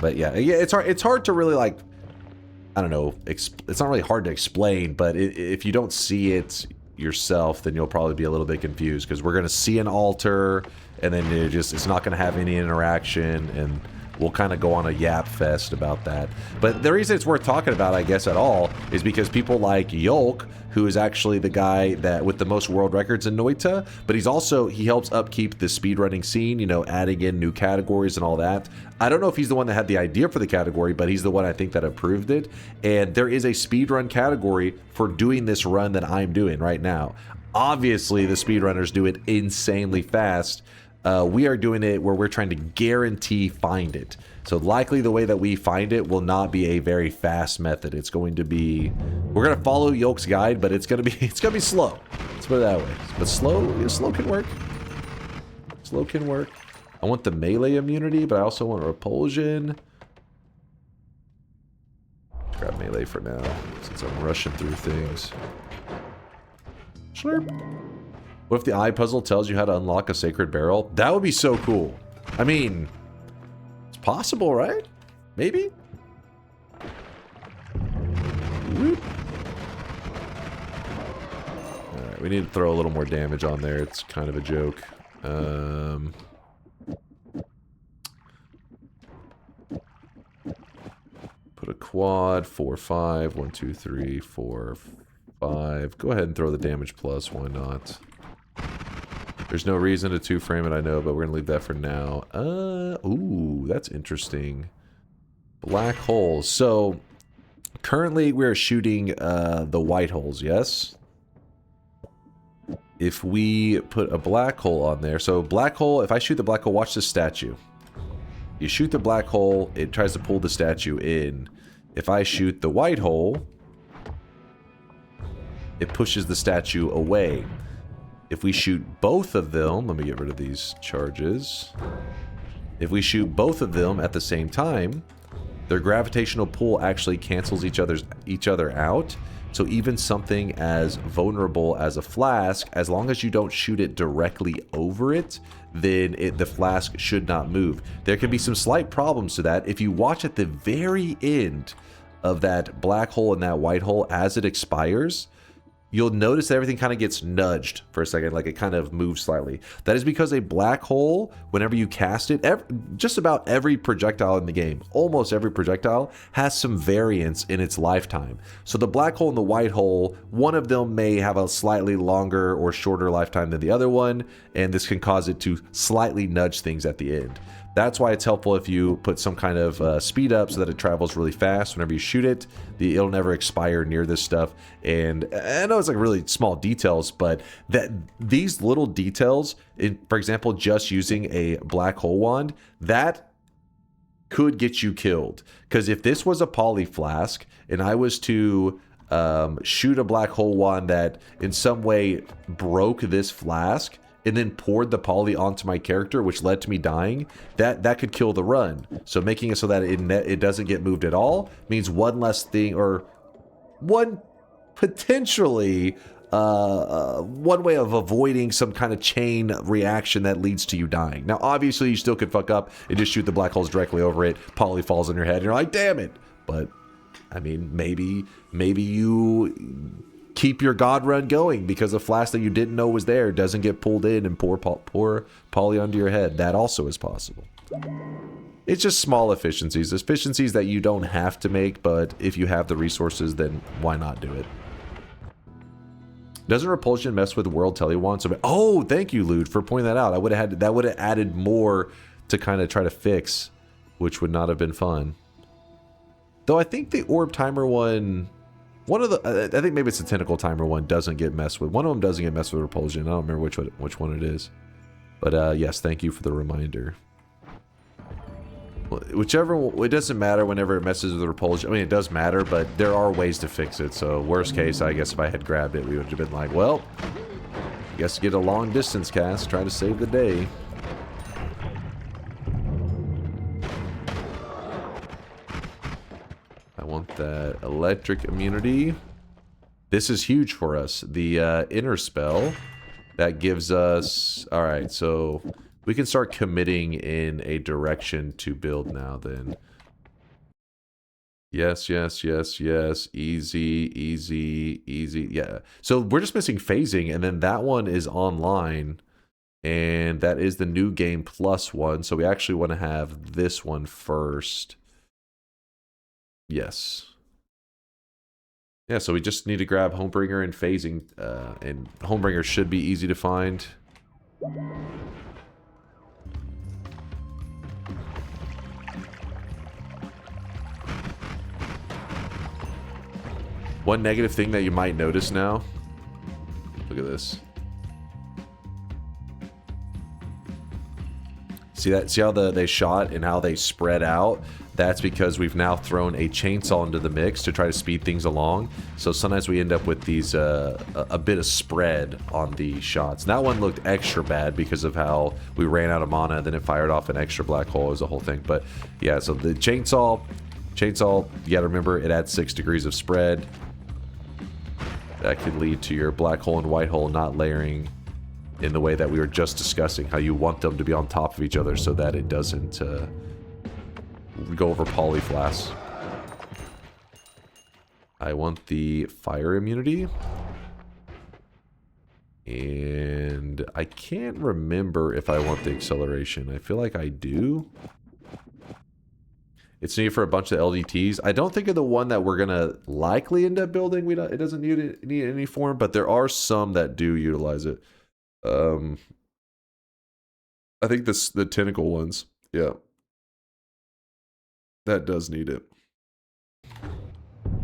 But yeah, it's hard to really, like, I don't know, it's not really hard to explain, but if you don't see it yourself, then you'll probably be a little bit confused, because we're going to see an altar, and then it's not going to have any interaction, and we'll kind of go on a yap fest about that. But the reason it's worth talking about, I guess, at all, is because people like Yolk, who is actually the guy that with the most world records in Noita, but he helps upkeep the speedrunning scene, you know, adding in new categories and all that. I don't know if he's the one that had the idea for the category, but he's the one I think that approved it. And there is a speedrun category for doing this run that I'm doing right now. Obviously, the speedrunners do it insanely fast. We are doing it where we're trying to guarantee find it. So likely the way that we find it will not be a very fast method. It's going to be, we're going to follow Yolk's guide, but it's going to be slow. Let's put it that way. But slow can work. Slow can work. I want the melee immunity, but I also want repulsion. Grab melee for now, since I'm rushing through things. Slurp. What if the eye puzzle tells you how to unlock a sacred barrel? That would be so cool. I mean, it's possible, right? Maybe? Whoop. Alright, we need to throw a little more damage on there. It's kind of a joke. Put a quad, 4, 5, 1, 2, 3, 4, 5. Go ahead and throw the damage plus, why not? There's no reason to two-frame it, I know, but we're gonna leave that for now. Ooh, that's interesting. Black holes. So, currently we're shooting the white holes, yes? If we put a black hole on there, so black hole, if I shoot the black hole, watch this statue. You shoot the black hole, it tries to pull the statue in. If I shoot the white hole, it pushes the statue away. If we shoot both of them, let me get rid of these charges. If we shoot both of them at the same time, their gravitational pull actually cancels each other out. So even something as vulnerable as a flask, as long as you don't shoot it directly over it, then the flask should not move. There can be some slight problems to that. If you watch at the very end of that black hole and that white hole as it expires, you'll notice that everything kind of gets nudged for a second, like it kind of moves slightly. That is because a black hole, whenever you cast it, just about every projectile in the game, almost every projectile, has some variance in its lifetime. So the black hole and the white hole, one of them may have a slightly longer or shorter lifetime than the other one, and this can cause it to slightly nudge things at the end. That's why it's helpful if you put some kind of speed up so that it travels really fast. Whenever you shoot it, it'll never expire near this stuff. And I know it's like really small details, but these little details, for example, just using a black hole wand, that could get you killed. Because if this was a poly flask and I was to shoot a black hole wand that in some way broke this flask, and then poured the poly onto my character, which led to me dying, that could kill the run. So making it so that it doesn't get moved at all means one less thing, or one potentially one way of avoiding some kind of chain reaction that leads to you dying. Now, obviously, you still could fuck up and just shoot the black holes directly over it. Poly falls on your head, and you're like, damn it. But I mean, maybe you keep your god run going because a flask that you didn't know was there doesn't get pulled in and pour poly onto your head. That also is possible. It's just small efficiencies that you don't have to make, but if you have the resources, then why not do it? Doesn't repulsion mess with World Teleportation Wand? So, oh, thank you, Lude, for pointing that out. That would have added more to kind of try to fix, which would not have been fun. Though I think the Orb Timer one, I think maybe it's the Tentacle Timer one, doesn't get messed with. One of them doesn't get messed with repulsion. I don't remember which one it is. But yes, thank you for the reminder. Whichever, it doesn't matter whenever it messes with repulsion. I mean, it does matter, but there are ways to fix it. So worst case, I guess if I had grabbed it, we would have been like, well, I guess get a long distance cast, try to save the day. I want that electric immunity. This is huge for us. The inner spell that gives us... Alright, so we can start committing in a direction to build now then. Yes, yes, yes, yes. Easy, easy, easy. Yeah. So we're just missing phasing, and then that one is online. And that is the new game plus one. So we actually want to have this one first. Yes. Yeah, so we just need to grab Homebringer and phasing, and Homebringer should be easy to find. One negative thing that you might notice now, look at this. See that? See how they shot and how they spread out? That's because we've now thrown a chainsaw into the mix to try to speed things along. So sometimes we end up with these a bit of spread on the shots. And that one looked extra bad because of how we ran out of mana, and then it fired off an extra black hole as a whole thing. But yeah, so the chainsaw, you gotta remember it adds 6 degrees of spread. That could lead to your black hole and white hole not layering in the way that we were just discussing, how you want them to be on top of each other so that it doesn't go over polyflash. I want the fire immunity. And I can't remember if I want the acceleration. I feel like I do. It's needed for a bunch of LDTs. I don't think of the one that we're gonna likely end up building. It doesn't need any form, but there are some that do utilize it. I think the tentacle ones, yeah, that does need it.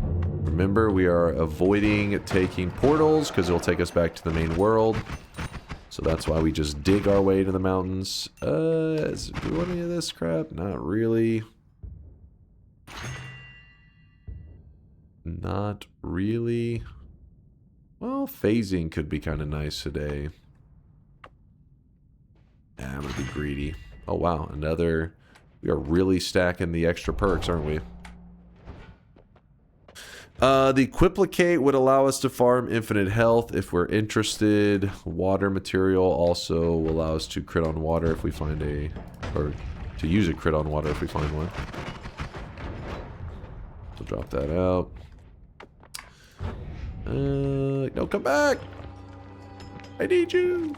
Remember, we are avoiding taking portals because it'll take us back to the main world. So that's why we just dig our way to the mountains. Do we want any of this crap? Not really. Not really. Well, phasing could be kind of nice today. I'm gonna be greedy. Oh wow, another. We are really stacking the extra perks, aren't we? The Quiplicate would allow us to farm infinite health if we're interested. Water material also will allow us to crit on water if we find or to use a crit on water if we find one. So drop that out. No, come back! I need you!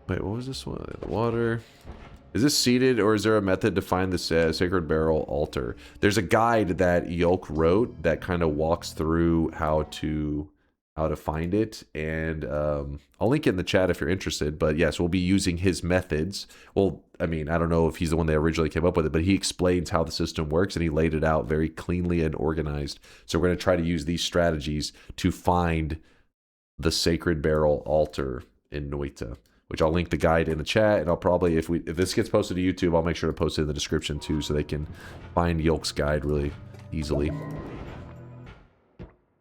Wait, what was this one? Water. Is this seeded, or is there a method to find the Sacred Barrel altar? There's a guide that Yolk wrote that kind of walks through how to find it, and I'll link it in the chat if you're interested. But yes, we'll be using his methods. Well, I mean, I don't know if he's the one that originally came up with it, but he explains how the system works, and he laid it out very cleanly and organized. So we're going to try to use these strategies to find the Sacred Barrel altar in Noita, which I'll link the guide in the chat, and I'll probably, if this gets posted to YouTube, I'll make sure to post it in the description too, so they can find Yolk's guide really easily.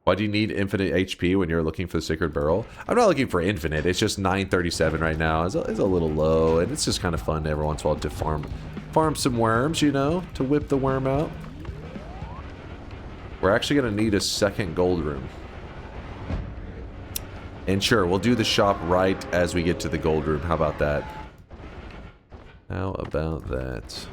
Why do you need infinite HP when you're looking for the Sacred Barrel? I'm not looking for infinite, it's just 937 right now. It's a little low, and it's just kind of fun every once in a while to farm some worms, you know, to whip the worm out. We're actually going to need a second gold room. And sure, we'll do the shop right as we get to the gold room. How about that? How about that?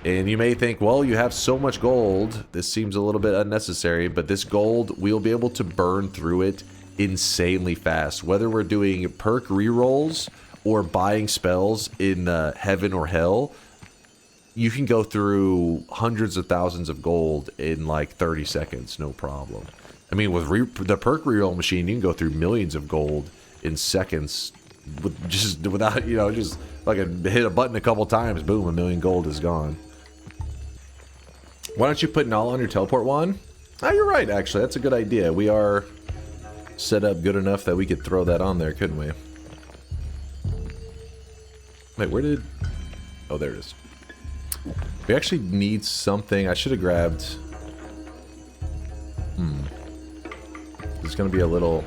And you may think, well, you have so much gold. This seems a little bit unnecessary, but this gold, we'll be able to burn through it insanely fast. Whether we're doing perk rerolls or buying spells in heaven or hell, you can go through hundreds of thousands of gold in like 30 seconds, no problem. I mean, with the perk reroll machine, you can go through millions of gold in seconds, without, you know, just fucking hit a button a couple times, boom, 1,000,000 gold is gone. Why don't you put Null on your teleport wand? Ah, you're right, actually, that's a good idea. We are set up good enough that we could throw that on there, couldn't we? Wait, where did... Oh, there it is. We actually need something. I should have grabbed... It's going to be a little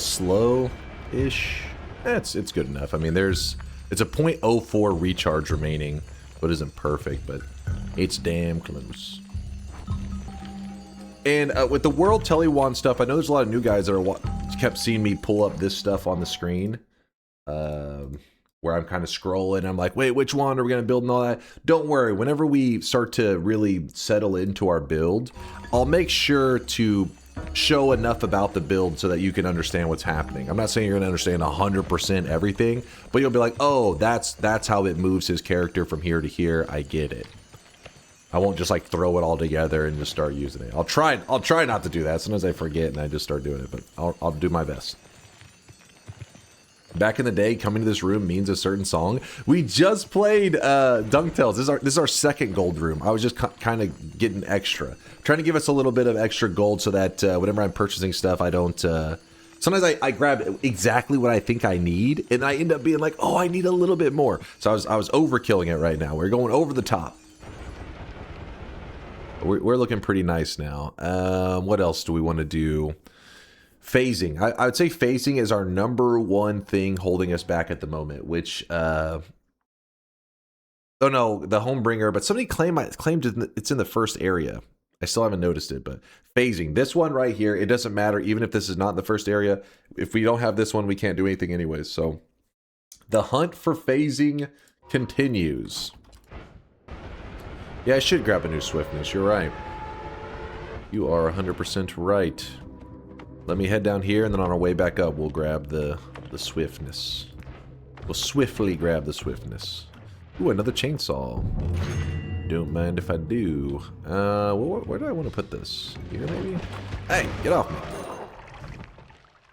slow-ish. It's good enough. I mean, it's a 0.04 recharge remaining, but isn't perfect, but it's damn close. And with the World Teleportation Wand stuff, I know there's a lot of new guys that are kept seeing me pull up this stuff on the screen, where I'm kind of scrolling. I'm like, wait, which wand are we going to build and all that? Don't worry. Whenever we start to really settle into our build, I'll make sure to show enough about the build so that you can understand what's happening. I'm not saying you're going to understand 100% everything, but you'll be like, oh, that's how it moves his character from here to here. I get it. I won't just like throw it all together and just start using it. I'll try not to do that. Sometimes I forget and I just start doing it, but I'll do my best. Back in the day, coming to this room means a certain song. We just played DunkTales. This is our second gold room. I was just kind of getting extra. Trying to give us a little bit of extra gold so that whenever I'm purchasing stuff, I don't... so Sometimes I grab exactly what I think I need, and I end up being like, oh, I need a little bit more. So I was overkilling it right now. We're going over the top. We're looking pretty nice now. What else do we want to do? Phasing. I would say phasing is our #1 thing holding us back at the moment, which... oh no, the Homebringer, but somebody claimed it's in the first area. I still haven't noticed it, but phasing. This one right here, it doesn't matter, even if this is not in the first area. If we don't have this one, we can't do anything anyways. So the hunt for phasing continues. Yeah, I should grab a new swiftness. You're right. You are 100% right. Let me head down here, and then on our way back up, we'll grab the swiftness. We'll swiftly grab the swiftness. Ooh, another chainsaw. Don't mind if I do. Where do I want to put this? Here, maybe? Hey, get off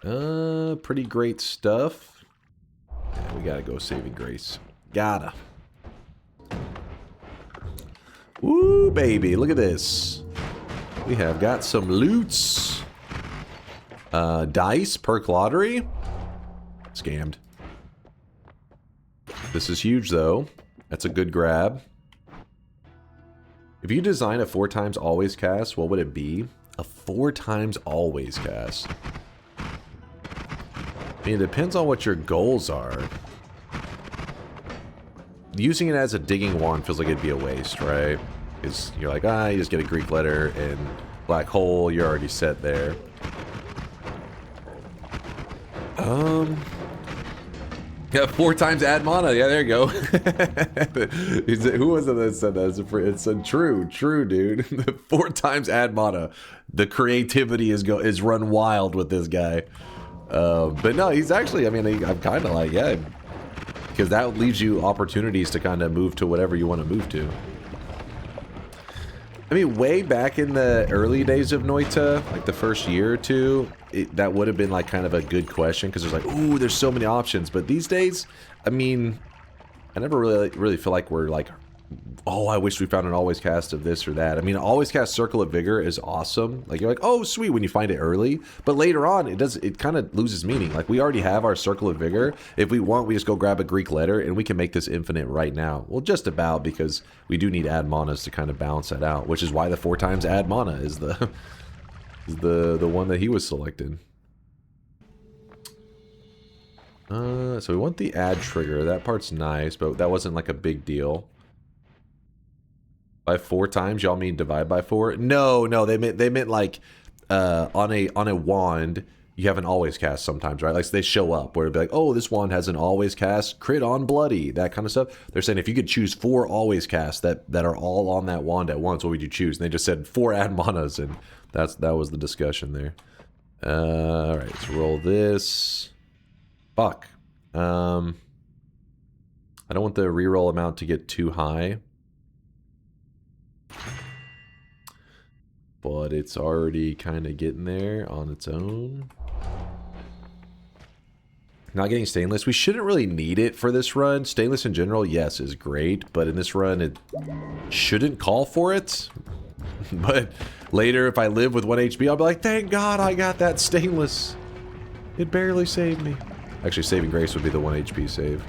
me. Pretty great stuff. Yeah, we gotta go saving grace. Gotta. Woo, baby, look at this. We have got some loots. Dice, perk lottery. Scammed. This is huge, though. That's a good grab. If you design a 4x always cast, what would it be? A 4x always cast. I mean, it depends on what your goals are. Using it as a digging wand feels like it'd be a waste, right? Because you're like, you just get a Greek letter and black hole, you're already set there. Yeah, 4x add mana. Yeah, there you go. Who was it that said that? It's a true, dude. 4x add mana. The creativity is run wild with this guy. But no, he's actually, I mean, I'm kind of like, yeah, because that leaves you opportunities to kind of move to whatever you want to move to. I mean, way back in the early days of Noita, like the first year or two, that would have been like kind of a good question because there's like, ooh, there's so many options. But these days, I mean, I never really feel like we're like, oh, I wish we found an always cast of this or that. I mean, always cast Circle of Vigor is awesome. Like, you're like, oh, sweet, when you find it early. But later on, it kind of loses meaning. Like, we already have our Circle of Vigor. If we want, we just go grab a Greek letter, and we can make this infinite right now. Well, just about, because we do need add manas to kind of balance that out, which is why the 4x add mana is the one that he was selected. So we want the add trigger. That part's nice, but that wasn't like a big deal. By 4x, y'all mean divide by 4? No, they meant like on a wand, you have an always cast sometimes, right? Like, so they show up where it'd be like, oh, this wand has an always cast, crit on bloody, that kind of stuff. They're saying if you could choose 4 always casts that are all on that wand at once, what would you choose? And they just said 4 add manas, and that was the discussion there. All right, let's roll this. Fuck. I don't want the reroll amount to get too high. But it's already kind of getting there on its own. Not getting stainless. We shouldn't really need it for this run. Stainless in general, yes, is great. But in this run, it shouldn't call for it. But later, if I live with 1 HP, I'll be like, thank God I got that stainless. It barely saved me. Actually, saving grace would be the 1 HP save.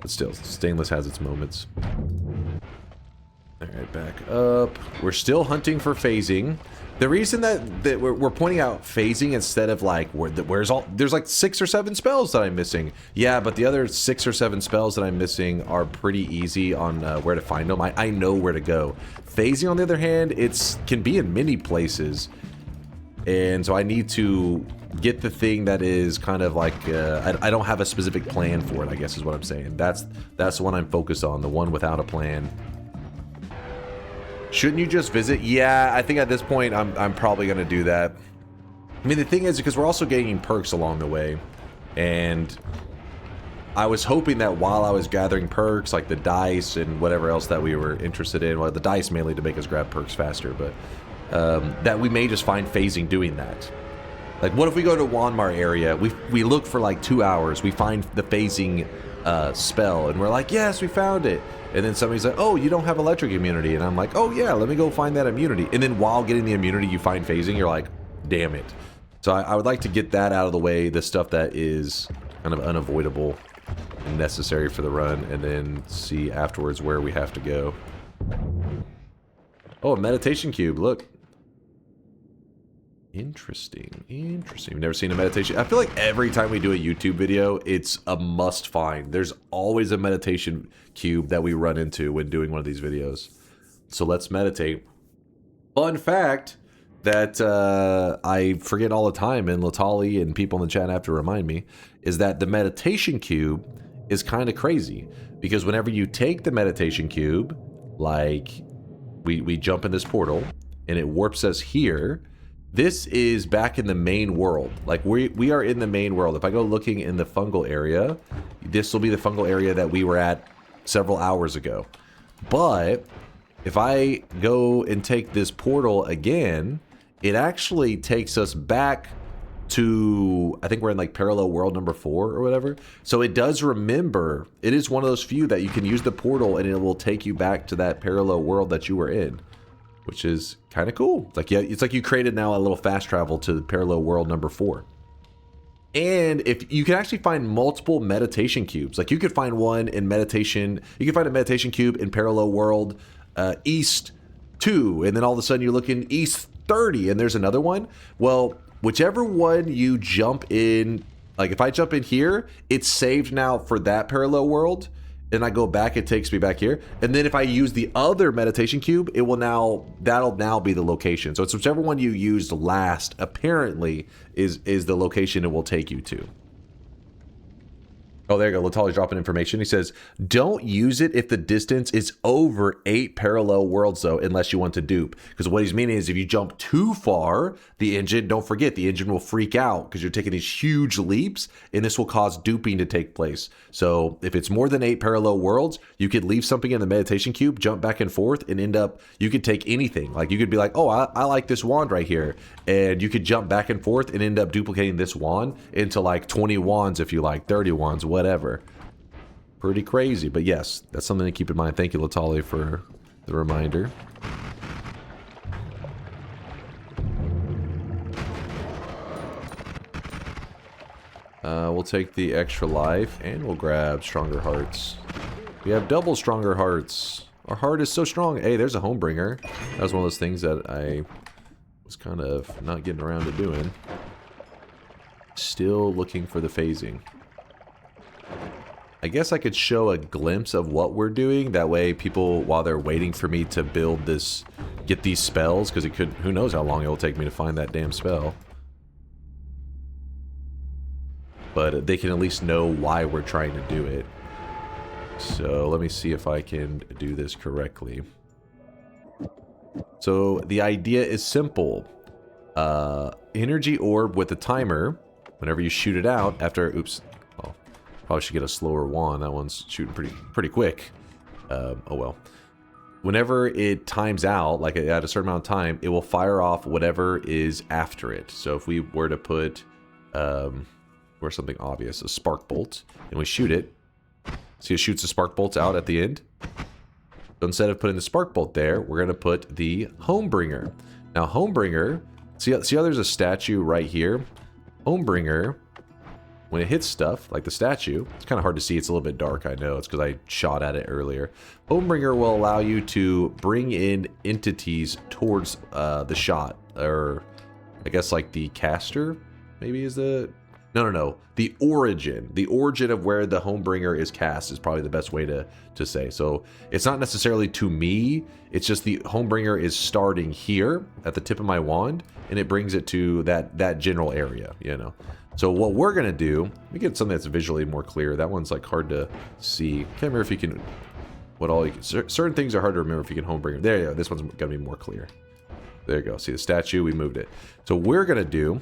But still, stainless has its moments. Alright, back up. We're still hunting for phasing. The reason that we're pointing out phasing instead of like, there's like 6 or 7 spells that I'm missing. Yeah, but the other 6 or 7 spells that I'm missing are pretty easy on where to find them. I know where to go. Phasing, on the other hand, can be in many places. And so I need to get the thing that is kind of like, I don't have a specific plan for it, I guess is what I'm saying. That's the one I'm focused on, the one without a plan. Shouldn't you just visit? Yeah, I think at this point I'm probably going to do that. I mean, the thing is, because we're also gaining perks along the way, and I was hoping that while I was gathering perks, like the dice and whatever else that we were interested in, well, the dice mainly to make us grab perks faster, but that we may just find phasing doing that. Like, what if we go to Wand-Mart area, we look for like 2 hours, we find the phasing spell, and we're like, yes, we found it. And then somebody's like, oh, you don't have electric immunity. And I'm like, oh yeah, let me go find that immunity. And then while getting the immunity, you find phasing, you're like, damn it. So I would like to get that out of the way, the stuff that is kind of unavoidable and necessary for the run, and then see afterwards where we have to go. Oh, a meditation cube, look. Interesting, interesting. You've never seen a meditation? I feel like every time we do a YouTube video, it's a must find. There's always a meditation cube that we run into when doing one of these videos. So let's meditate. Fun fact that I forget all the time, and Latali and people in the chat have to remind me, is that the meditation cube is kind of crazy. Because whenever you take the meditation cube, like we jump in this portal, and it warps us here. This is back in the main world. Like we are in the main world. If I go looking in the fungal area, this will be the fungal area that we were at several hours ago. But if I go and take this portal again, it actually takes us back to, I think we're in like parallel world number 4 or whatever. So it does remember, it is one of those few that you can use the portal and it will take you back to that parallel world that you were in. Which is kind of cool. It's like, yeah, it's like you created now a little fast travel to parallel world number 4. And if you can actually find multiple meditation cubes, like you could find one in meditation, you can find a meditation cube in parallel world east 2, and then all of a sudden you're looking east 30, and there's another one. Well, whichever one you jump in, like if I jump in here, it's saved now for that parallel world. And I go back, it takes me back here. And then if I use the other meditation cube, it will now, that'll now be the location. So it's whichever one you used last, apparently, is the location it will take you to. Oh, there you go. Latali's dropping information. He says, don't use it if the distance is over 8 parallel worlds, though, unless you want to dupe. Because what he's meaning is if you jump too far, the engine, don't forget, the engine will freak out because you're taking these huge leaps, and this will cause duping to take place. So if it's more than 8 parallel worlds, you could leave something in the meditation cube, jump back and forth, and end up, you could take anything. Like you could be like, oh, I like this wand right here. And you could jump back and forth and end up duplicating this wand into like 20 wands if you like, 30 wands, whatever. Pretty crazy, but yes, that's something to keep in mind. Thank you, Latali, for the reminder. We'll take the extra life and we'll grab stronger hearts. We have double stronger hearts. Our heart is so strong. Hey, there's a homebringer. That was one of those things that I was kind of not getting around to doing. Still looking for the phasing. I guess I could show a glimpse of what we're doing. That way people, while they're waiting for me to build this, get these spells, because it could, who knows how long it will take me to find that damn spell. But they can at least know why we're trying to do it. So let me see if I can do this correctly. So the idea is simple. Energy orb with a timer. Whenever you shoot it out after, oops, oh, probably should get a slower wand. That one's shooting pretty quick. Oh well. Whenever it times out, like at a certain amount of time, it will fire off whatever is after it. So if we were to put, or something obvious, a spark bolt, and we shoot it, see it shoots the spark bolts out at the end. So instead of putting the spark bolt there, we're going to put the Homebringer. Now Homebringer, see how there's a statue right here? Homebringer, when it hits stuff, like the statue, it's kind of hard to see, it's a little bit dark, I know, it's because I shot at it earlier. Homebringer will allow you to bring in entities towards the shot, or I guess like the caster, maybe is the... No. The origin of where the Homebringer is cast is probably the best way to say. So it's not necessarily to me. It's just the Homebringer is starting here at the tip of my wand, and it brings it to that general area, you know. So what we're gonna do, let me get something that's visually more clear. That one's like hard to see. Can't remember if you can. Certain things are hard to remember if you can Homebringer. There you go. This one's gonna be more clear. There you go. See the statue? We moved it. So what we're gonna do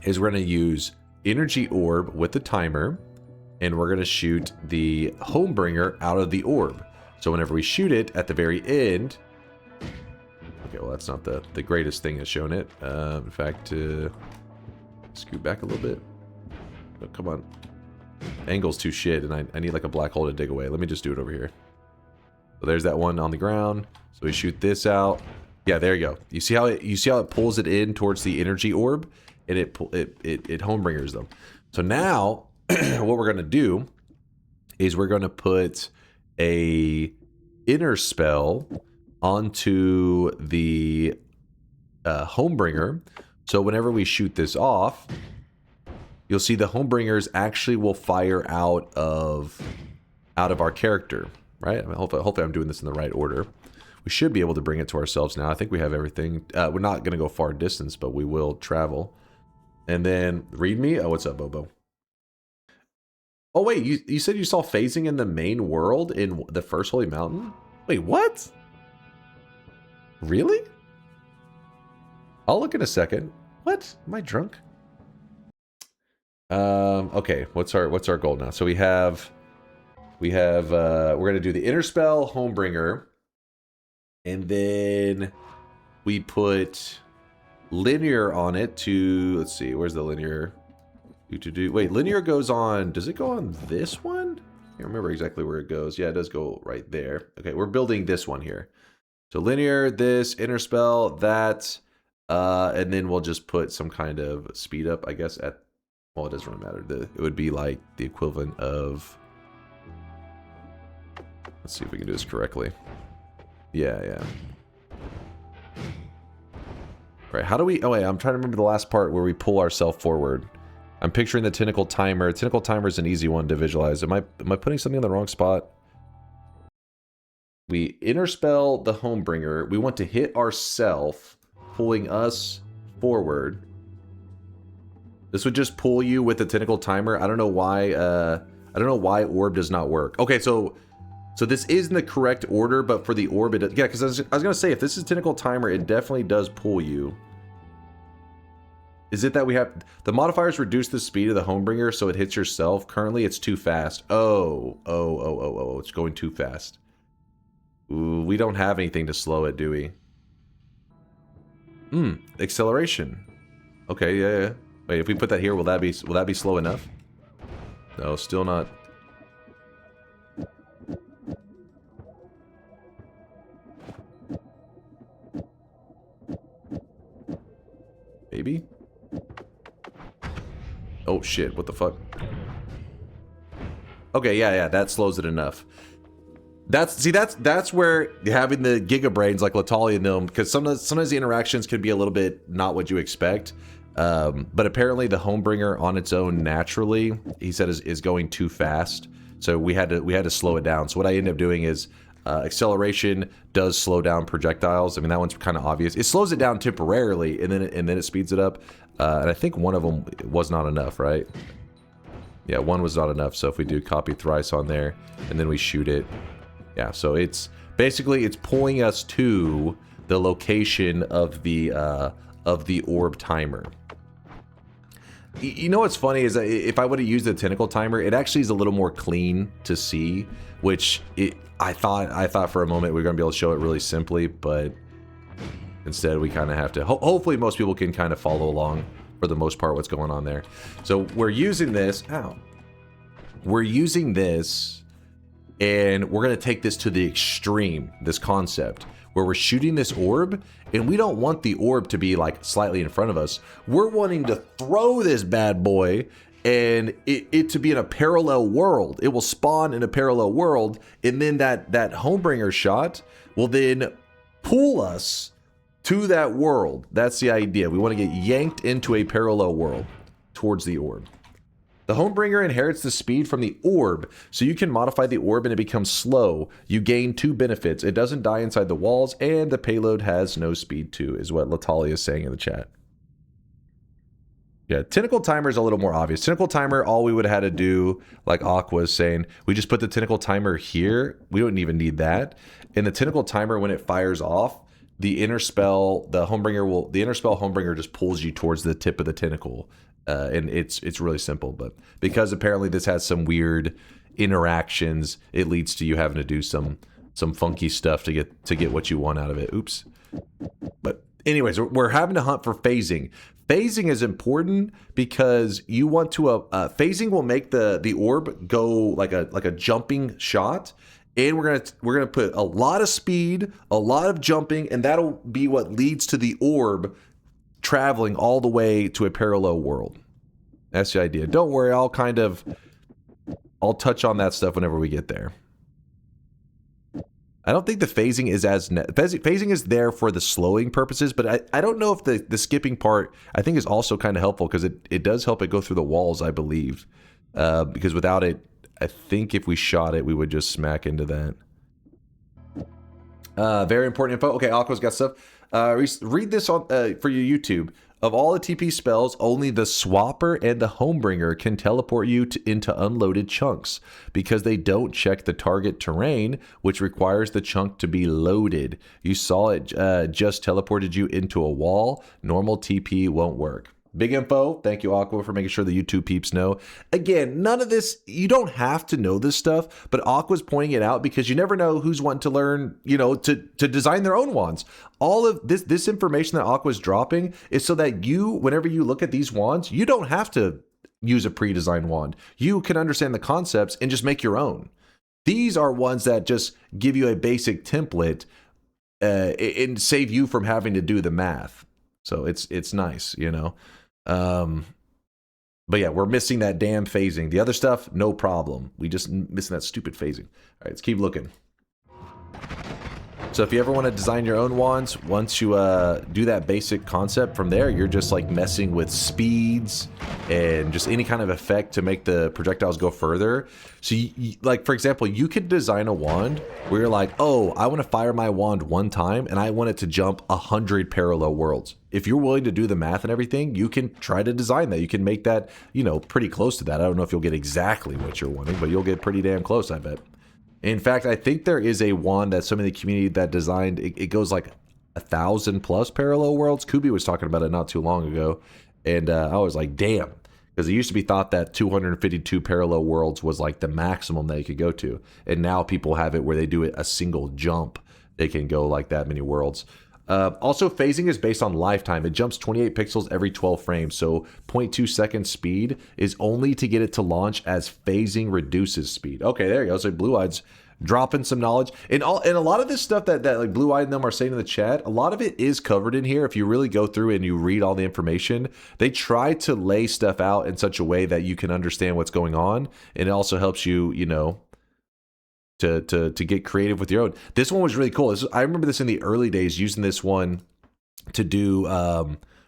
is we're gonna use energy orb with the timer, and we're going to shoot the Homebringer out of the orb. So whenever we shoot it at the very end, okay, well that's not the greatest thing that's shown it. In fact, scoot back a little bit. Oh, come on, angle's too shit, and I need like a black hole to dig away. Let me just do it over here. So there's that one on the ground. So we shoot this out. Yeah, there you go. You see how it pulls it in towards the energy orb, and it homebringers them. So now what we're gonna do is we're gonna put a inner spell onto the homebringer. So whenever we shoot this off, you'll see the homebringers actually will fire out of our character, right? I mean, hopefully I'm doing this in the right order. We should be able to bring it to ourselves now. I think we have everything. We're not going to go far distance, but we will travel. And then read me. Oh, what's up, Bobo? Oh, wait, you said you saw phasing in the main world in the first Holy Mountain? Wait, what? Really? I'll look in a second. What? Am I drunk? Okay, what's our goal now? So we have we're gonna do the inner spell homebringer, and then we put linear on it to, let's see, where's the linear? Wait, linear goes on, does it go on this one? I can't remember exactly where it goes. Yeah, it does go right there. Okay, we're building this one here. So linear, this, inner spell, that, and then we'll just put some kind of speed up, I guess, at, well, it doesn't really matter. It would be like the equivalent of, let's see if we can do this correctly. Yeah. Right, how do we, oh wait, I'm trying to remember the last part where we pull ourselves forward. I'm picturing the tentacle timer. Tentacle timer is an easy one to visualize. Am I putting something in the wrong spot? We interspell the homebringer. We want to hit ourself, pulling us forward. This would just pull you with the tentacle timer. I don't know why orb does not work. Okay, so this is in the correct order, but for the orb, yeah, because I was gonna say, if this is tentacle timer, it definitely does pull you. Is it that we have the modifiers reduce the speed of the homebringer so it hits yourself? Currently, it's too fast. Oh, it's going too fast. Ooh, we don't have anything to slow it, do we? Acceleration. Okay, yeah. Wait, if we put that here, will that be slow enough? No, still not. Maybe? Oh shit, what the fuck? Okay, yeah, that slows it enough. That's where having the Giga Brains like Latalia and them, because sometimes the interactions can be a little bit not what you expect. But apparently the homebringer on its own naturally, he said, is going too fast. So we had to slow it down. So what I ended up doing is acceleration does slow down projectiles. I mean, that one's kind of obvious. It slows it down temporarily, and then it speeds it up. And I think one of them was not enough, right? Yeah, one was not enough. So if we do copy thrice on there, and then we shoot it, yeah. So it's basically pulling us to the location of the orb timer. You know what's funny is that if I would have used the tentacle timer, it actually is a little more clean to see, which I thought for a moment we were going to be able to show it really simply, but instead we kind of have to, hopefully most people can kind of follow along for the most part what's going on there. So we're using this, we're using this, and we're going to take this to the extreme, this concept, where we're shooting this orb, and we don't want the orb to be like slightly in front of us. We're wanting to throw this bad boy and it to be in a parallel world. It will spawn in a parallel world, and then that homebringer shot will then pull us to that world. That's the idea. We want to get yanked into a parallel world towards the orb. The homebringer inherits the speed from the orb, so you can modify the orb and it becomes slow. You gain 2 benefits. It doesn't die inside the walls, and the payload has no speed too, is what Latalia is saying in the chat. Yeah, tentacle timer is a little more obvious. Tentacle timer, all we would have had to do, like Aqua is saying, we just put the tentacle timer here. We don't even need that. And the tentacle timer, when it fires off, the inner spell, the inner spell homebringer just pulls you towards the tip of the tentacle. And it's really simple, but because apparently this has some weird interactions, it leads to you having to do some funky stuff to get what you want out of it. Oops. But anyways, we're having to hunt for phasing. Phasing is important because you want to phasing will make the orb go like a jumping shot. And we're gonna put a lot of speed, a lot of jumping, and that'll be what leads to the orb traveling all the way to a parallel world. That's the idea. Don't worry, I'll touch on that stuff whenever we get there. I don't think the phasing is phasing is there for the slowing purposes, but I don't know if the skipping part I think is also kind of helpful because it does help it go through the walls, I believe. Because without it, I think if we shot it, we would just smack into that. Very important info. Okay, Aqua's got stuff. Read this on for your YouTube. Of all the TP spells, only the Swapper and the Homebringer can teleport you into unloaded chunks because they don't check the target terrain, which requires the chunk to be loaded. You saw it just teleported you into a wall. Normal TP won't work. Big info. Thank you, Aqua, for making sure the YouTube peeps know. Again, none of this, you don't have to know this stuff, but Aqua's pointing it out because you never know who's wanting to learn, you know, to design their own wands. All of this information that Aqua's dropping is so that you, whenever you look at these wands, you don't have to use a pre-designed wand. You can understand the concepts and just make your own. These are ones that just give you a basic template and save you from having to do the math. So it's nice, you know. But yeah, we're missing that damn phasing. The other stuff, no problem. We just missing that stupid phasing. All right, let's keep looking. So if you ever want to design your own wands, once you do that basic concept from there, you're just like messing with speeds and just any kind of effect to make the projectiles go further. So like, for example, you could design a wand where you're like, oh, I want to fire my wand one time and I want it to jump 100 parallel worlds. If you're willing to do the math and everything, you can try to design that. You can make that, you know, pretty close to that. I don't know if you'll get exactly what you're wanting, but you'll get pretty damn close, I bet. In fact, I think there is a wand that some of the community that designed, it goes like 1,000+ parallel worlds. Kubi was talking about it not too long ago. And I was like, damn. Because it used to be thought that 252 parallel worlds was like the maximum that you could go to. And now people have it where they do it a single jump. They can go like that many worlds. Also, phasing is based on lifetime. It jumps 28 pixels every 12 frames, so 0.2 second speed is only to get it to launch as phasing reduces speed. Okay, there you go. So Blue Eyed's dropping some knowledge. And a lot of this stuff that like Blue Eyed and them are saying in the chat, a lot of it is covered in here. If you really go through and you read all the information, they try to lay stuff out in such a way that you can understand what's going on. And it also helps you, you know, to get creative with your own. This one was really cool. I remember this in the early days, using this one to do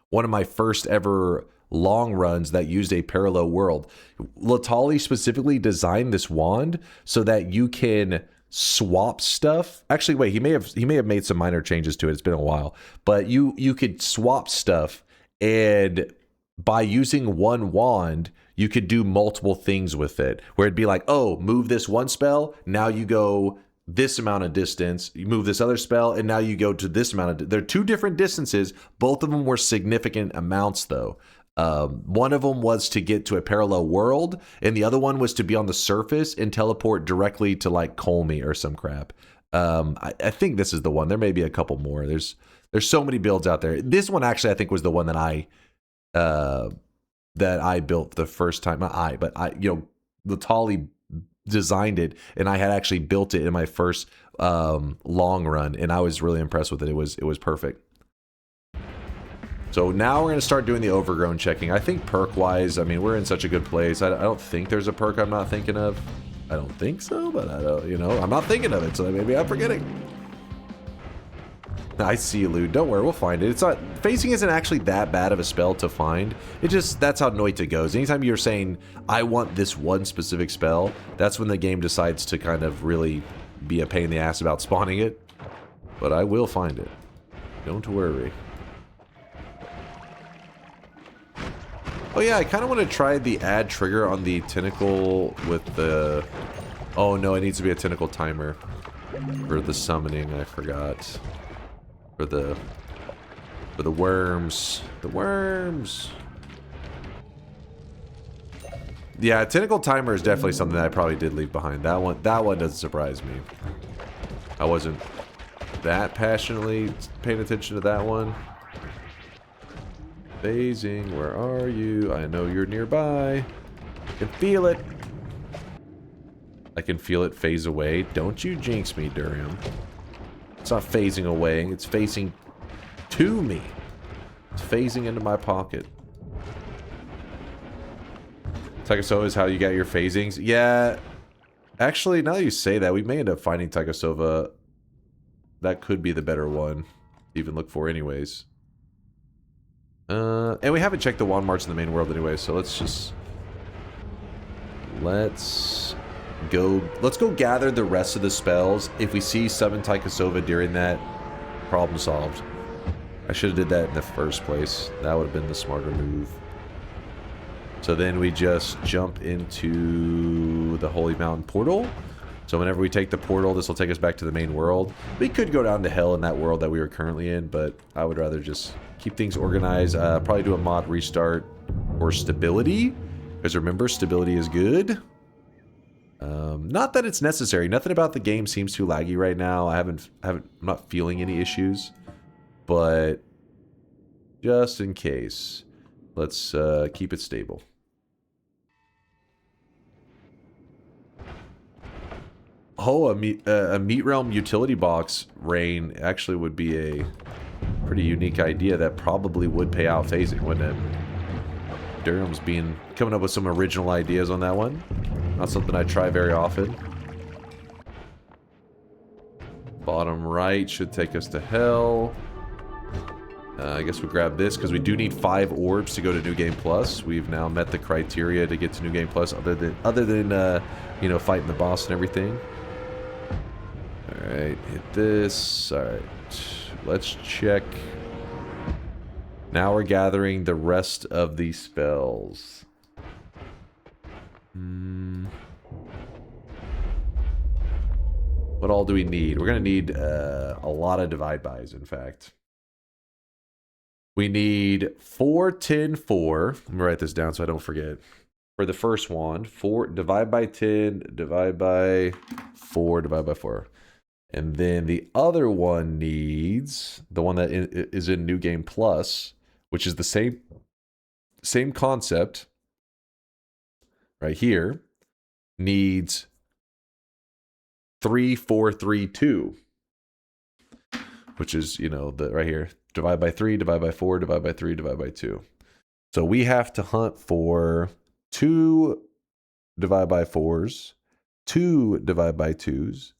one of my first ever long runs that used a parallel world. Latali specifically designed this wand so that you can swap stuff. Actually, wait, he may have made some minor changes to it. It's been a while, but you could swap stuff, and by using one wand, you could do multiple things with it, where it'd be like, oh, move this one spell, now you go this amount of distance, you move this other spell, and now you go to this amount of... They're two different distances. Both of them were significant amounts, though. One of them was to get to a parallel world, and the other one was to be on the surface and teleport directly to, like, Kolmi or some crap. I think this is the one. There may be a couple more. There's so many builds out there. This one, actually, I think was the one that I built the first time. Latali designed it, and I had actually built it in my first long run, and I was really impressed with it. It was perfect. So now we're going to start doing the overgrown checking. I think perk-wise, I mean, we're in such a good place. I don't think there's a perk I'm not thinking of. I don't think so, but I don't, you know, I'm not thinking of it, so maybe I'm forgetting. I see you, Lude. Don't worry, we'll find it. It's not... Phasing isn't actually that bad of a spell to find. It just... That's how Noita goes. Anytime you're saying, I want this one specific spell, that's when the game decides to kind of really be a pain in the ass about spawning it. But I will find it. Don't worry. Oh yeah, I kind of want to try the add trigger on the tentacle with the... Oh no, it needs to be a tentacle timer for the summoning. I forgot. For the worms. The worms. Yeah, tentacle timer is definitely something that I probably did leave behind. That one doesn't surprise me. I wasn't that passionately paying attention to that one. Phasing, where are you? I know you're nearby. I can feel it. I can feel it phase away. Don't you jinx me, Durium. It's not phasing away, it's phasing to me. It's phasing into my pocket. Taikasauva is how you get your phasings. Yeah. Actually, now that you say that, we may end up finding Taikasauva. That could be the better one to even look for anyways. And we haven't checked the Wand-Marts in the main world anyway, so let's just... Let's go gather the rest of the spells. If we see Summon Taikasauva during that, problem solved. I should have did that in the first place. That would have been the smarter move. So then we just jump into the Holy Mountain portal. So whenever we take the portal, this will take us back to the main world. We could go down to hell in that world that we were currently in, but I would rather just keep things organized. Probably do a mod restart or stability. Because remember, stability is good. Not that it's necessary. Nothing about the game seems too laggy right now. I'm not feeling any issues. But just in case, let's keep it stable. Oh, a Meat Realm utility box rain actually would be a pretty unique idea that probably would pay out phasing, wouldn't it? Durham's coming up with some original ideas on that one. Not something I try very often. Bottom right should take us to hell. I guess we'll grab this because we do need 5 orbs to go to New Game Plus. We've now met the criteria to get to New Game Plus, other than you know, fighting the boss and everything. All right, hit this. All right, let's check. Now we're gathering the rest of these spells. What all do we need? We're gonna need a lot of divide bys, in fact. We need 4, 10, 4. Let me write this down so I don't forget. For the first wand, 4 divide by 10, divide by 4, divide by 4. And then the other one needs, the one that is in New Game Plus, which is the same concept right here, needs 3, 4, 3, 2. Which is, you know, the right here. Divide by 3, divide by 4, divide by 3, divide by 2. So we have to hunt for 2 divide by 4s, 2 divide by 2s.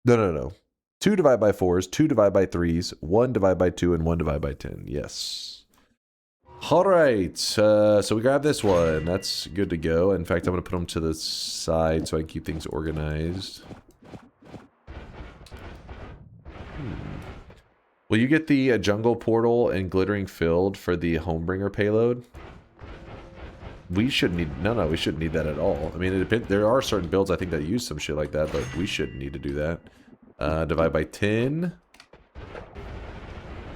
No. 2 divide by 4s, 2 divide by 3s, 1 divide by 2, and 1 divide by 10. Yes. Alright, so we grab this one. That's good to go. In fact, I'm going to put them to the side so I can keep things organized. Will you get the jungle portal and glittering field for the Homebringer payload? We shouldn't need... No, we shouldn't need that at all. I mean, it depends. There are certain builds, I think, that use some shit like that, but we shouldn't need to do that. Divide by 10.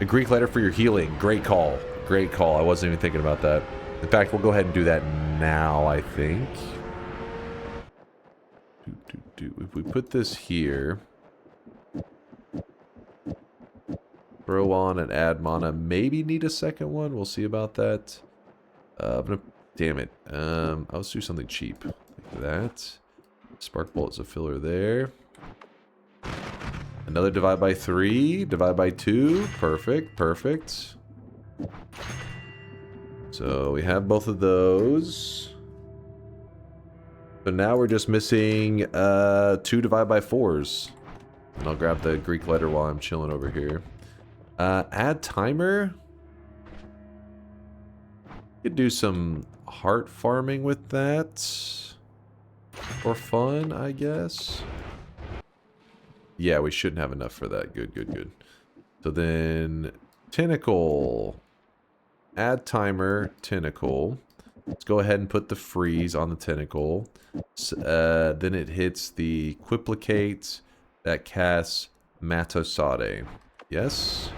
A Greek letter for your healing. Great call. Great call. I wasn't even thinking about that. In fact, we'll go ahead and do that now, I think. If we put this here... Throw on and add mana. Maybe need a second one. We'll see about that. I'm gonna... Damn it. I'll do something cheap. Like that. Spark Bolt's a filler there. Another divide by 3. Divide by 2. Perfect. Perfect. So we have both of those. So now we're just missing 2 divide by 4s. And I'll grab the Greek letter while I'm chilling over here. Add timer. Could do some heart farming with that. For fun, I guess. Yeah, we shouldn't have enough for that. Good. So then, tentacle. Add timer, tentacle. Let's go ahead and put the freeze on the tentacle. Then it hits the quiplicate that casts Matosade. Yes.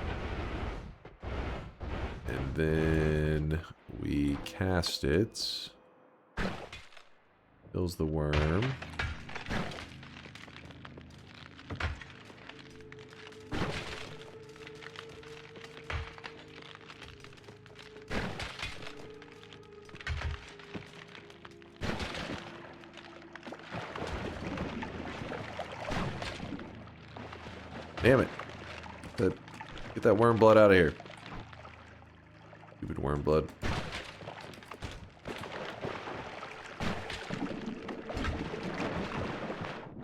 And then we cast it. Kills the worm. Damn it. Get that worm blood out of here. Stupid worm blood.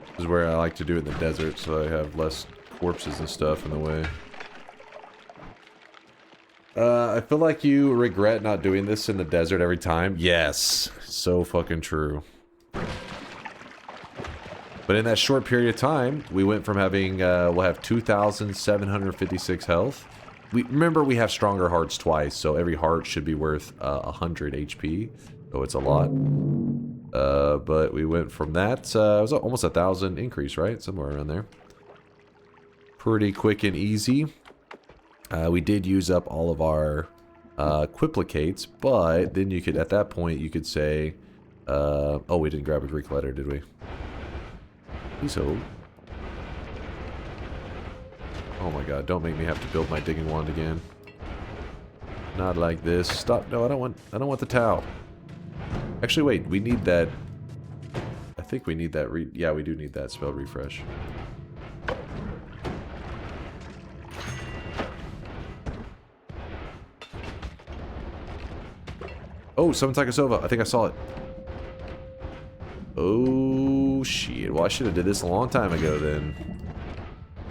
This is where I like to do it in the desert, so I have less corpses and stuff in the way. I feel like you regret not doing this in the desert every time. Yes, so fucking true. But in that short period of time, we went from having, we'll have 2,756 health. Remember, we have stronger hearts twice, so every heart should be worth 100 HP. So it's a lot. But we went from that, it was almost 1,000 increase, right? Somewhere around there. Pretty quick and easy. We did use up all of our quiplicates, but then you could, at that point, you could say, oh, we didn't grab a Greek letter, did we? So, oh my god, don't make me have to build my digging wand again. Not like this. Stop. No, I don't want the towel. Actually, wait, we need that. I think we need that yeah, we do need that spell refresh. Oh, Summon Taikasauva. I think I saw it. Oh, shit. Well, I should have did this a long time ago, then.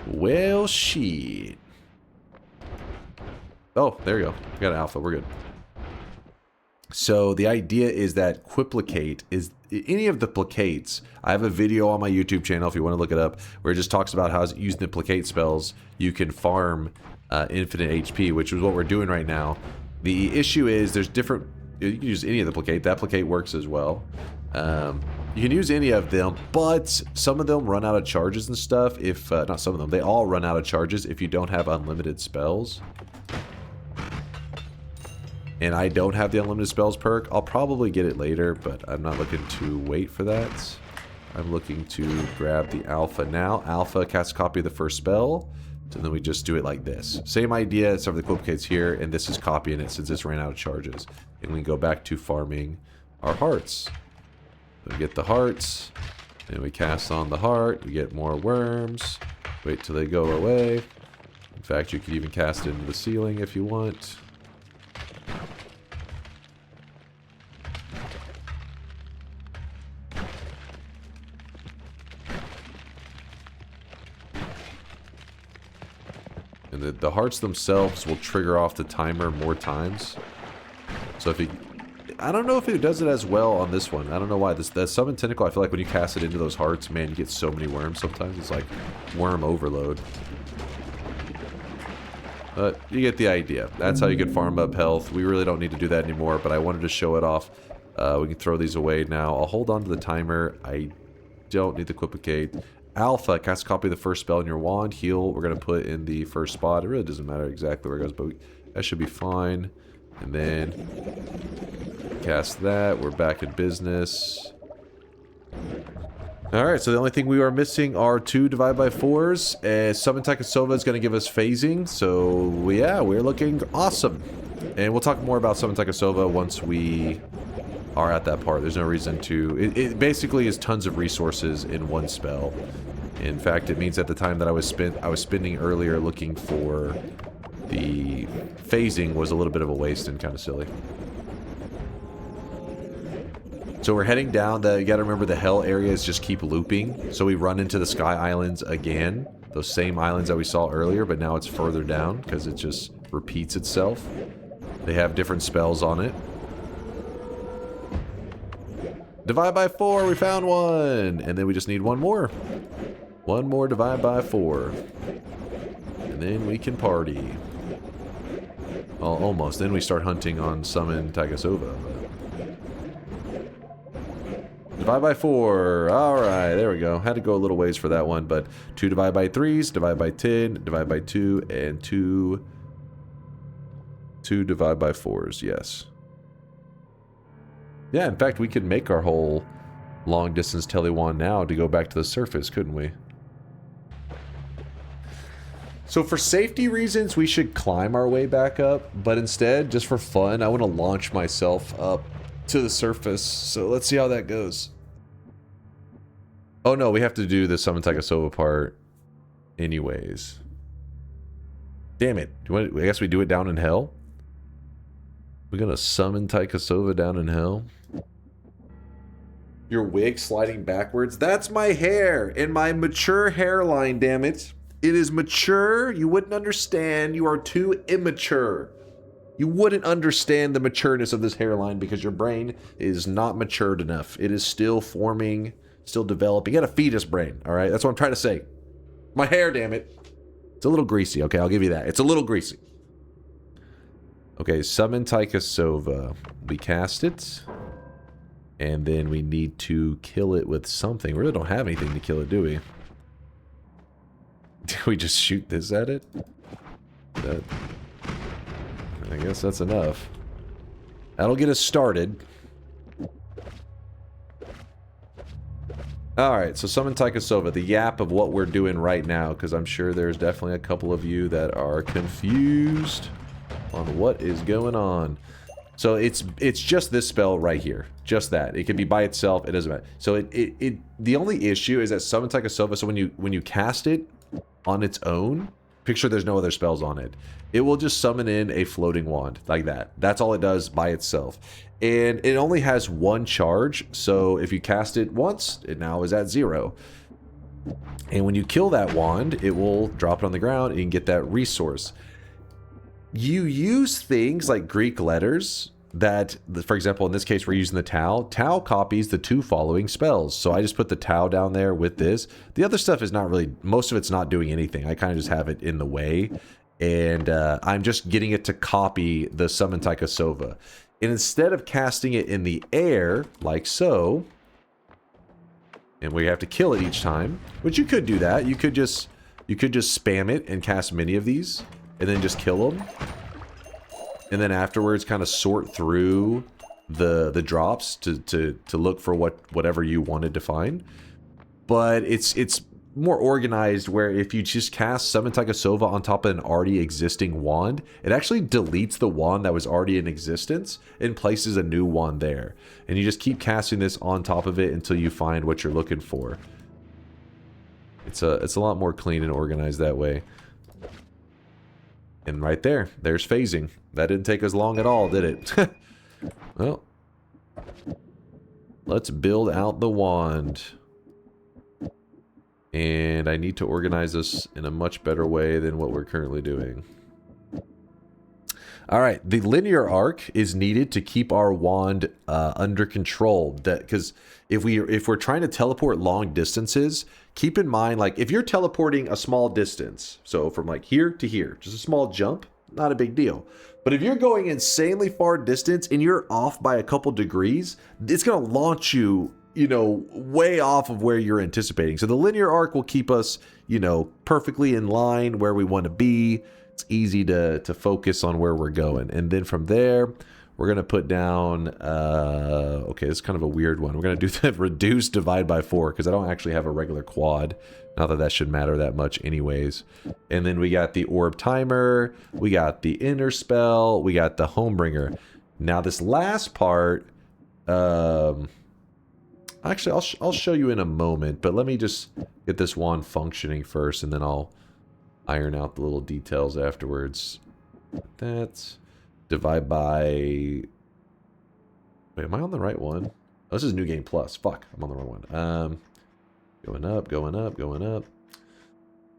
Well, shit. Oh, there you go. We got an alpha. We're good. So, the idea is that quiplicate is... Any of the plicates... I have a video on my YouTube channel, if you want to look it up, where it just talks about how using the placate spells, you can farm infinite HP, which is what we're doing right now. The issue is, there's different... You can use any of the placate. That placate works as well. You can use any of them, but some of them run out of charges and stuff if... not some of them. They all run out of charges if you don't have unlimited spells. And I don't have the unlimited spells perk. I'll probably get it later, but I'm not looking to wait for that. I'm looking to grab the alpha now. Alpha casts a copy of the first spell. So then we just do it like this. Same idea, except for the quiplicates here, and this is copying it since this ran out of charges. And we go back to farming our hearts. So we get the hearts, and we cast on the heart, we get more worms. Wait till they go away. In fact, you could even cast into the ceiling if you want. And the hearts themselves will trigger off the timer more times. So if you... I don't know if it does it as well on this one. I don't know why. The Summon Tentacle, I feel like when you cast it into those hearts, man, you get so many worms sometimes. It's like worm overload. But you get the idea. That's how you can farm up health. We really don't need to do that anymore, but I wanted to show it off. We can throw these away now. I'll hold on to the timer. I don't need the quiplicate. Alpha, cast a copy of the first spell in your wand. Heal, we're going to put in the first spot. It really doesn't matter exactly where it goes, but that should be fine. And then cast that. We're back in business. Alright, so the only thing we are missing are 2 divide-by-4s. Summon Taikasauva is going to give us phasing. So, yeah, we're looking awesome. And we'll talk more about Summon Taikasauva once we are at that part. There's no reason to... It basically is tons of resources in one spell. In fact, it means at the time that I was spending earlier looking for the phasing was a little bit of a waste and kind of silly. So we're heading down. You gotta remember the hell areas just keep looping. So we run into the Sky Islands again. Those same islands that we saw earlier, but now it's further down because it just repeats itself. They have different spells on it. Divide by 4, we found one! And then we just need one more. One more divide by 4. And then we can party. Well, almost. Then we start hunting on Summon Taikasauva. Divide by 4. Alright, there we go. Had to go a little ways for that one, but 2 divide by 3s, divide by 10, divide by 2, and 2 divide by 4s, yes. Yeah, in fact, we could make our whole long-distance Tele wand now to go back to the surface, couldn't we? So for safety reasons, we should climb our way back up, but instead, just for fun, I want to launch myself up to the surface. So let's see how that goes. Oh no, we have to do the Summon Taikasauva part anyways. Damn it. I guess we do it down in hell? We're gonna summon Taikasauva down in hell. Your wig sliding backwards. That's my hair and my mature hairline, damn it. It is mature. You wouldn't understand. You are too immature. You wouldn't understand the matureness of this hairline because your brain is not matured enough. It is still forming, still developing. You got a fetus brain, all right? That's what I'm trying to say. My hair, damn it. It's a little greasy, okay? I'll give you that. It's a little greasy. Okay, summon Taikasauva. We cast it. And then we need to kill it with something. We really don't have anything to kill it, do we? Do we just shoot this at it? I guess that's enough. That'll get us started. Alright, so summon Taikasauva, the yap of what we're doing right now, because I'm sure there's definitely a couple of you that are confused on what is going on. So it's just this spell right here. Just that. It can be by itself, it doesn't matter. So the only issue is that summon Taikasauva, so when you cast it on its own, picture there's no other spells on it. It will just summon in a floating wand like that. That's all it does by itself. And it only has one charge, so if you cast it once, it now is at 0. And when you kill that wand, it will drop it on the ground and you can get that resource. You use things like Greek letters that, for example, in this case, we're using the Tau. Tau copies the 2 following spells. So I just put the Tau down there with this. The other stuff is not really, most of it's not doing anything. I kind of just have it in the way. And I'm just getting it to copy the Summon Taikasauva. And instead of casting it in the air, like so, and we have to kill it each time, which you could do that. You could just spam it and cast many of these, and then just kill them. And then afterwards kind of sort through the drops to look for whatever you wanted to find. But it's more organized where if you just cast Summon Taikasauva on top of an already existing wand, it actually deletes the wand that was already in existence and places a new wand there. And you just keep casting this on top of it until you find what you're looking for. It's a lot more clean and organized that way. And right there, there's phasing. That didn't take us long at all, did it? Well, let's build out the wand. And I need to organize this in a much better way than what we're currently doing. Alright, the linear arc is needed to keep our wand under control. Because if we're trying to teleport long distances, keep in mind, like, if you're teleporting a small distance, so from like here to here, just a small jump, not a big deal. But if you're going insanely far distance and you're off by a couple degrees, it's going to launch you, you know, way off of where you're anticipating. So the linear arc will keep us, you know, perfectly in line where we want to be. It's easy to focus on where we're going. And then from there, we're going to put down, okay, this is kind of a weird one. We're going to do the reduce divide by 4 because I don't actually have a regular quad. Not that that should matter that much anyways. And then we got the orb timer. We got the inner spell. We got the homebringer. Now this last part, actually, I'll show you in a moment, but let me just get this wand functioning first, and then I'll iron out the little details afterwards. That's divide by... Wait, am I on the right one? Oh, this is New Game Plus. Fuck, I'm on the wrong one. Going up, going up, going up.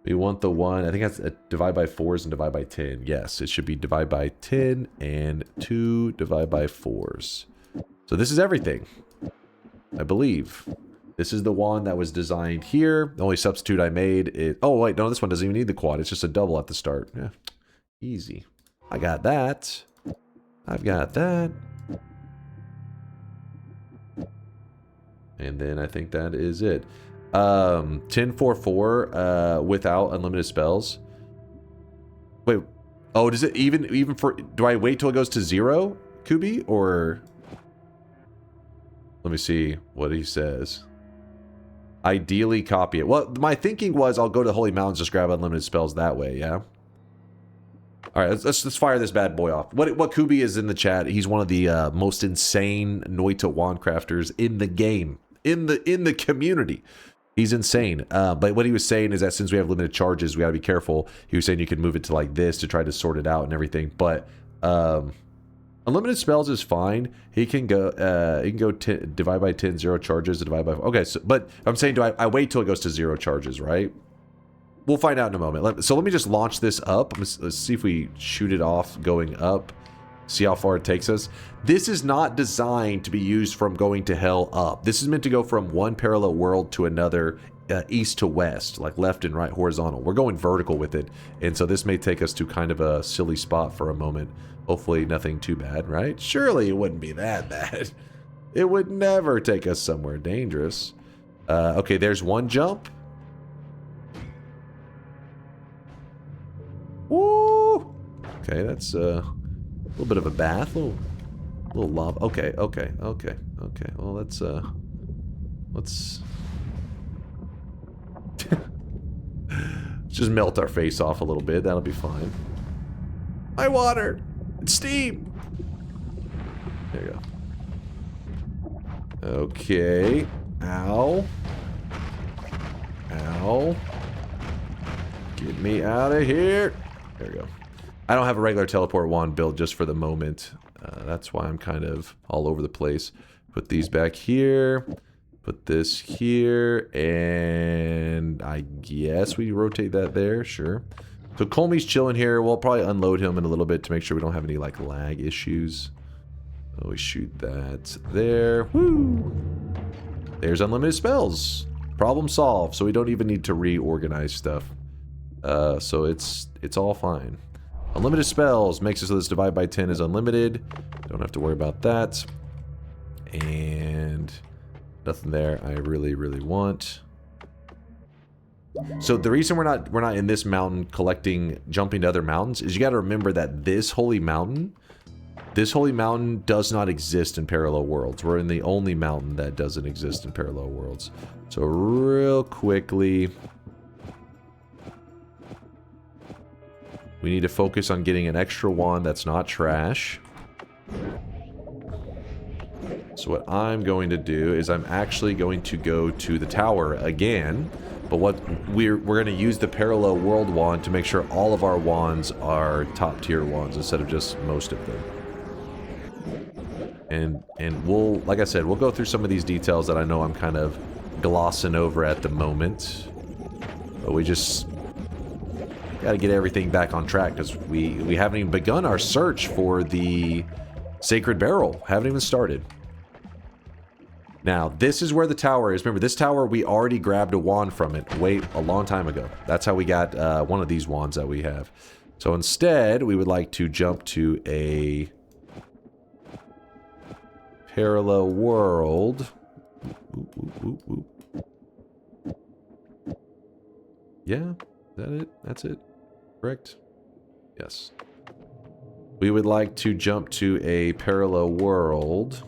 We want the one, I think that's a divide by 4s and divide by 10. Yes, it should be divide by 10 and 2 divide by 4s. So this is everything, I believe. This is the one that was designed here. The only substitute I made is... Oh, wait, no, this one doesn't even need the quad. It's just a double at the start. Yeah, easy. I got that. I've got that. And then I think that is it. 10-4-4 without unlimited spells. Wait. Oh, does it even for... Do I wait till it goes to 0, Kubi? Or... Let me see what he says. Ideally copy it. Well, my thinking was I'll go to Holy Mountains, just grab unlimited spells that way, yeah? Alright, let's fire this bad boy off. What Kubi is in the chat, he's one of the most insane Noita wand crafters in the game. In the community. He's insane. But what he was saying is that since we have limited charges, we gotta be careful. He was saying you could move it to like this to try to sort it out and everything. But, oh, Unlimited spells is fine. He can go, divide by 10, 0 charges, divide by... Okay, so, but I'm saying, do I wait till it goes to 0 charges, right? We'll find out in a moment. So let me just launch this up. Let's see if we shoot it off going up. See how far it takes us. This is not designed to be used from going to hell up. This is meant to go from one parallel world to another, east to west, like left and right horizontal. We're going vertical with it, and so this may take us to kind of a silly spot for a moment. Hopefully nothing too bad, right? Surely it wouldn't be that bad. It would never take us somewhere dangerous. Okay, there's one jump. Woo! Okay, that's a little bit of a bath, little lava. Okay. Well, let's just melt our face off a little bit. That'll be fine. My water! It's steam! There you go. Okay. Ow. Ow. Get me out of here. There we go. I don't have a regular teleport wand built just for the moment. That's why I'm kind of all over the place. Put these back here. Put this here. And I guess we rotate that there. Sure. So Kolmi's chilling here. We'll probably unload him in a little bit to make sure we don't have any like lag issues. So we shoot that there. Woo! There's unlimited spells. Problem solved. So we don't even need to reorganize stuff. So it's all fine. Unlimited spells makes it so this divide by 10 is unlimited. Don't have to worry about that. And nothing there I really want. So the reason we're not in this mountain jumping to other mountains is you got to remember that this holy mountain does not exist in parallel worlds. We're in the only mountain that doesn't exist in parallel worlds. So real quickly, we need to focus on getting an extra wand that's not trash. So what I'm going to do is I'm actually going to go to the tower again. But what we're going to use the parallel world wand to make sure all of our wands are top tier wands instead of just most of them. And we'll, like I said, we'll go through some of these details that I know I'm kind of glossing over at the moment. But we just got to get everything back on track because we haven't even begun our search for the Sacred Barrel. Haven't even started. Now, this is where the tower is. Remember, this tower, we already grabbed a wand from it a long time ago. That's how we got one of these wands that we have. So instead, we would like to jump to a parallel world. Yeah, is that it? That's it? Correct? Yes. We would like to jump to a parallel world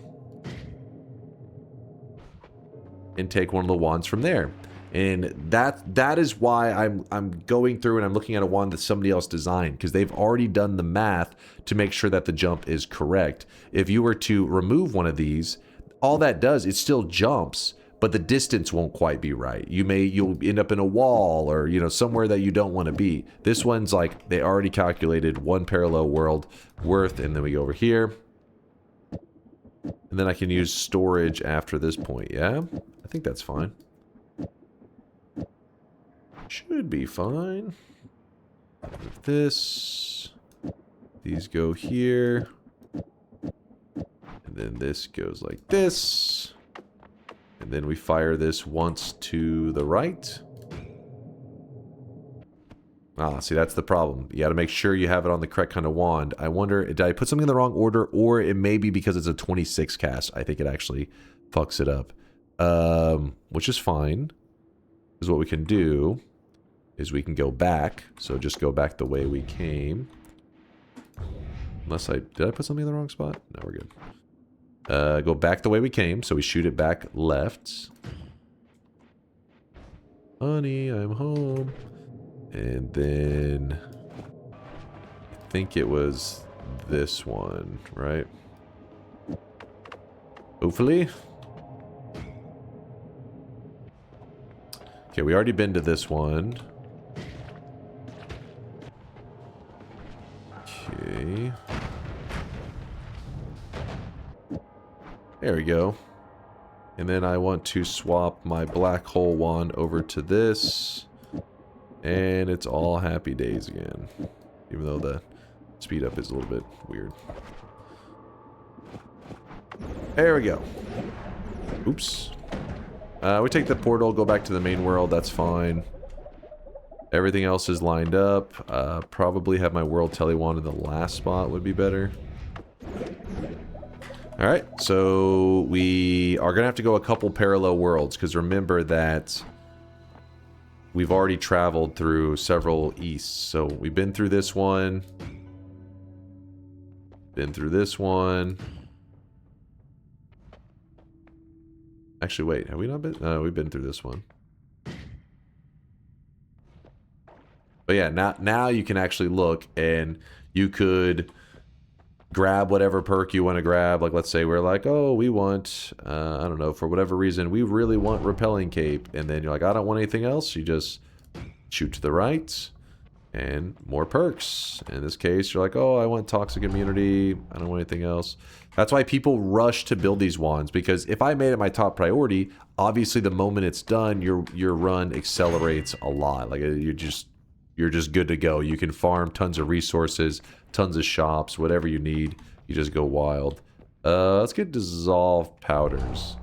and take one of the wands from there. And that is why I'm going through and I'm looking at a wand that somebody else designed, because they've already done the math to make sure that the jump is correct. If you were to remove one of these, all that does, it still jumps, but the distance won't quite be right. You'll end up in a wall or, you know, somewhere that you don't want to be. This one's like, they already calculated one parallel world worth, and then we go over here. And then I can use storage after this point, yeah? I think that's fine. Should be fine. With this. These go here. And then this goes like this. And then we fire this once to the right. Ah, see, that's the problem. You got to make sure you have it on the correct kind of wand. I wonder, did I put something in the wrong order? Or it may be because it's a 26 cast. I think it actually fucks it up. Which is fine. Because what we can do is we can go back. So just go back the way we came. Unless did I put something in the wrong spot? No, we're good. Go back the way we came. So we shoot it back left. Honey, I'm home. And then I think it was this one, right? Hopefully. Okay, we already been to this one. Okay. There we go. And then I want to swap my black hole wand over to this. And it's all happy days again. Even though the speed up is a little bit weird. There we go. Oops. We take the portal, go back to the main world, that's fine. Everything else is lined up. Probably have my World Tele Wand in the last spot would be better. Alright, so we are going to have to go a couple parallel worlds, because remember that we've already traveled through several easts. So we've been through this one. Been through this one. Actually, wait, have we not been? No, we've been through this one. But yeah, now you can actually look, and you could grab whatever perk you want to grab. Like, let's say we're like, oh, we want, I don't know, for whatever reason, we really want Repelling Cape. And then you're like, I don't want anything else. You just shoot to the right, and more perks. In this case, you're like, oh, I want Toxic Immunity. I don't want anything else. That's why people rush to build these wands, because if I made it my top priority, obviously the moment it's done, your run accelerates a lot. Like, you're just good to go. You can farm tons of resources, tons of shops, whatever you need. You just go wild. Let's get dissolved powders.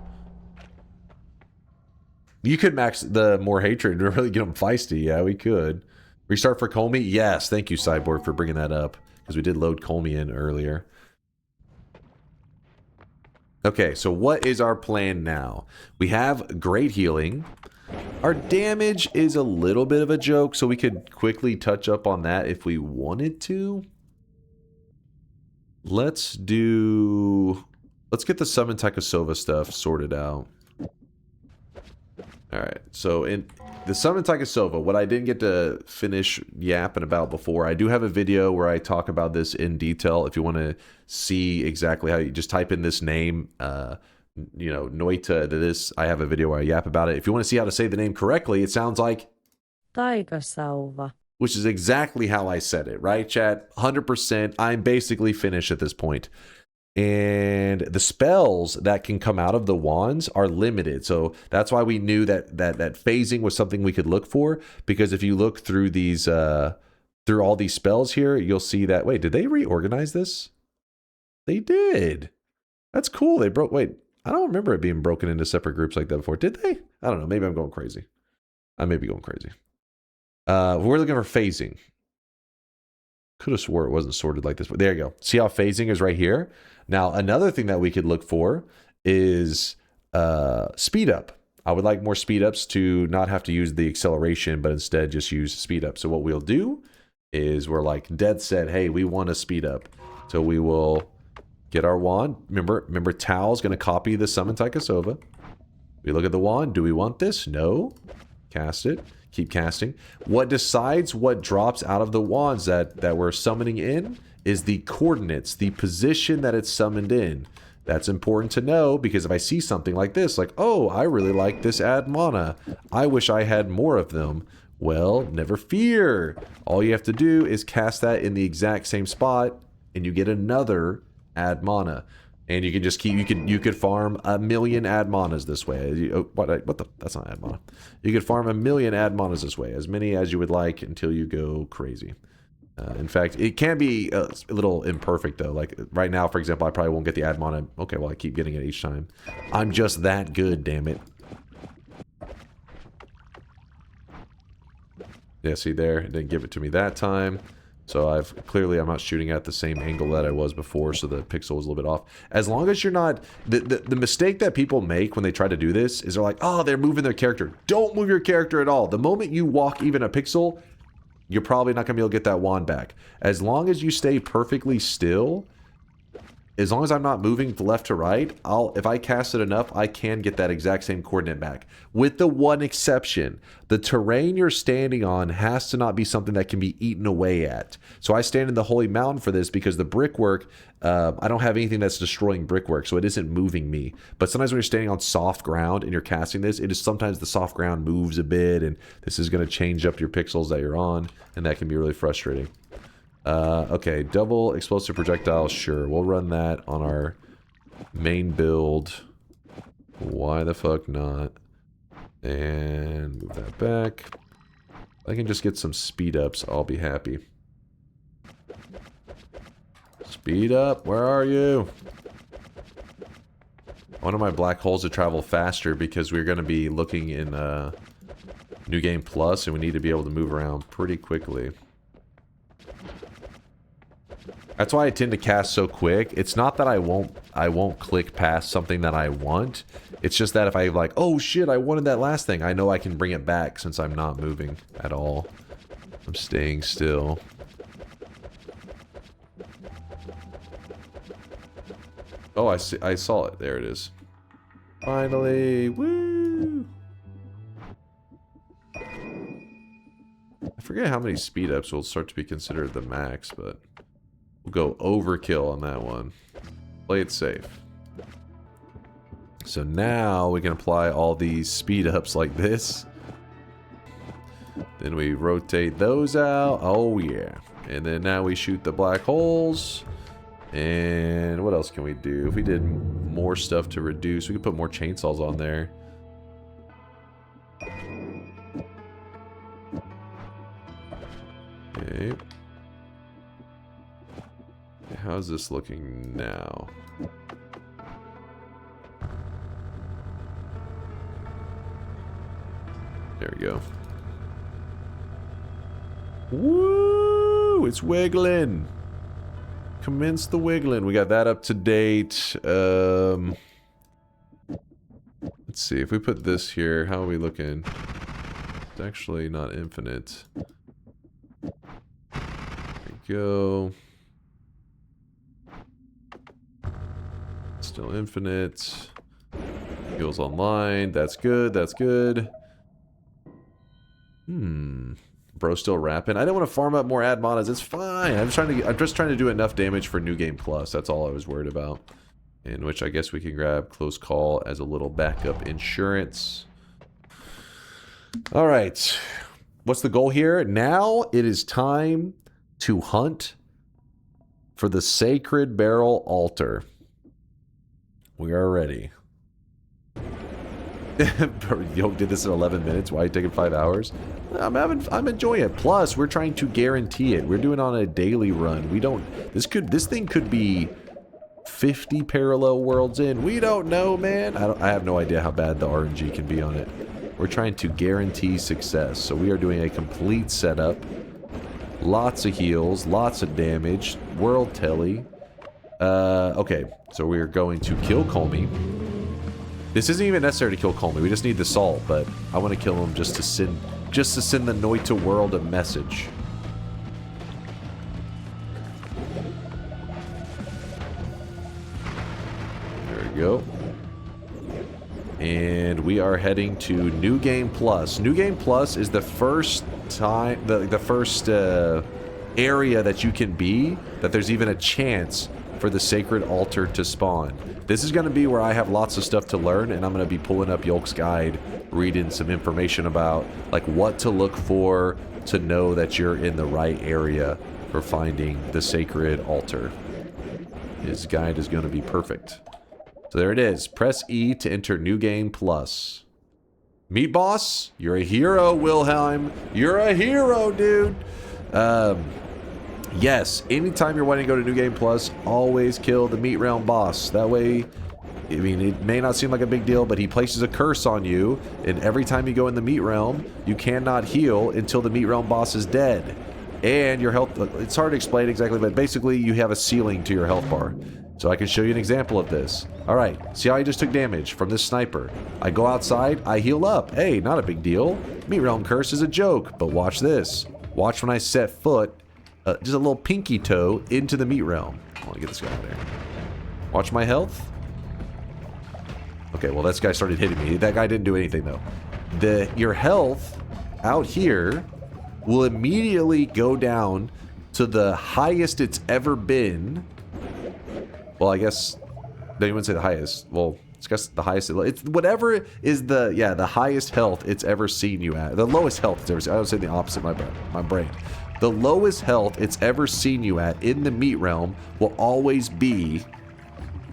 You could max the more hatred to really get them feisty. Yeah, we could. Restart for Kolmi? Yes, thank you, Cyborg, for bringing that up, because we did load Kolmi in earlier. Okay, so what is our plan now? We have great healing. Our damage is a little bit of a joke, so we could quickly touch up on that if we wanted to. Let's get the Summon Taikasauva stuff sorted out. Alright, so in the Summon Taikasauva, what I didn't get to finish yapping about before, I do have a video where I talk about this in detail. If you want to see exactly how you just type in this name, you know, Noita, this, I have a video where I yap about it. If you want to see how to say the name correctly, it sounds like Taikasauva. Which is exactly how I said it, right, chat? 100%. I'm basically finished at this point. And the spells that can come out of the wands are limited. So that's why we knew that phasing was something we could look for. Because if you look through these, through all these spells here, you'll see that, wait, did they reorganize this? They did. That's cool. They broke, wait, I don't remember it being broken into separate groups like that before. Did they? I don't know. Maybe I'm going crazy. I may be going crazy. We're looking for phasing. Could have swore it wasn't sorted like this, but there you go. See how phasing is right here? Now, another thing that we could look for is speed up. I would like more speed ups to not have to use the acceleration, but instead just use speed up. So what we'll do is we're like dead set, hey, we want to speed up. So we will get our wand. Remember Tao's going to copy the Summon Taikasauva. We look at the wand. Do we want this? No. Cast it. Keep casting. What decides what drops out of the wands that we're summoning in is the coordinates, the position that it's summoned in. That's important to know, because if I see something like this, like, oh, I really like this add mana, I wish I had more of them. Well, never fear. All you have to do is cast that in the exact same spot, and you get another add mana. And you can just keep, you could farm 1,000,000 add manas this way. What the, that's not add mana. You could farm 1,000,000 add manas this way, as many as you would like until you go crazy. In fact, it can be a little imperfect though. Like right now, for example, I probably won't get the add mana. Okay, well I keep getting it each time. I'm just that good, damn it. Yeah, see there, it didn't give it to me that time. So I'm not shooting at the same angle that I was before, so the pixel was a little bit off. As long as you're not, the mistake that people make when they try to do this is they're like, oh, they're moving their character. Don't move your character at all. The moment you walk even a pixel, you're probably not gonna be able to get that wand back. As long as you stay perfectly still, as long as I'm not moving left to right, if I cast it enough, I can get that exact same coordinate back. With the one exception, the terrain you're standing on has to not be something that can be eaten away at. So I stand in the Holy Mountain for this because the brickwork, I don't have anything that's destroying brickwork, so it isn't moving me. But sometimes when you're standing on soft ground and you're casting this, it is sometimes the soft ground moves a bit, and this is going to change up your pixels that you're on, and that can be really frustrating. Okay, double explosive projectile, sure. We'll run that on our Main build. Why the fuck not? And move that back. I can just get some speed ups, I'll be happy. Speed up, where are you? I wanted my black holes to travel faster because we're going to be looking in New Game Plus and we need to be able to move around pretty quickly. That's why I tend to cast so quick. It's not that I won't click past something that I want. It's just that if I like, oh shit, I wanted that last thing, I know I can bring it back since I'm not moving at all. I'm staying still. Oh, I see. I saw it. There it is. Finally, woo! I forget how many speed ups will start to be considered the max, but we'll go overkill on that one. Play it safe. So now we can apply all these speed ups like this. Then we rotate those out. Oh yeah. And then now we shoot the black holes. And what else can we do? If we did more stuff to reduce, we could put more chainsaws on there. Okay. How's this looking now? There we go. Woo! It's wiggling. Commence the wiggling. We got that up to date. Let's see. If we put this here, how are we looking? It's actually not infinite. There we go. Still infinite. Heals online. That's good. That's good. Bro still rapping. I don't want to farm up more ad monas. It's fine. I'm just trying to do enough damage for New Game Plus. That's all I was worried about. In which I guess we can grab Close Call as a little backup insurance. All right. What's the goal here? Now it is time to hunt for the Sacred Barrel Altar. We are ready. Yolk did this in 11 minutes. Why are you taking 5 hours? I'm enjoying it. Plus, we're trying to guarantee it. We're doing it on a daily run. We don't. This thing could be 50 parallel worlds in. We don't know, man. I have no idea how bad the RNG can be on it. We're trying to guarantee success. So we are doing a complete setup. Lots of heals, lots of damage. World Tele. Okay, so we're going to kill Kolmi. This isn't even necessary to kill Kolmi. We just need the salt, but I want to kill him just to send the Noita world a message. There we go. And we are heading to New Game Plus. New Game Plus is the first time, the first area that you can be that there's even a chance for the Sacred Altar to spawn. This is going to be where I have lots of stuff to learn, and I'm going to be pulling up Yolk's guide, reading some information about like what to look for to know that you're in the right area for finding the Sacred Altar. His guide is going to be perfect. So there it is. Press E to enter New Game Plus. Meat Boss, you're a hero, Wilhelm. You're a hero, dude. Yes, anytime you're wanting to go to New Game Plus, always kill the Meat Realm boss. That way, I mean, it may not seem like a big deal, but he places a curse on you, and every time you go in the Meat Realm, you cannot heal until the Meat Realm boss is dead. And your health, it's hard to explain exactly, but basically you have a ceiling to your health bar. So I can show you an example of this. Alright, see how I just took damage from this sniper. I go outside, I heal up. Hey, not a big deal. Meat Realm curse is a joke, but watch this. Watch when I set foot, just a little pinky toe into the Meat Realm. I want to get this guy out there. Watch my health. Okay, well, this guy started hitting me. That guy didn't do anything, though. Your health out here will immediately go down to the highest it's ever been. Well, I guess they wouldn't say the highest. Well, it's guess the highest. It's whatever is the highest health it's ever seen you at. The lowest health it's ever seen. I would say the opposite. My brain. The lowest health it's ever seen you at in the Meat Realm will always be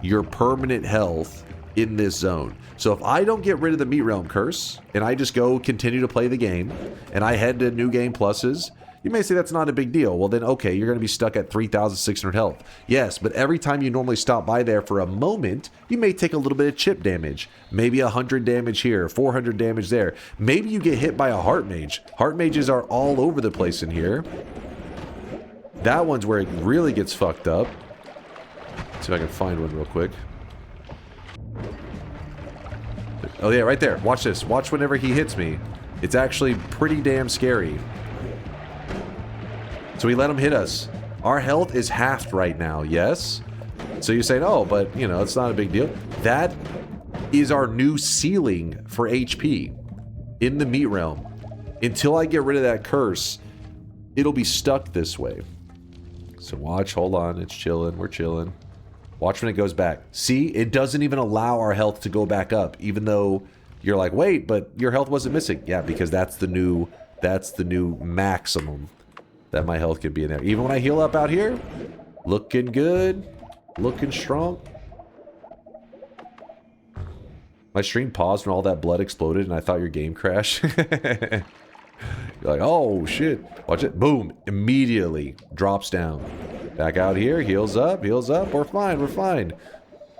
your permanent health in this zone. So if I don't get rid of the Meat Realm curse, and I just go continue to play the game, and I head to New Game Pluses, you may say that's not a big deal. Well then, okay, you're going to be stuck at 3,600 health. Yes, but every time you normally stop by there for a moment, you may take a little bit of chip damage. Maybe 100 damage here, 400 damage there. Maybe you get hit by a Heart Mage. Heart Mages are all over the place in here. That one's where it really gets fucked up. Let's see if I can find one real quick. Oh yeah, right there. Watch this. Watch whenever he hits me. It's actually pretty damn scary. So we let him hit us. Our health is halved right now, yes? So you're saying, oh, but, you know, it's not a big deal. That is our new ceiling for HP in the Meat Realm. Until I get rid of that curse, it'll be stuck this way. So watch, hold on, it's chilling, we're chilling. Watch when it goes back. See, it doesn't even allow our health to go back up, even though you're like, wait, but your health wasn't missing. Yeah, because that's the new maximum that my health can be in there. Even when I heal up out here, looking good, looking strong. My stream paused when all that blood exploded and I thought your game crashed. You're like, oh shit. Watch it. Boom. Immediately drops down. Back out here. Heals up. Heals up. We're fine. We're fine.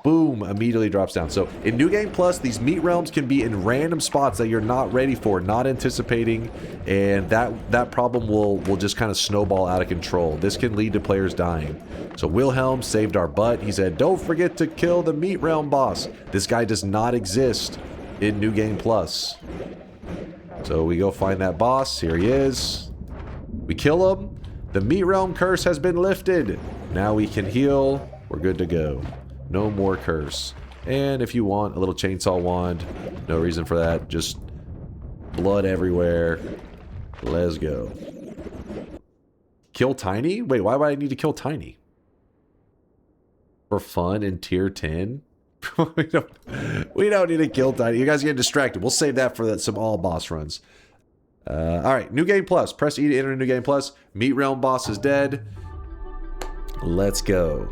Boom. Immediately drops down. So in New Game Plus, these Meat Realms can be in random spots that you're not ready for, not anticipating, and that problem will just kind of snowball out of control. This can lead to players dying. So Wilhelm saved our butt. He said, don't forget to kill the Meat Realm boss. This guy does not exist in New Game Plus. So we go find that boss. Here he is. We kill him. The Meat Realm curse has been lifted. Now we can heal. We're good to go. No more curse. And if you want a little chainsaw wand, no reason for that. Just blood everywhere. Let's go. Kill Tiny? Wait, why would I need to kill Tiny? For fun in tier 10? we don't need to kill Tiny. You guys get distracted. We'll save that for some all boss runs. Alright, New Game Plus. Press E to enter New Game Plus. Meat Realm boss is dead. Let's go.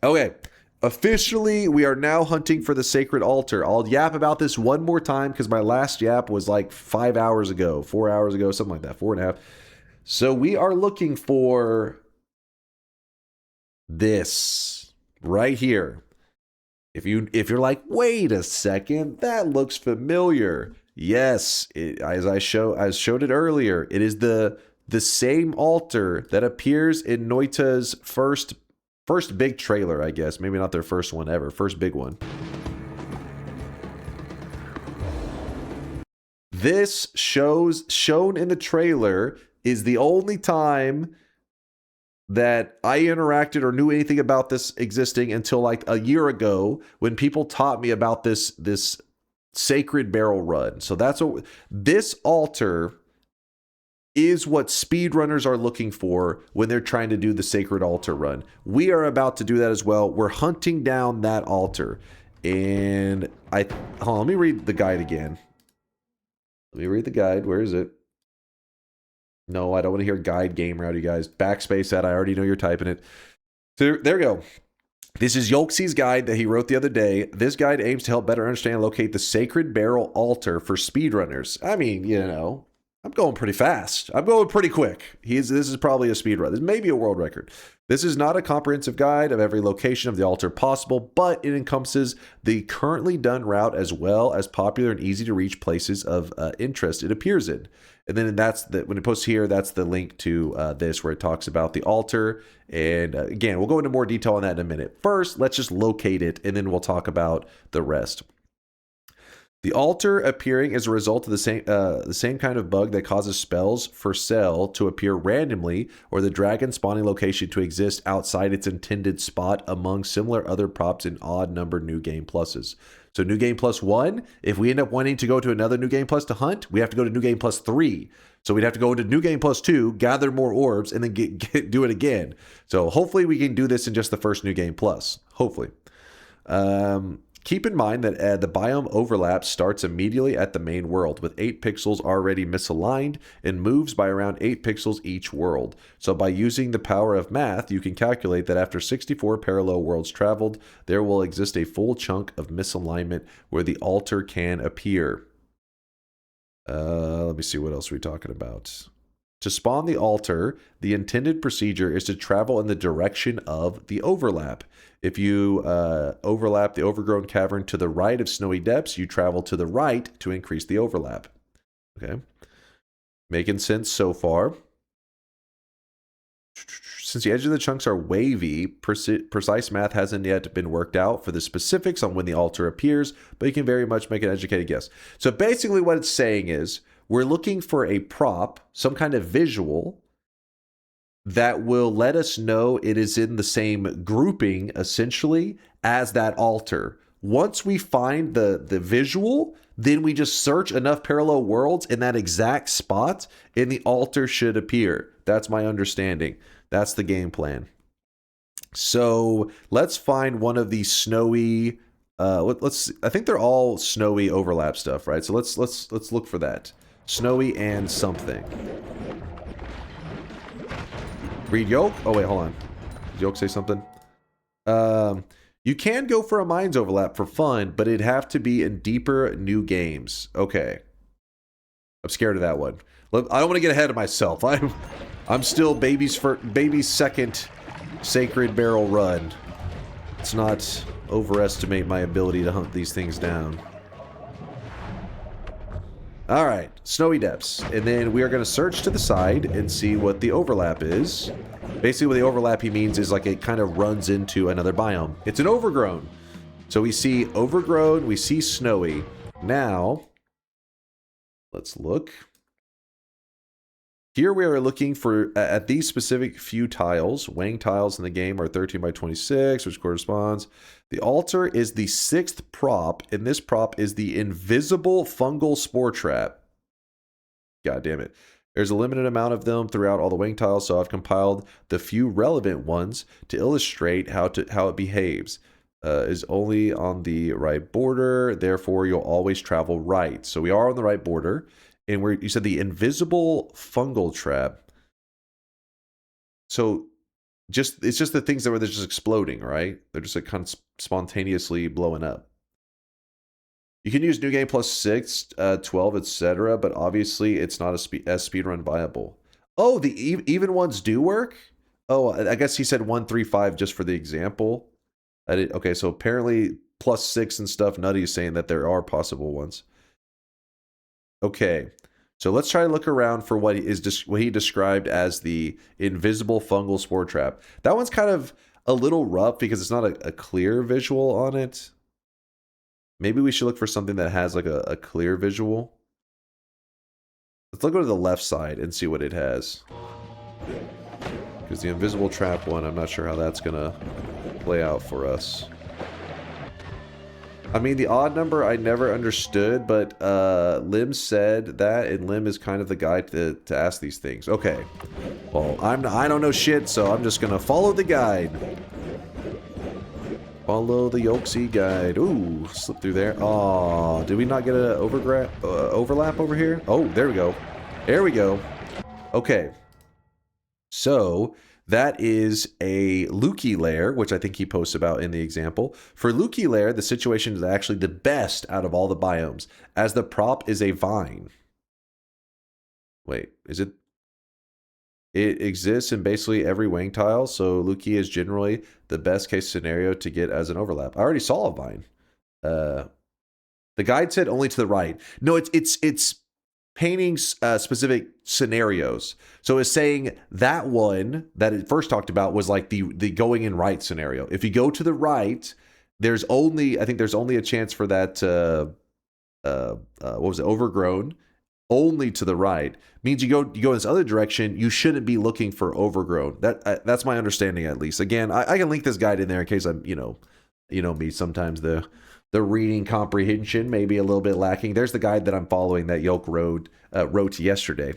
Okay. Officially, we are now hunting for the Sacred Altar. I'll yap about this one more time because my last yap was like 5 hours ago, 4 hours ago, something like that, 4.5. So we are looking for this right here. If you're like, wait a second, that looks familiar. Yes, as I showed it earlier, it is the same altar that appears in Noita's first big trailer, I guess. Maybe not their first one ever. First big one. This shown in the trailer is the only time that I interacted or knew anything about this existing until like a year ago when people taught me about this sacred barrel run. So that's what this altar is, what speedrunners are looking for when they're trying to do the sacred altar run. We are about to do that as well. We're hunting down that altar. And hold on, let me read the guide again. Let me read the guide. Where is it? No, I don't want to hear guide game route, you guys. Backspace that. I already know you're typing it. So there we go. This is Yolk's guide that he wrote the other day. This guide aims to help better understand and locate the sacred barrel altar for speedrunners. I mean, you know, I'm going pretty fast. I'm going pretty quick. This is probably a speed run. This may be a world record. This is not a comprehensive guide of every location of the altar possible, but it encompasses the currently done route as well as popular and easy to reach places of interest it appears in. And then when it posts here, that's the link to this where it talks about the altar. And again, we'll go into more detail on that in a minute. First, let's just locate it, and then we'll talk about the rest. The altar appearing as a result of the same kind of bug that causes spells for sale to appear randomly, or the dragon spawning location to exist outside its intended spot among similar other props in odd numbered New Game Pluses. So New Game Plus 1, if we end up wanting to go to another New Game Plus to hunt, we have to go to New Game Plus 3. So we'd have to go into New Game Plus 2, gather more orbs, and then do it again. So hopefully we can do this in just the first New Game Plus. Hopefully. Keep in mind that the biome overlap starts immediately at the main world, with 8 pixels already misaligned, and moves by around 8 pixels each world. So by using the power of math, you can calculate that after 64 parallel worlds traveled, there will exist a full chunk of misalignment where the altar can appear. Let me see, what else are we talking about? To spawn the altar, the intended procedure is to travel in the direction of the overlap. If you overlap the overgrown cavern to the right of Snowy Depths, you travel to the right to increase the overlap. Okay. Making sense so far. Since the edges of the chunks are wavy, precise math hasn't yet been worked out for the specifics on when the altar appears, but you can very much make an educated guess. So basically what it's saying is, we're looking for a prop, some kind of visual, that will let us know it is in the same grouping, essentially, as that altar. Once we find the visual, then we just search enough parallel worlds in that exact spot, and the altar should appear. That's my understanding. That's the game plan. So let's find one of these snowy. I think they're all snowy overlap stuff, right? So let's look for that. Snowy and something. Read Yolk? Oh, wait, hold on. Did Yolk say something? You can go for a mines overlap for fun, but it'd have to be in deeper new games. Okay. I'm scared of that one. I don't want to get ahead of myself. I'm still baby's second sacred barrel run. Let's not overestimate my ability to hunt these things down. All right, Snowy Depths. And then we are going to search to the side and see what the overlap is. Basically, what the overlap he means is like it kind of runs into another biome. It's an overgrown. So we see overgrown, we see snowy. Now, let's look. Here we are looking for, at these specific few tiles, Wang tiles in the game are 13 by 26, which corresponds. The altar is the 6th prop, and this prop is the invisible fungal spore trap. God damn it. There's a limited amount of them throughout all the Wang tiles, so I've compiled the few relevant ones to illustrate how it behaves. Is only on the right border, therefore you'll always travel right. So we are on the right border. And where you said the invisible fungal trap. So it's just the things that were just exploding, right? They're just like kind of spontaneously blowing up. You can use New Game plus 6, 12, etc., but obviously it's not as speedrun viable. Oh, the even ones do work? Oh, I guess he said 1, 3, 5 just for the example. Okay, so apparently plus 6 and stuff. Nutty is saying that there are possible ones. Okay, so let's try to look around for what he described as the invisible fungal spore trap. That one's kind of a little rough because it's not a clear visual on it. Maybe we should look for something that has like a clear visual. Let's look over to the left side and see what it has. Because the invisible trap one, I'm not sure how that's going to play out for us. I mean, the odd number I never understood, but Lim said that, and Lim is kind of the guy to ask these things. Okay. Well, I don't know shit, so I'm just going to follow the guide. Follow the Yolksy guide. Ooh, slip through there. Oh, did we not get an overlap over here? Oh, there we go. There we go. Okay. So that is a Lukey lair, which I think he posts about in the example. For Lukey lair, the situation is actually the best out of all the biomes, as the prop is a vine. Wait, is it? It exists in basically every Wang tile, so Lukey is generally the best case scenario to get as an overlap. I already saw a vine. The guide said only to the right. No, it's painting specific scenarios. So it's saying that one that it first talked about was like the going in right scenario. If you go to the right, there's only a chance for that what was it, overgrown, only to the right. Means you go in this other direction, you shouldn't be looking for overgrown. That's my understanding, at least. Again, I can link this guide in there in case I'm, you know me, sometimes the reading comprehension may be a little bit lacking. There's the guide that I'm following that Yolk wrote yesterday.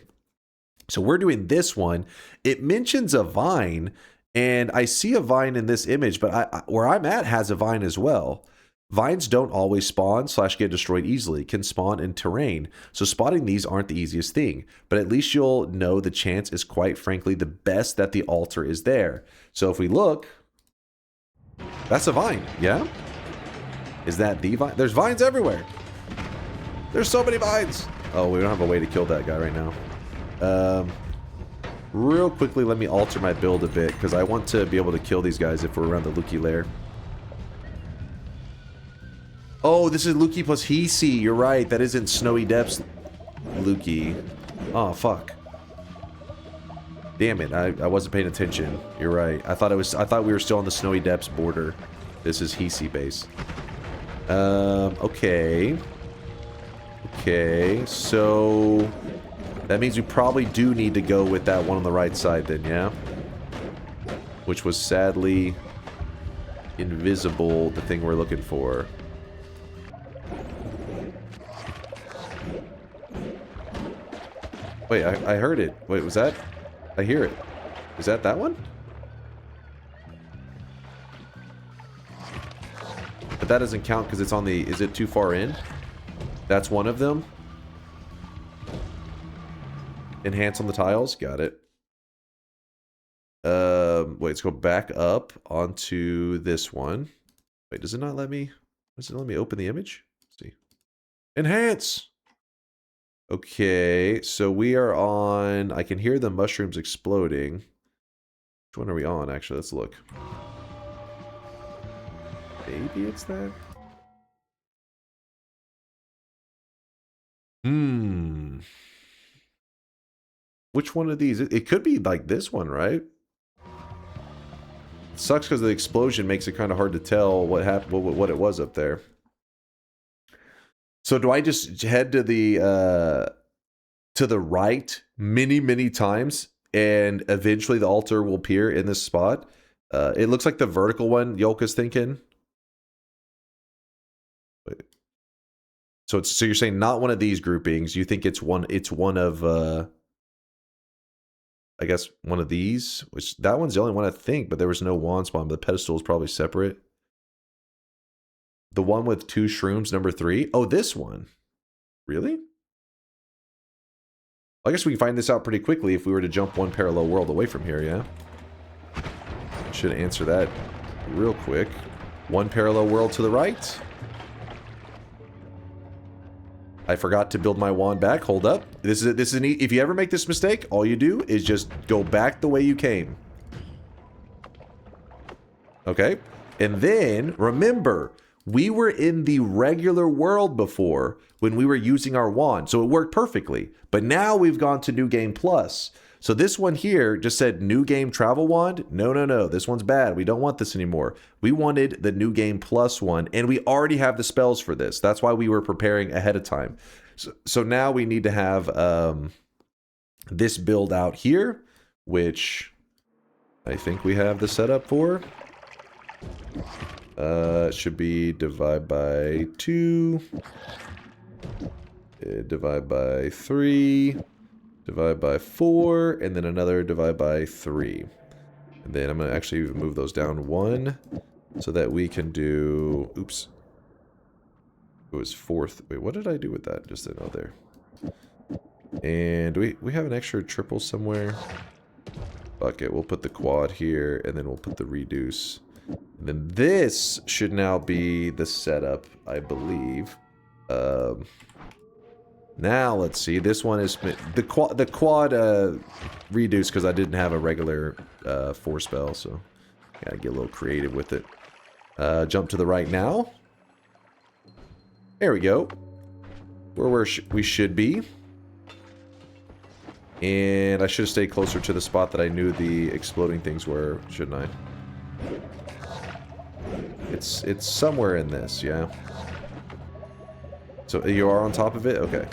So we're doing this one. It mentions a vine, and I see a vine in this image, but where I'm at has a vine as well. Vines don't always spawn / get destroyed easily, can spawn in terrain, so spotting these aren't the easiest thing, but at least you'll know the chance is quite frankly the best that the altar is there. So if we look, that's a vine, yeah? Is that the vine? There's vines everywhere. There's so many vines. Oh, we don't have a way to kill that guy right now. Real quickly, let me alter my build a bit, because I want to be able to kill these guys if we're around the Luki lair. Oh, this is Luki plus hiisi. You're right. That isn't Snowy Depths Luki. Oh, fuck. Damn it. I wasn't paying attention. You're right. I thought we were still on the Snowy Depths border. This is hiisi base. Okay. Okay, so that means we probably do need to go with that one on the right side then, yeah? Which was sadly invisible, the thing we're looking for. Wait, I heard it. Wait, was that? I hear it. Is that one? But that doesn't count because it's on the... Is it too far in? That's one of them. Enhance on the tiles. Got it. Wait, let's go back up onto this one. Wait, does it not let me... Does it let me open the image? Let's see. Enhance! Okay, so we are on... I can hear the mushrooms exploding. Which one are we on, actually? Let's look. Maybe it's that? Which one of these? It could be like this one, right? It sucks because the explosion makes it kind of hard to tell what happened, what it was up there. So do I just head to the right many times and eventually the altar will appear in this spot? It looks like the vertical one Yolk is thinking. Wait. So you're saying not one of these groupings. You think it's one of I guess one of these, which that one's the only one I think, but there was no wand spawn, but the pedestal is probably separate. The one with 2 shrooms, number 3. Oh, this one. Really? I guess we can find this out pretty quickly if we were to jump one parallel world away from here, yeah? Should answer that real quick. One parallel world to the right. I forgot to build my wand back. Hold up. This is if you ever make this mistake, all you do is just go back the way you came. Okay? And then, remember, we were in the regular world before when we were using our wand, so it worked perfectly. But now we've gone to New Game Plus. So this one here just said New Game Travel Wand. No. This one's bad. We don't want this anymore. We wanted the New Game Plus one, and we already have the spells for this. That's why we were preparing ahead of time. So now we need to have this build out here, which I think we have the setup for. It should be divide by 2, divide by 3, divide by 4, and then another divide by 3. And then I'm going to actually move those down 1 so that we can do... Oops. It was 4th. Wait, what did I do with that? Just oh, there. And we have an extra triple somewhere. Fuck it. We'll put the quad here, and then we'll put the reduce. And then this should now be the setup, I believe. Now let's see. This one is the quad reduce because I didn't have a regular 4 spell, so gotta get a little creative with it. Jump to the right now. There we go. Where we should be. And I should have stayed closer to the spot that I knew the exploding things were, shouldn't I? It's somewhere in this, yeah. So you are on top of it? Okay.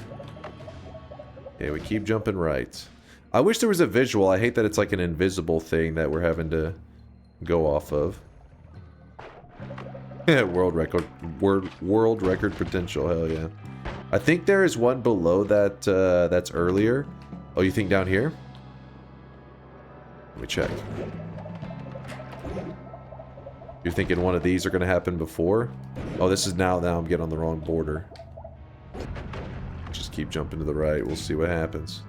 Okay, we keep jumping right. I wish there was a visual. I hate that it's like an invisible thing that we're having to go off of. World record potential, hell yeah. I think there is one below that that's earlier. Oh, you think down here? Let me check. You're thinking one of these are going to happen before? Oh, this is now I'm getting on the wrong border. Just keep jumping to the right. We'll see what happens.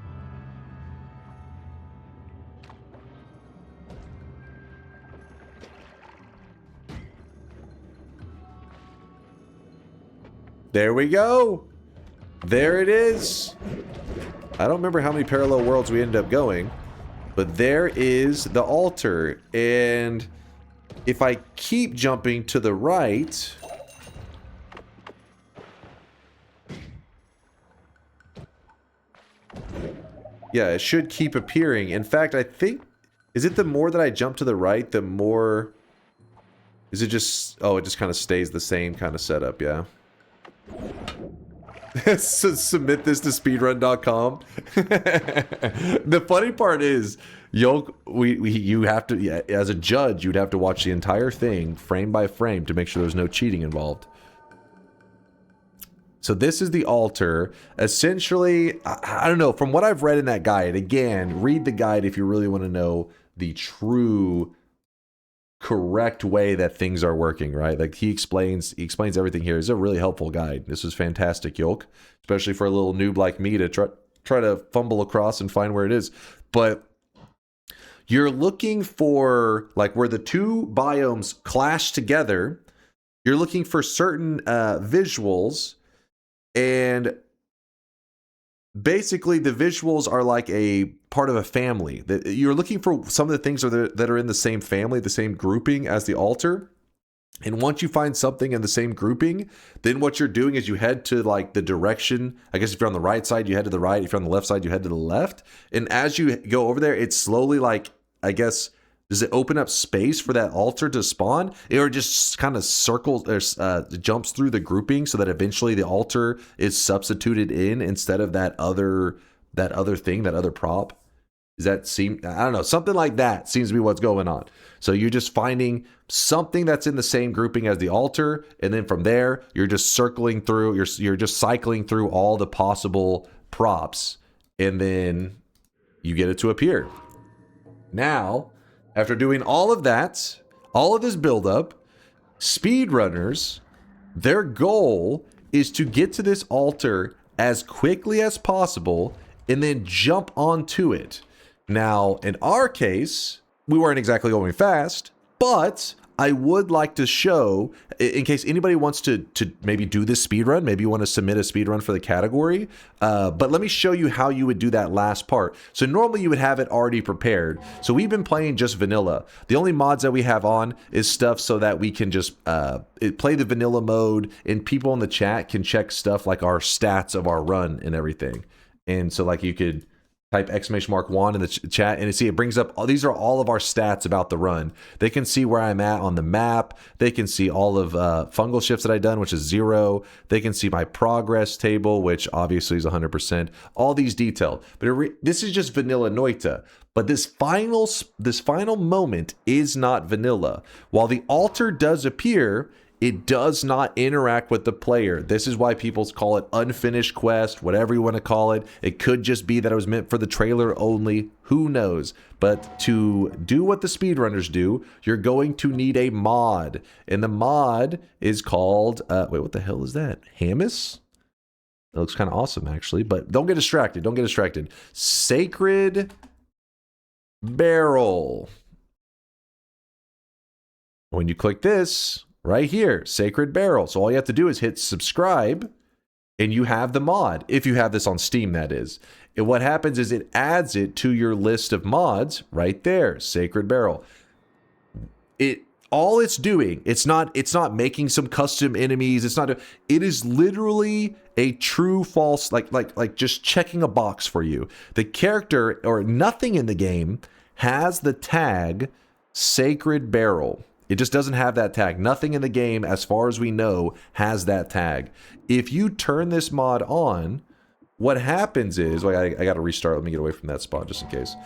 There we go. There it is. I don't remember how many parallel worlds we ended up going, but there is the altar. And if I keep jumping to the right, yeah, it should keep appearing. In fact, I think, is it the more that I jump to the right, the more, is it just, oh, it just kind of stays the same kind of setup, yeah. Submit this to speedrun.com. The funny part is, Yolk, you have to, yeah, as a judge, you'd have to watch the entire thing frame by frame to make sure there's no cheating involved. So this is the altar. Essentially, I don't know, from what I've read in that guide, again, read the guide if you really want to know the true correct way that things are working, right? Like he explains everything here. It's a really helpful guide. This is fantastic, Yolk, especially for a little noob like me to try to fumble across and find where it is. But you're looking for, like, where the two biomes clash together. You're looking for certain visuals, and basically the visuals are like a part of a family. You're looking for some of the things that are in the same family, the same grouping as the altar. And once you find something in the same grouping, then what you're doing is you head to like the direction. I guess if you're on the right side, you head to the right. If you're on the left side, you head to the left. And as you go over there, it's slowly, like, I guess, does it open up space for that altar to spawn? Or just kind of circles or jumps through the grouping so that eventually the altar is substituted in instead of that other thing, that other prop? Does that seem, I don't know, something like that seems to be what's going on. So you're just finding something that's in the same grouping as the altar, and then from there, you're just circling through, you're just cycling through all the possible props, and then you get it to appear. Now, after doing all of that, all of this buildup, speedrunners, their goal is to get to this altar as quickly as possible and then jump onto it. Now, in our case, we weren't exactly going fast, but I would like to show, in case anybody wants to maybe do this speedrun, maybe you want to submit a speedrun for the category, but let me show you how you would do that last part. So normally you would have it already prepared. So we've been playing just vanilla. The only mods that we have on is stuff so that we can just play the vanilla mode, and people in the chat can check stuff like our stats of our run and everything. And so, like, you could type !wand in the chat and see it brings up, these are all of our stats about the run. They can see where I'm at on the map. They can see all of fungal shifts that I've done, which is 0. They can see my progress table, which obviously is 100%. All these detailed. But this is just vanilla Noita. But this final moment is not vanilla. While the altar does appear, it does not interact with the player. This is why people call it unfinished quest, whatever you want to call it. It could just be that it was meant for the trailer only. Who knows? But to do what the speedrunners do, you're going to need a mod. And the mod is called, wait, what the hell is that? Hamus? That looks kind of awesome, actually. But don't get distracted. Don't get distracted. Sacred Barrel. When you click this, right here, Sacred Barrel. So all you have to do is hit subscribe, and you have the mod. If you have this on Steam, that is. And what happens is it adds it to your list of mods right there, Sacred Barrel. All it's doing, it's not making some custom enemies. It is literally a true false, like just checking a box for you. The character or nothing in the game has the tag Sacred Barrel. It just doesn't have that tag. Nothing in the game, as far as we know, has that tag. If you turn this mod on, what happens is, I got to restart. Let me get away from that spot just in case.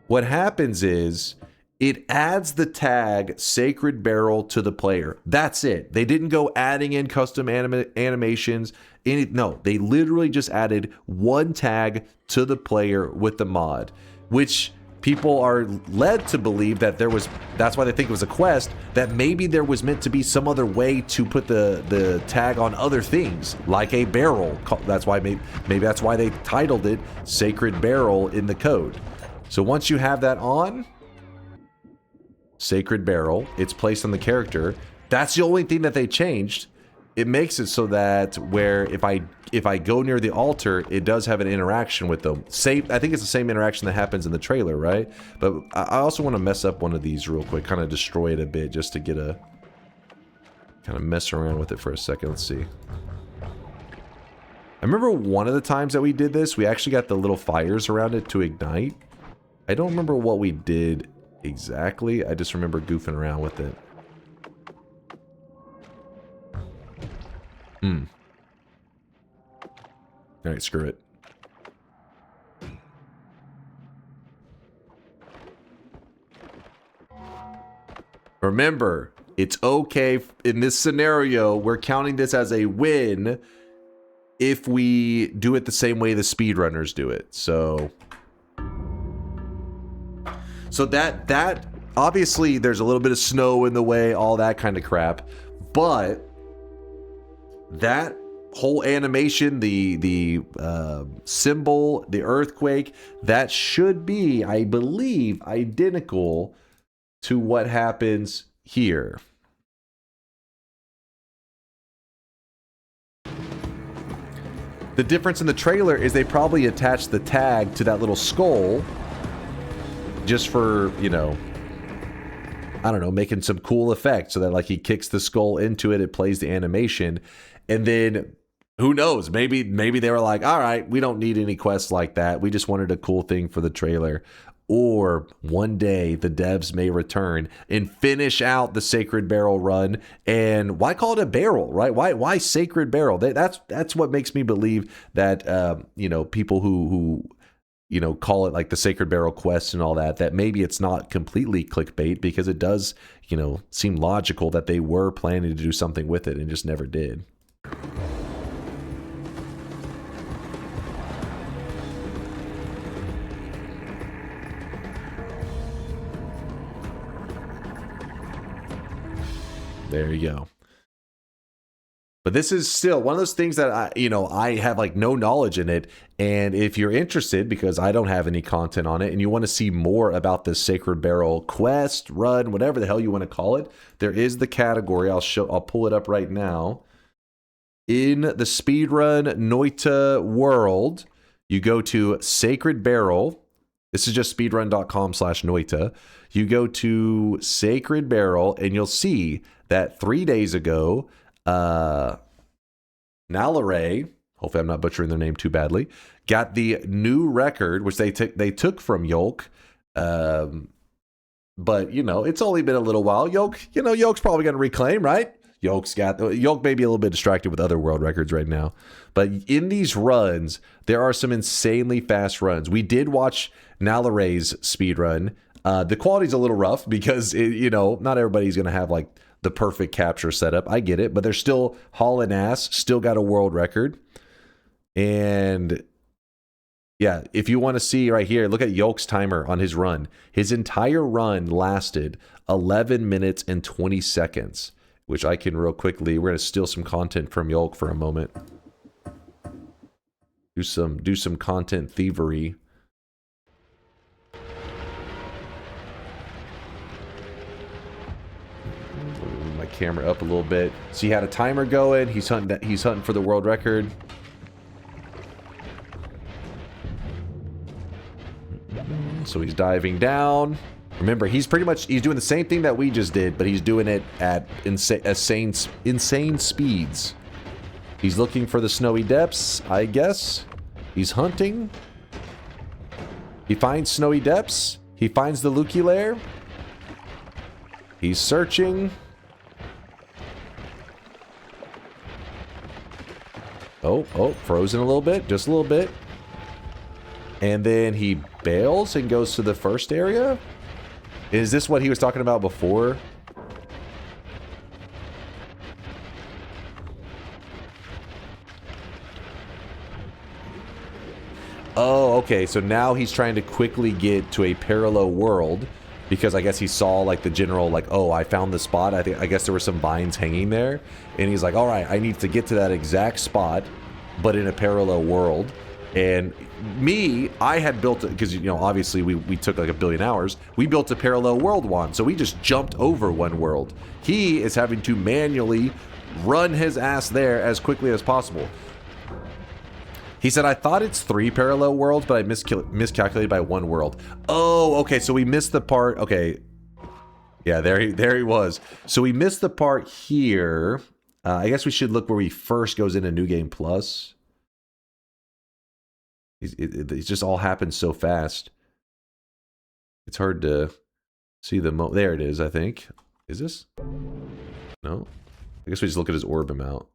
What happens is it adds the tag Sacred Barrel to the player. That's it. They didn't go adding in custom animations. No, they literally just added one tag to the player with the mod, which people are led to believe that that's why they think it was a quest, that maybe there was meant to be some other way to put the tag on other things, like a barrel. That's why maybe that's why they titled it Sacred Barrel in the code. So once you have that on, Sacred Barrel, it's placed on the character. That's the only thing that they changed. It makes it so that where if I go near the altar, it does have an interaction with them. Same, I think it's the same interaction that happens in the trailer, right? But I also want to mess up one of these real quick, kind of destroy it a bit, just to get a kind of mess around with it for a second. Let's see. I remember one of the times that we did this, we actually got the little fires around it to ignite. I don't remember what we did exactly. I just remember goofing around with it. Alright, screw it. Remember, it's okay in this scenario, we're counting this as a win if we do it the same way the speedrunners do it. So that obviously there's a little bit of snow in the way, all that kind of crap, but that whole animation, the symbol, the earthquake, that should be, I believe, identical to what happens here. The difference in the trailer is they probably attached the tag to that little skull just for, you know, I don't know, making some cool effect so that like he kicks the skull into it, it plays the animation, and then who knows, maybe they were like, all right, we don't need any quests like that. We just wanted a cool thing for the trailer. Or one day the devs may return and finish out the Sacred Barrel run. And why call it a barrel, right? Why Sacred Barrel? That's what makes me believe that you know, people who you know, call it like the Sacred Barrel quest and all that, that maybe it's not completely clickbait, because it does, you know, seem logical that they were planning to do something with it and just never did. There you go. But this is still one of those things that I have like no knowledge in it. And if you're interested, because I don't have any content on it, and you want to see more about this Sacred Barrel quest, run, whatever the hell you want to call it, there is the category. I'll pull it up right now. In the speedrun Noita world, you go to Sacred Barrel. This is just speedrun.com/Noita. You go to Sacred Barrel and you'll see that 3 days ago, Nalare, hopefully I'm not butchering their name too badly, got the new record, which they took from Yolk. But you know, it's only been a little while. Yolk's probably going to reclaim, right? Yolk may be a little bit distracted with other world records right now. But in these runs, there are some insanely fast runs. We did watch Nalare's speedrun. The quality's a little rough because not everybody's going to have like the perfect capture setup. I get it, but they're still hauling ass, still got a world record. And yeah, if you want to see right here, look at Yolk's timer on his run. His entire run lasted 11 minutes and 20 seconds, which I can real quickly, we're going to steal some content from Yolk for a moment. Do some content thievery. My camera up a little bit. So he had a timer going. He's hunting for the world record. So he's diving down. Remember, he's doing the same thing that we just did, but he's doing it at insane speeds. He's looking for the snowy depths, I guess. He's hunting. He finds snowy depths. He finds the Lucky lair. He's searching. Oh, frozen a little bit, just a little bit. And then he bails and goes to the first area. Is this what he was talking about before? Oh, Oh, okay. So now he's trying to quickly get to a parallel world because I guess he saw like the general like, oh, I found the spot. I guess there were some vines hanging there, and he's like, all right, I need to get to that exact spot, but in a parallel world. And me, I had built it because, you know, obviously we took like 1 billion hours. We built a parallel world wand, so we just jumped over one world. He is having to manually run his ass there as quickly as possible. He said, I thought it's 3 parallel worlds, but I miscalculated by 1 world. Oh, okay, so we missed the part. Okay. Yeah, there he was. So we missed the part here. I guess we should look where he first goes into New Game Plus. It just all happens so fast. It's hard to see the there it is, I think. Is this? No? I guess we just look at his orb amount.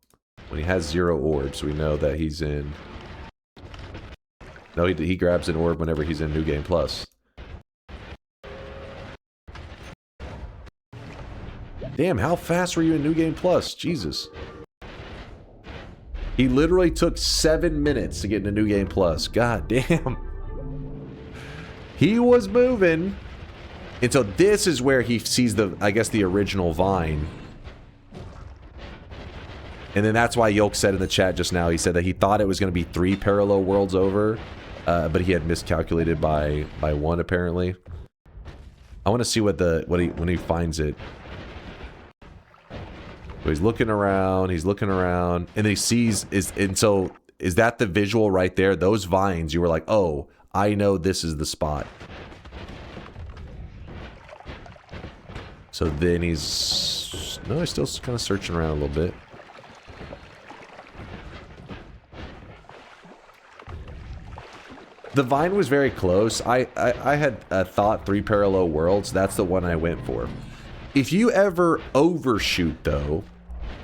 When he has 0 orbs, we know that he's in... No, he grabs an orb whenever he's in New Game Plus. Damn, how fast were you in New Game Plus? Jesus. He literally took 7 minutes to get into New Game Plus. God damn. He was moving. And so this is where he sees the, I guess, the original vine. And then that's why Yolk said in the chat just now, he said that he thought it was going to be 3 parallel worlds over, but he had miscalculated by 1 apparently. I want to see when he finds it. So he's looking around, and then he sees, so is that the visual right there? Those vines, you were like, oh, I know this is the spot. So then he's still kind of searching around a little bit. The vine was very close. I had thought 3 parallel worlds. That's the one I went for. If you ever overshoot, though,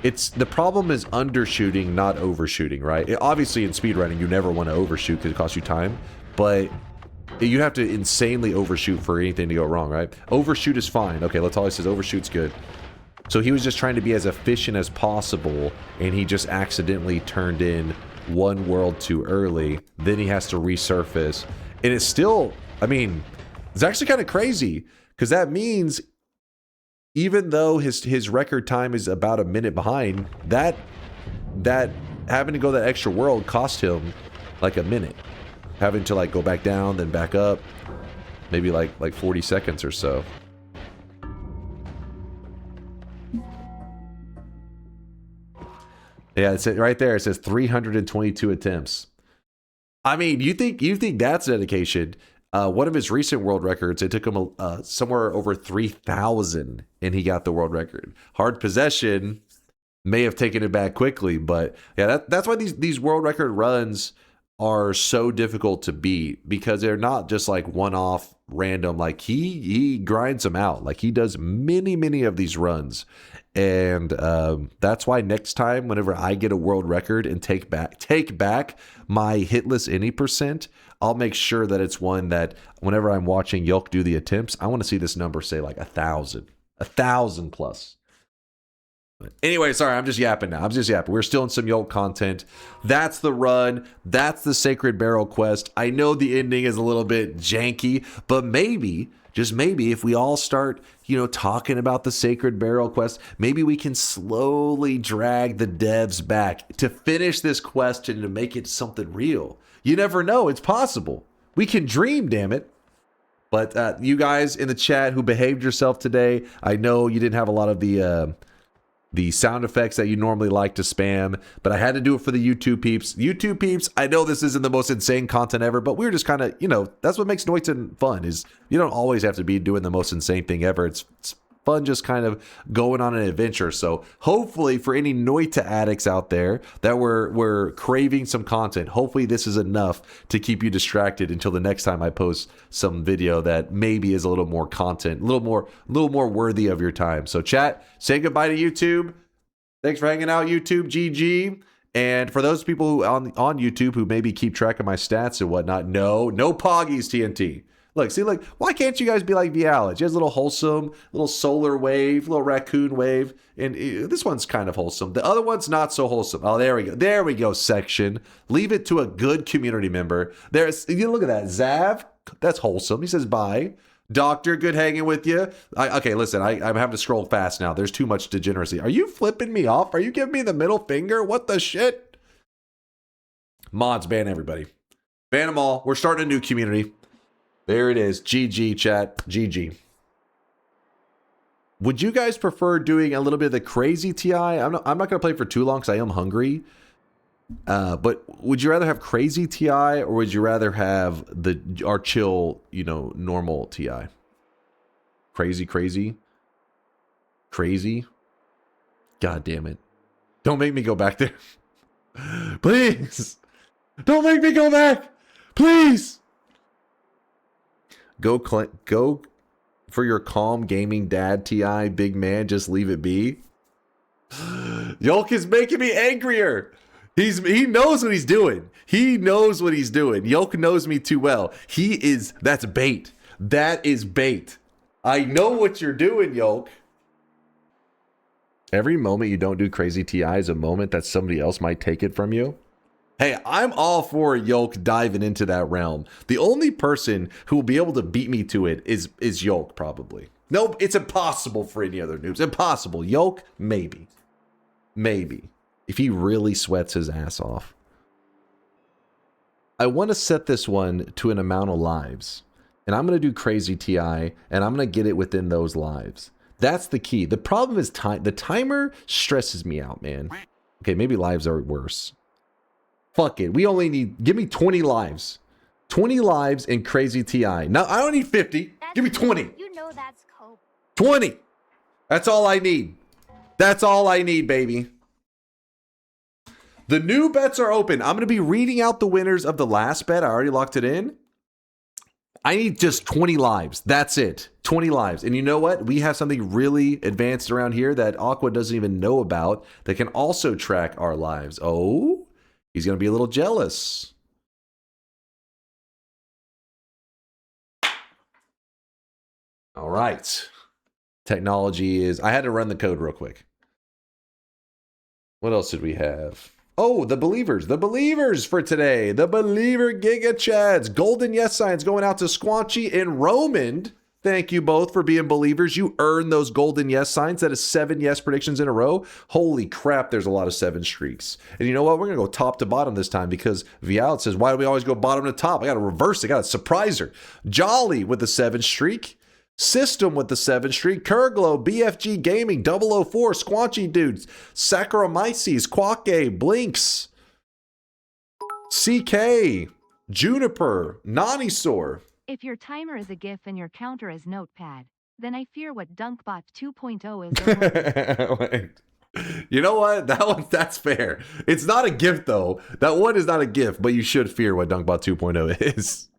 the problem is undershooting, not overshooting, right? Obviously, in speedrunning, you never want to overshoot because it costs you time, but you have to insanely overshoot for anything to go wrong, right? Overshoot is fine. Okay, let's always says overshoot's good. So he was just trying to be as efficient as possible, and he just accidentally turned in 1 world too early. Then he has to resurface, and it's still, I mean, it's actually kind of crazy because that means even though his record time is about 1 minute behind, that having to go that extra world cost him like 1 minute, having to like go back down then back up, maybe like 40 seconds or so. Yeah, it's right there. It says 322 attempts. I mean, you think that's dedication? One of his recent world records, it took him somewhere over 3,000, and he got the world record. Hard Possession may have taken it back quickly, but yeah, that's why these world record runs are so difficult to beat, because they're not just like one-off random. Like he grinds them out. Like he does many of these runs, and that's why next time, whenever I get a world record and take back my hitless any percent, I'll make sure that it's one that whenever I'm watching Yolk do the attempts, I want to see this number say like 1,000 plus. Anyway, sorry, I'm just yapping now. We're still in some Yolk content. That's the run. That's the Sacred Barrel quest. I know the ending is a little bit janky, but maybe, just maybe, if we all start, talking about the Sacred Barrel quest, maybe we can slowly drag the devs back to finish this quest and to make it something real. You never know. It's possible. We can dream, damn it. But you guys in the chat who behaved yourself today, I know you didn't have a lot of the sound effects that you normally like to spam, but I had to do it for the YouTube peeps. YouTube peeps, I know this isn't the most insane content ever, but we're just kind of, that's what makes Noita fun, is you don't always have to be doing the most insane thing ever. It's fun just kind of going on an adventure. So hopefully for any Noita addicts out there that were craving some content, hopefully this is enough to keep you distracted until the next time I post some video that maybe is a little more content, a little more worthy of your time. So chat, say goodbye to YouTube. Thanks for hanging out, YouTube. GG. And for those people who on YouTube who maybe keep track of my stats and whatnot, no poggies, TNT. Look, see, like, why can't you guys be like Vialage? He has a little wholesome, little solar wave, little raccoon wave, and this one's kind of wholesome. The other one's not so wholesome. Oh, there we go. There we go, section. Leave it to a good community member. There's, you look at that. Zav, that's wholesome. He says bye. Doctor, good hanging with you. Okay, listen, I'm having to scroll fast now. There's too much degeneracy. Are you flipping me off? Are you giving me the middle finger? What the shit? Mods, ban everybody. Ban them all. We're starting a new community. There it is. GG, chat. GG. Would you guys prefer doing a little bit of the crazy TI? I'm not going to play for too long because I am hungry. But would you rather have crazy TI or would you rather have our chill, you know, normal TI? Crazy, crazy. Crazy. God damn it. Don't make me go back there. Please. Don't make me go back. Please. Go for your calm gaming dad TI, big man, just leave it be. Yolk is making me angrier. He knows what he's doing. He knows what he's doing. Yolk knows me too well. That's bait. That is bait. I know what you're doing, Yolk. Every moment you don't do crazy TI is a moment that somebody else might take it from you. Hey, I'm all for Yolk diving into that realm. The only person who will be able to beat me to it is Yolk, probably. Nope, it's impossible for any other noobs. Impossible. Yolk, maybe. Maybe. If he really sweats his ass off. I want to set this one to an amount of lives. And I'm going to do crazy TI, and I'm going to get it within those lives. That's the key. The problem is time. The timer stresses me out, man. Okay, maybe lives are worse. Fuck it. We only need... Give me 20 lives. 20 lives in crazy TI. Now, I don't need 50. Give me 20. You know that's cope. 20. That's all I need. That's all I need, baby. The new bets are open. I'm going to be reading out the winners of the last bet. I already locked it in. I need just 20 lives. That's it. 20 lives. And you know what? We have something really advanced around here that Aqua doesn't even know about that can also track our lives. Oh? He's going to be a little jealous. All right. Technology is... I had to run the code real quick. What else did we have? Oh, the believers. The believers for today. The believer Giga Chads. Golden yes signs going out to Squanchy and Roman. Thank you both for being believers. You earned those golden yes signs. That is 7 yes predictions in a row. Holy crap, there's a lot of 7 streaks. And you know what? We're going to go top to bottom this time because Vial says, why do we always go bottom to top? I got to reverse it. I got to surprise her. Jolly with the 7 streak. System with the 7 streak. Kurglow, BFG Gaming, 004, Squanchy Dudes, Saccharomyces, Quake, Blinks, CK, Juniper, Nanisaur. If your timer is a GIF and your counter is Notepad, then I fear what DunkBot 2.0 is. Wait. You know what? That's fair. It's not a GIF though. That one is not a GIF, but you should fear what DunkBot 2.0 is.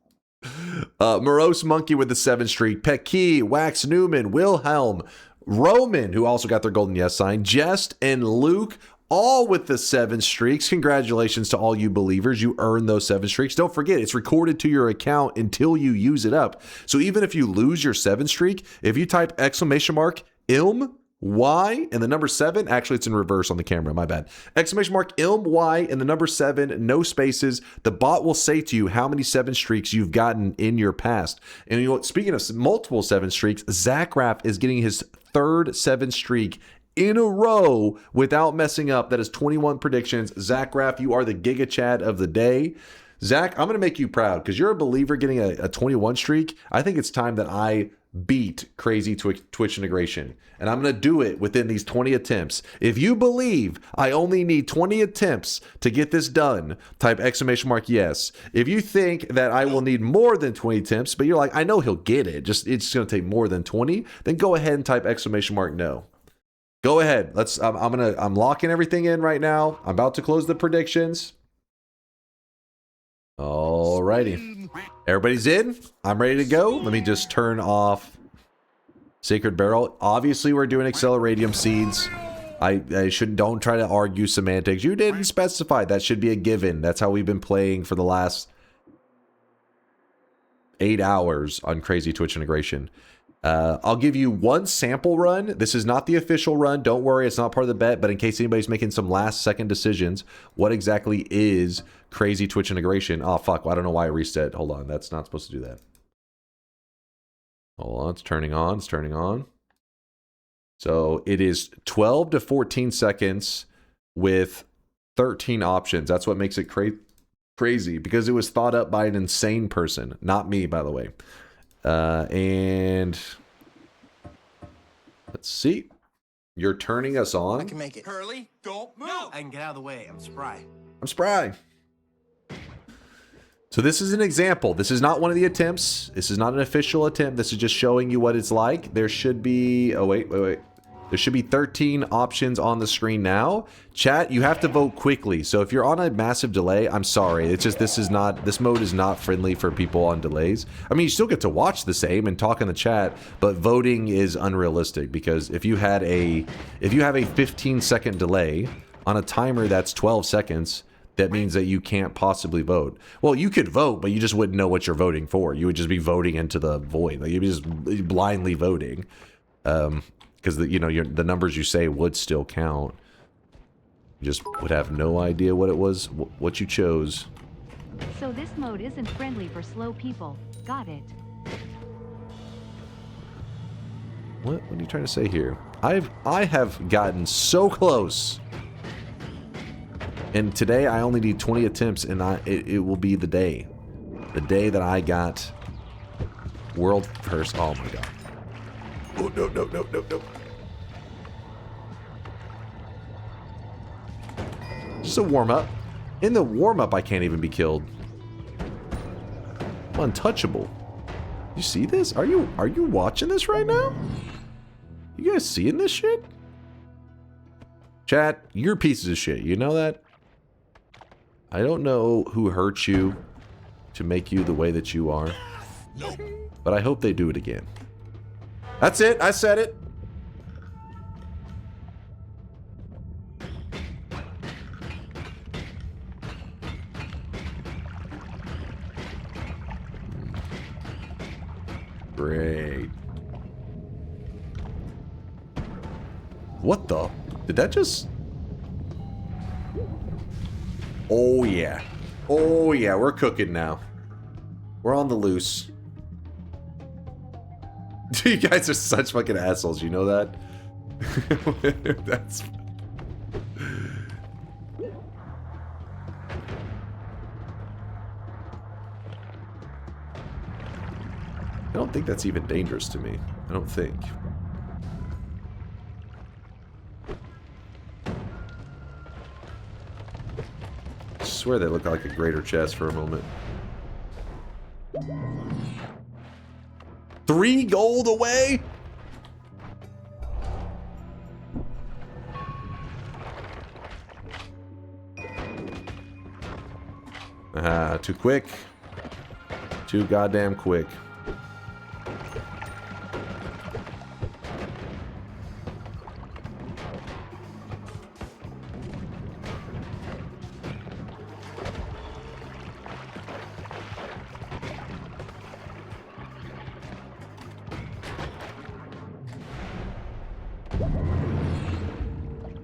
Morose Monkey with the 7 streak, Pecky, Wax Newman, Wilhelm, Roman, who also got their golden yes sign, Jest, and Luke, all with the 7 streaks. Congratulations to all you believers. You earned those 7 streaks. Don't forget, it's recorded to your account until you use it up. So even if you lose your 7 streak, if you type !ilm Y and the number 7, actually it's in reverse on the camera, my bad. !ilm Y and the number 7, no spaces. The bot will say to you how many 7 streaks you've gotten in your past. And you know what? Speaking of multiple 7 streaks, Zackraff is getting his 3rd 7 streak in a row without messing up. That is 21 predictions. Zackraff, you are the Giga Chad of the day. Zach, I'm going to make you proud because you're a believer getting a 21 streak. I think it's time that I beat crazy Twitch integration. And I'm going to do it within these 20 attempts. If you believe I only need 20 attempts to get this done, type !yes. If you think that I will need more than 20 attempts, but you're like, I know he'll get it, it's just going to take more than 20, then go ahead and type !no. Go ahead. I'm locking everything in right now. I'm about to close the predictions. Alrighty. Everybody's in. I'm ready to go. Let me just turn off Sacred Barrel. Obviously, we're doing Acceleradium Seeds. Don't try to argue semantics. You didn't specify. That should be a given. That's how we've been playing for the last 8 hours on crazy Twitch integration. I'll give you one sample run. This is not the official run. Don't worry, it's not part of the bet, but in case anybody's making some last second decisions, what exactly is crazy Twitch integration? Oh, fuck. I don't know why I reset. Hold on. That's not supposed to do that. Hold on. It's turning on. It's turning on. So it is 12 to 14 seconds with 13 options. That's what makes it crazy, because it was thought up by an insane person. Not me, by the way. And let's see. You're turning us on. I can make it. Hurley, don't move. No. I can get out of the way. I'm spry. I'm spry. So this is an example. This is not one of the attempts. This is not an official attempt. This is just showing you what it's like. There should be... Oh, wait. There should be 13 options on the screen now. Chat, you have to vote quickly. So if you're on a massive delay, I'm sorry. It's just this mode is not friendly for people on delays. I mean, you still get to watch the same and talk in the chat, but voting is unrealistic, because if you have a 15-second delay on a timer that's 12 seconds, that means that you can't possibly vote. Well, you could vote, but you just wouldn't know what you're voting for. You would just be voting into the void. Like, you'd be just blindly voting. Because the numbers you say would still count. You just would have no idea what it was, what you chose. So this mode isn't friendly for slow people. Got it. What are you trying to say here? I have gotten so close. And today I only need 20 attempts, and it will be the day. The day that I got world first. Oh my god. Oh, no. Just a warm-up. In the warm-up, I can't even be killed. I'm untouchable. You see this? Are you watching this right now? You guys seeing this shit? Chat, you're pieces of shit. You know that? I don't know who hurt you to make you the way that you are. But I hope they do it again. That's it. I said it. Great. What the? Did that just... Oh, yeah. Oh, yeah. We're cooking now. We're on the loose. You guys are such fucking assholes. You know that? That's... I don't think that's even dangerous to me. I don't think. I swear they look like a greater chest for a moment. 3 gold away? Too quick. Too goddamn quick.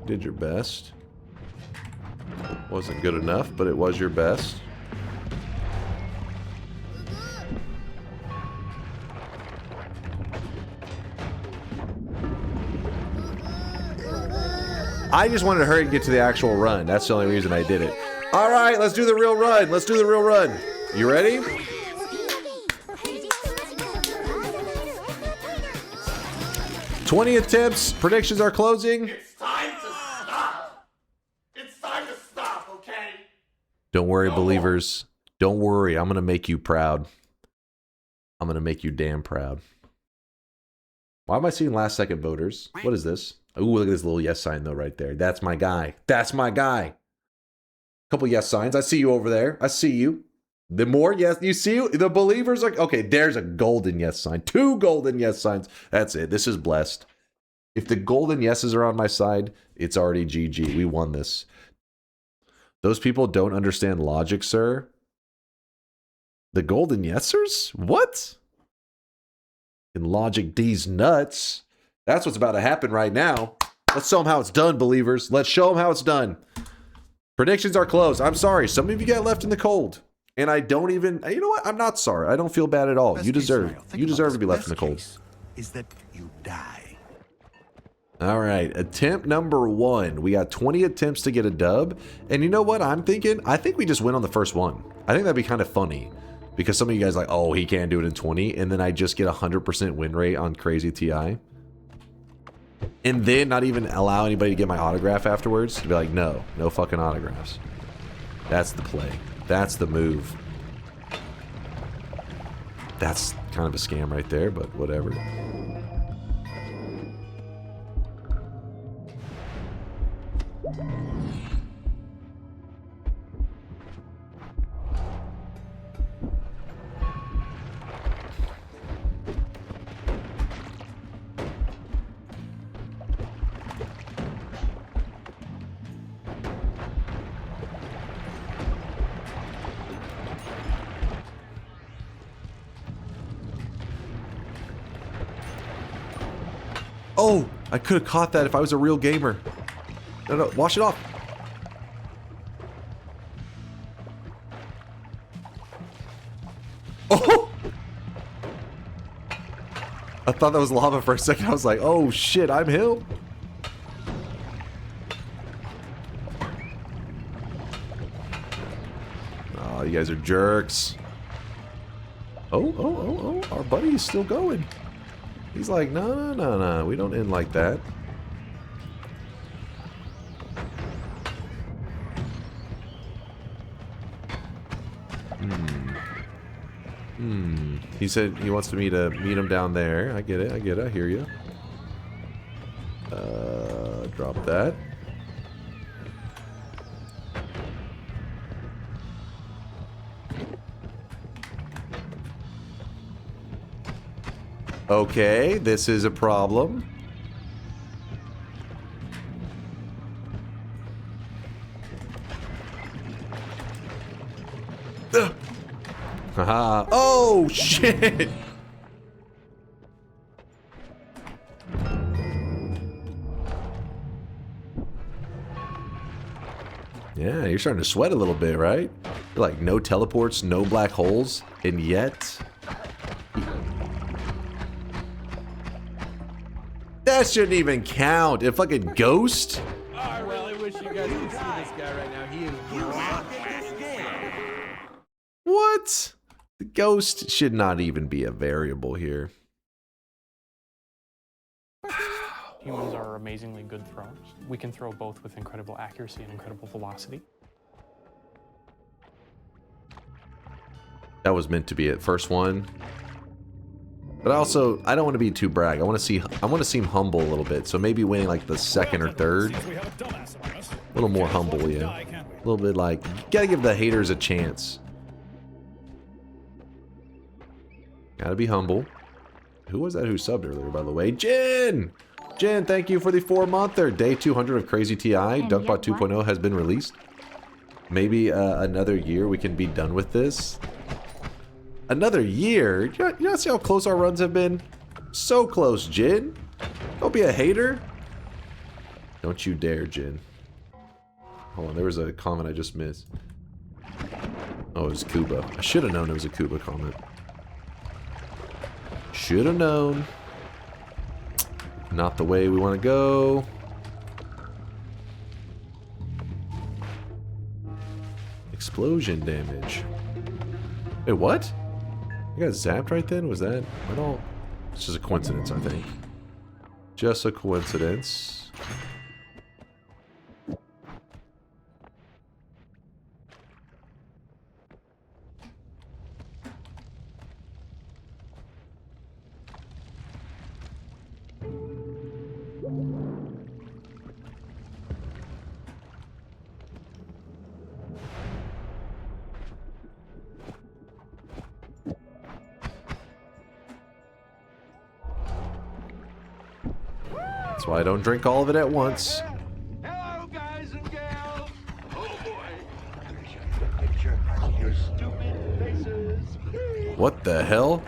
Did your best. Wasn't good enough, but it was your best. I just wanted to hurry and get to the actual run. That's the only reason I did it. All right, let's do the real run. Let's do the real run. You ready? "20 attempts. Predictions are closing. It's time to stop. It's time to stop, okay? Don't worry, believers. Don't worry. I'm going to make you proud. I'm going to make you damn proud. Why am I seeing last second voters? What is this? Ooh, look at this little yes sign, though, right there. That's my guy. That's my guy. Couple yes signs. I see you over there. I see you. The more yes, you see the believers are... Okay, there's a golden yes sign. 2 golden yes signs. That's it. This is blessed. If the golden yeses are on my side, it's already GG. We won this. Those people don't understand logic, sir. The golden yesers? What? In logic these nuts. That's what's about to happen right now. Let's show them how it's done, believers. Let's show them how it's done. Predictions are closed. I'm sorry. Some of you got left in the cold. And I don't even... You know what? I'm not sorry. I don't feel bad at all. You deserve to be left in the cold. Is that you die. All right. Attempt number 1. We got 20 attempts to get a dub. And you know what I'm thinking? I think we just win on the first one. I think that'd be kind of funny. Because some of you guys are like, oh, he can't do it in 20. And then I just get 100% win rate on Crazy TI. And then not even allow anybody to get my autograph afterwards. To be like, no fucking autographs. That's the play. That's the move. That's kind of a scam right there, but whatever. Oh, I could have caught that if I was a real gamer. No, wash it off. Oh! I thought that was lava for a second. I was like, oh shit, I'm him. Oh, you guys are jerks. Oh, our buddy is still going. He's like, no, we don't end like that. He said he wants me to meet him down there. I get it, I hear you. Drop that. Okay, this is a problem. Haha. Oh, shit! Yeah, you're starting to sweat a little bit, right? You're like, no teleports, no black holes, and yet... That shouldn't even count. A fucking ghost? Oh, well, I wish you guys could see this guy right now. He is drunk. What? The ghost should not even be a variable here. Humans are amazingly good throwers. We can throw both with incredible accuracy and incredible velocity. That was meant to be it. First one. But also, I don't want to be too brag. I want to seem humble a little bit. So maybe winning like the second or third. A little more humble, yeah. A little bit like, you gotta give the haters a chance. Gotta be humble. Who was that who subbed earlier, by the way? Jen! Jen, thank you for the 4-monther. Day 200 of Crazy TI. DunkBot 2.0 has been released. Maybe another year we can be done with this. Another year? You not see how close our runs have been? So close, Jen. Don't be a hater. Don't you dare, Jen. Hold on, there was a comment I just missed. Oh, it was Kuba. I should have known it was a Kuba comment. Should have known. Not the way we want to go. Explosion damage. Wait, what? You got zapped right then? Was that? I don't... It's just a coincidence, I think. Just a coincidence. That's why I don't drink all of it at once. Hello, guys and gals. Oh boy. I wish I could picture your stupid faces. What the hell?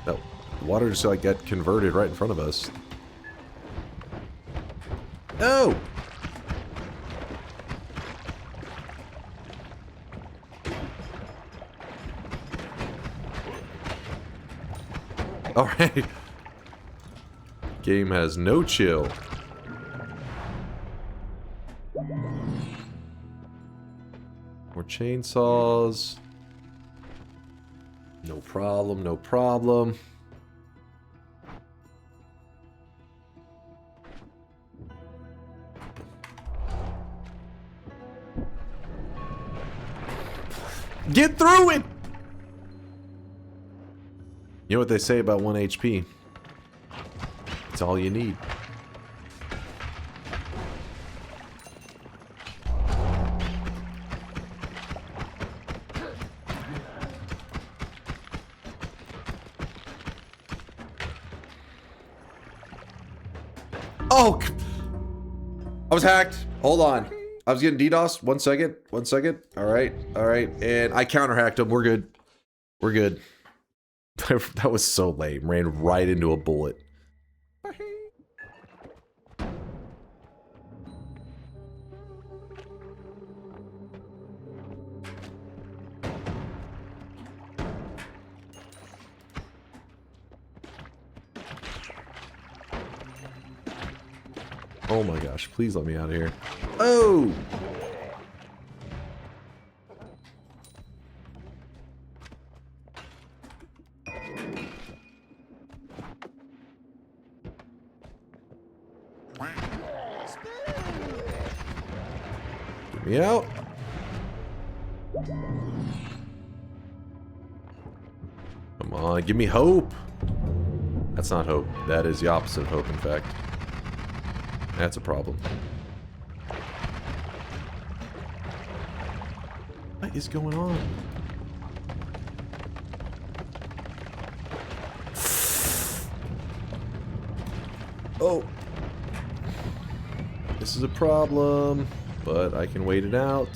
That water just like got converted right in front of us. No! Alright. Game has no chill. More chainsaws. No problem, no problem. Get through it! You know what they say about 1 HP? It's all you need. Oh! I was hacked. Hold on. I was getting DDoS. 1 second. 1 second. Alright. Alright. And I counter-hacked him. We're good. We're good. That was so lame. Ran right into a bullet. Oh my gosh, please let me out of here. Oh! Get me out. Come on, give me hope. That's not hope. That is the opposite of hope, in fact. That's a problem. What is going on? Oh. This is a problem, but I can wait it out.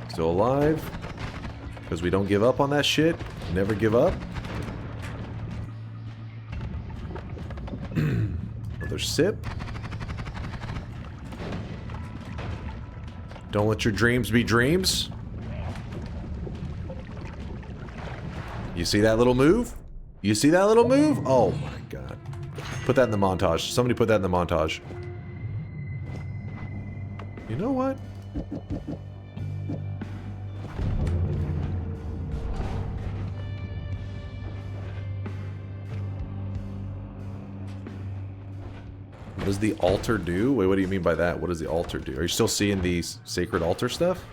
Still alive. Because we don't give up on that shit. Never give up. Another sip. Don't let your dreams be dreams. You see that little move? You see that little move? Oh my god. Put that in the montage. Somebody put that in the montage. You know what? What does the altar do? Wait, what do you mean by that? What does the altar do? Are you still seeing the sacred altar stuff?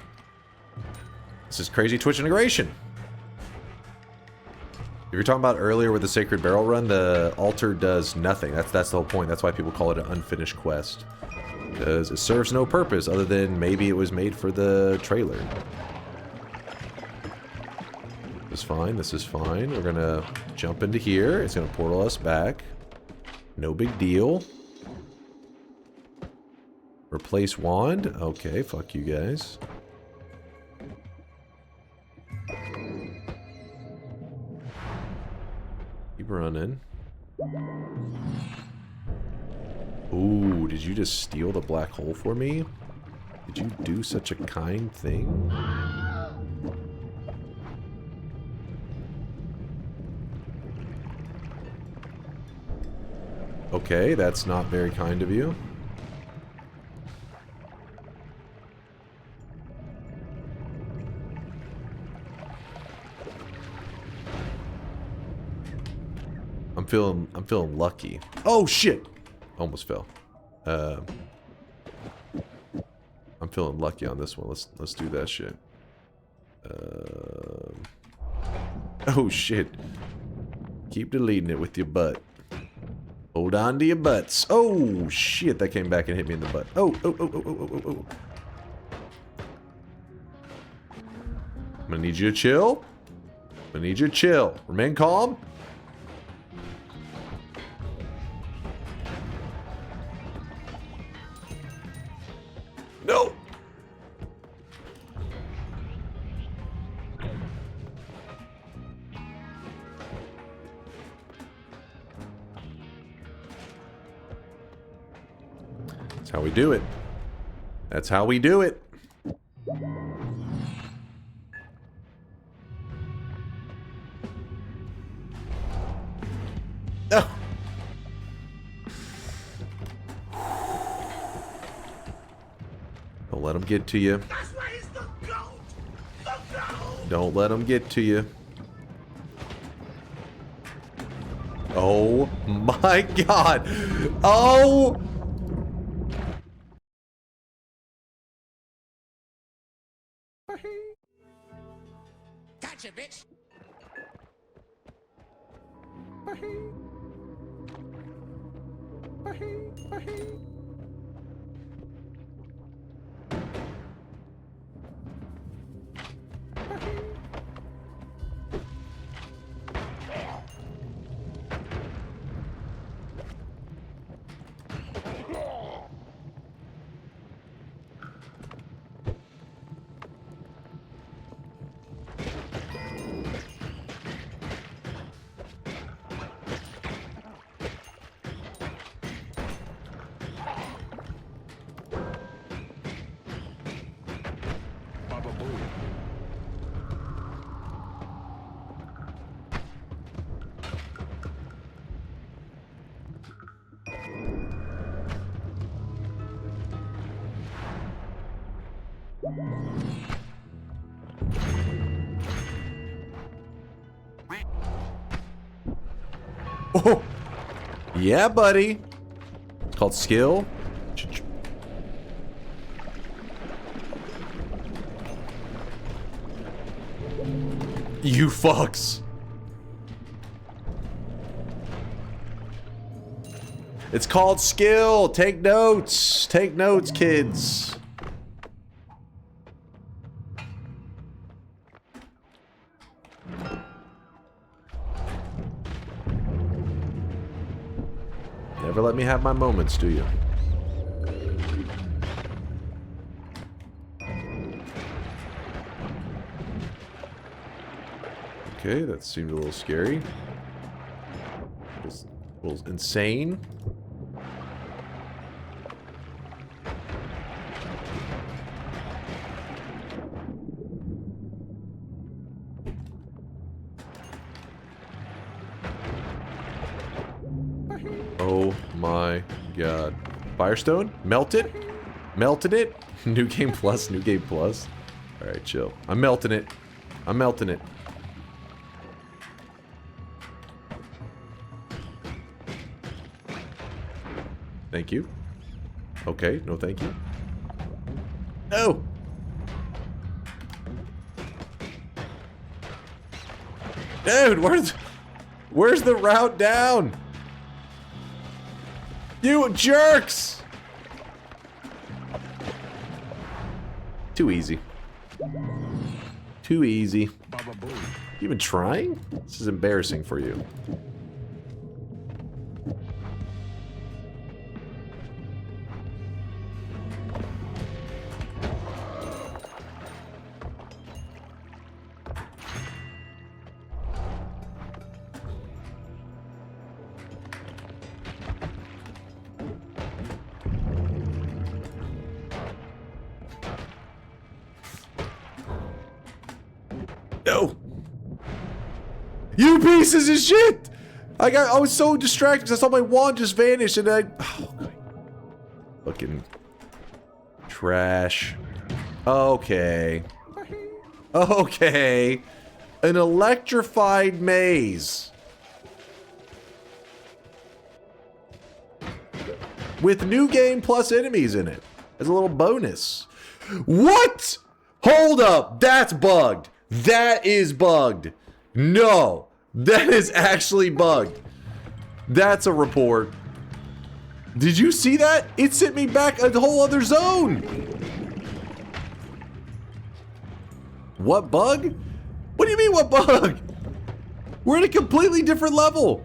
This is crazy Twitch integration. If you're talking about earlier with the sacred barrel run, the altar does nothing. That's the whole point. That's why people call it an unfinished quest. Because it serves no purpose other than maybe it was made for the trailer. This is fine. This is fine. We're gonna jump into here. It's gonna portal us back. No big deal. Replace wand? Okay, fuck you guys. Keep running. Ooh, did you just steal the black hole for me? Did you do such a kind thing? Okay, that's not very kind of you. I'm feeling lucky. Oh shit! Almost fell. I'm feeling lucky on this one. Let's do that shit. Oh shit! Keep deleting it with your butt. Hold on to your butts. Oh shit! That came back and hit me in the butt. Oh. I'm gonna need you to chill. I'm gonna need you to chill. Remain calm. That's how we do it. That's how we do it. Oh. Don't let them get to you. That's why he's the goat! The goat! Don't let them get to you. Oh my god. Oh. Gotcha, bitch! Oh. Yeah, buddy. It's called skill. You fucks. It's called skill. Take notes. Take notes, kids. Never let me have my moments, do you? Okay, that seemed a little scary. Just a little insane. Oh my god. Firestone? Melted? Melted it? New game plus, new game plus. Alright, chill. I'm melting it. I'm melting it. Thank you. Okay, no thank you. No! Dude, where's the route down? You jerks! Too easy. Too easy. You even trying? This is embarrassing for you. No! You pieces of shit! I was so distracted because I saw my wand just vanish and I... Oh, fucking... Trash. Okay. Okay. An electrified maze. With new game plus enemies in it. As a little bonus. What? Hold up. That's bugged. That is bugged. No. That is actually bugged. That's a report. Did you see that? It sent me back a whole other zone. What bug? What do you mean what bug? We're at a completely different level.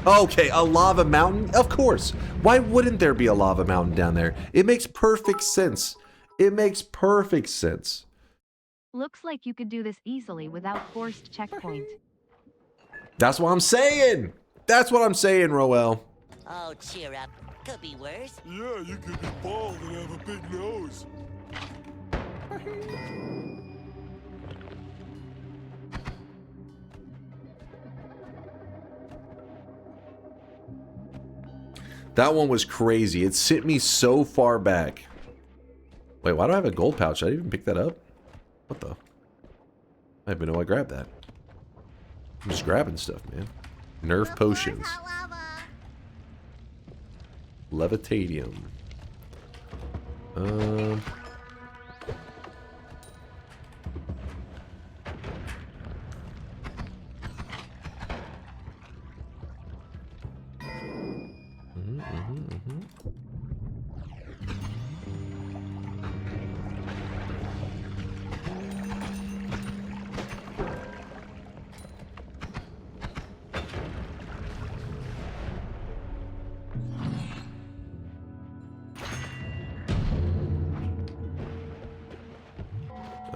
Okay, a lava mountain? Of course. Why wouldn't there be a lava mountain down there? It makes perfect sense. It makes perfect sense. Looks like you could do this easily without forced checkpoint. That's what I'm saying. That's what I'm saying, Roel. Oh, cheer up. Could be worse. Yeah, you could be bald and have a big nose. That one was crazy. It sent me so far back. Wait, why do I have a gold pouch? Did I even pick that up? What the? I didn't even know I grabbed that. I'm just grabbing stuff, man. Nerf potions. Levitadium.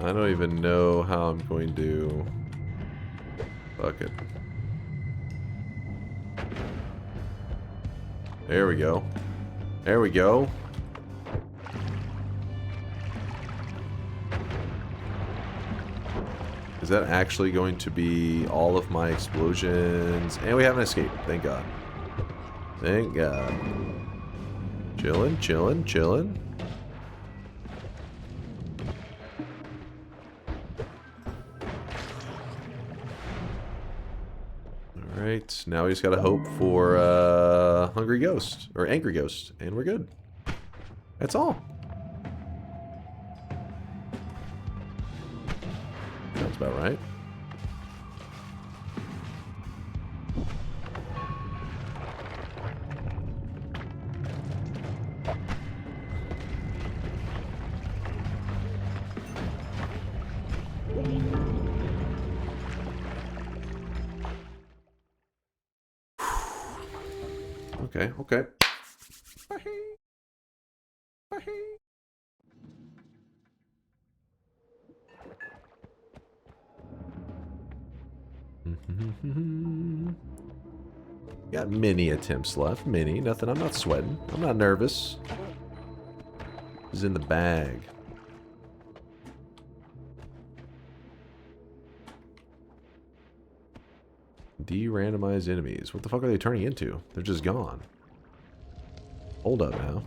I don't even know how I'm going to... Fuck it. There we go. There we go. Is that actually going to be all of my explosions? And we have an escape. Thank God. Thank God. Chillin', chillin', chillin'. Alright, now we just gotta hope for Hungry Ghost, or Angry Ghost, and we're good. That's all. Sounds about right. Okay, okay. Got many attempts left. Many. Nothing. I'm not sweating. I'm not nervous. This is in the bag. De-randomize enemies. What the fuck are they turning into? They're just gone. Hold up now.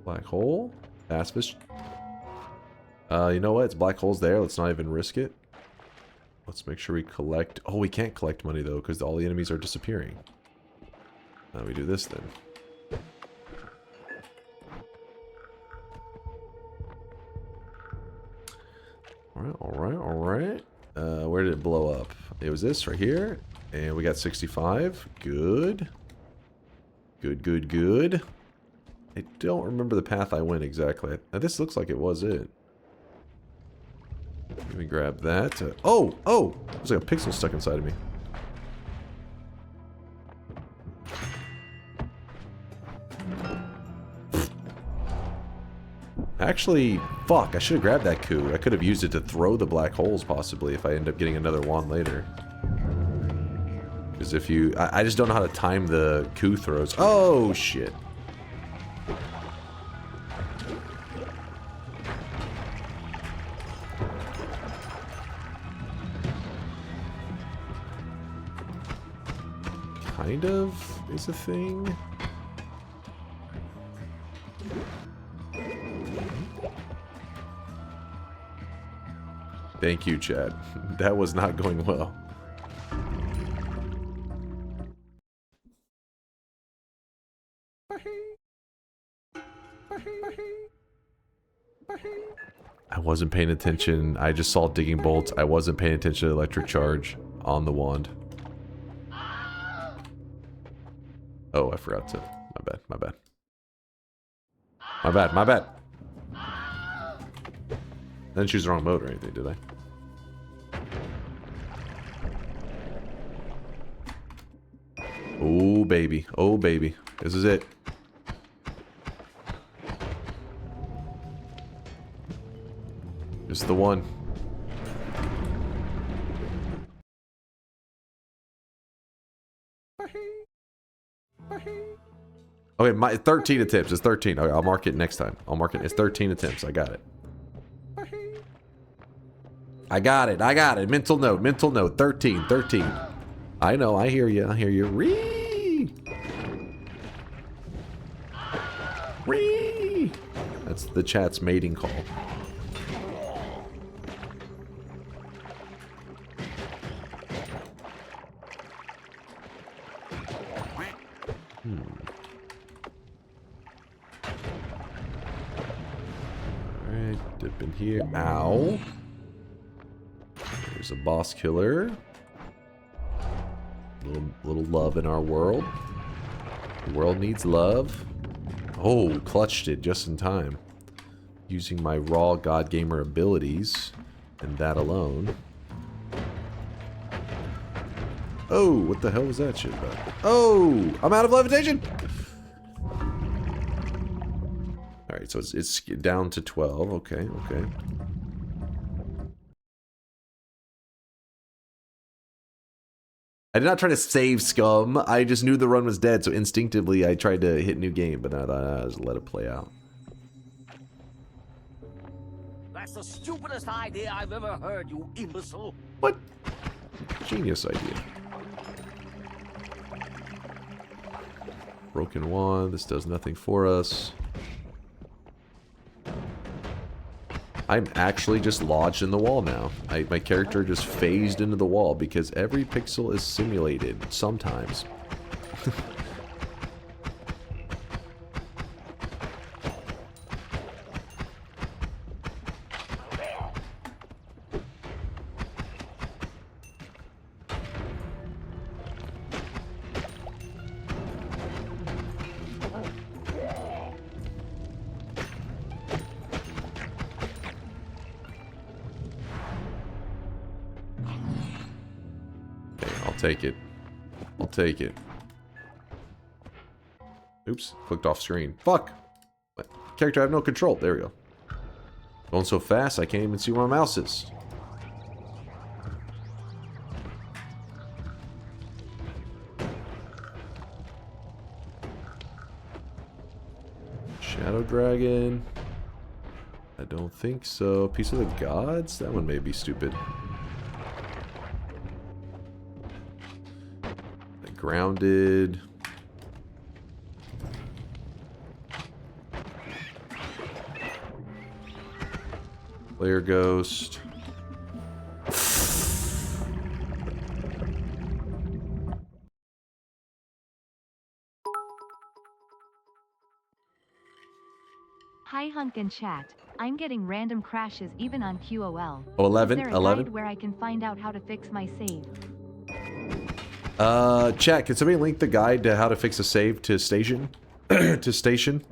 Black hole? Pacifist. You know what? It's black holes there. Let's not even risk it. Let's make sure we collect... Oh, we can't collect money though, because all the enemies are disappearing. Now we do this then. Alright, alright, alright. Where did it blow up? It was this right here. And we got 65. Good. Good, good, good. I don't remember the path I went exactly. This looks like it was it. Let me grab that. Oh! Oh! There's like a pixel stuck inside of me. Actually, fuck, I should have grabbed that coup. I could have used it to throw the black holes, possibly, if I end up getting another wand later. Because if you... I just don't know how to time the coup throws. Oh, shit. Kind of is a thing. Thank you, Chad. That was not going well. I wasn't paying attention. I just saw digging bolts. I wasn't paying attention to electric charge on the wand. Oh, I forgot to. My bad, my bad. My bad, my bad. I didn't choose the wrong mode or anything, did I? Oh, baby. Oh, baby. This is it. This is the one. Okay, my 13 attempts. It's 13. Okay, I'll mark it next time. I'll mark it. It's 13 attempts. I got it. I got it. I got it. Mental note. Mental note. 13. 13. I know. I hear you. I hear you. Ree! Ree! That's the chat's mating call. Alright, dip in here. Ow. There's a boss killer. Little love in our world. The world needs love. Oh, clutched it just in time. Using my raw God Gamer abilities. And that alone. Oh, what the hell was that shit about? Oh, I'm out of levitation! Alright, so it's down to 12. Okay, okay. I did not try to save Scum. I just knew the run was dead, so instinctively I tried to hit new game, but I thought I'd just let it play out. That's the stupidest idea I've ever heard, you imbecile. What? Genius idea. Broken wand. This does nothing for us. I'm actually just lodged in the wall now. My character just phased into the wall because every pixel is simulated sometimes. Take it. I'll take it. Oops, clicked off screen. Fuck! What? Character, I have no control. There we go. Going so fast, I can't even see where my mouse is. Shadow Dragon. I don't think so. Piece of the Gods? That one may be stupid. Grounded. Player Ghost. Hi Hunk and chat. I'm getting random crashes even on QOL. Oh, 11? Is there a 11? guide where I can find out how to fix my save? Chat, can somebody link the guide to how to fix a save to station? to station?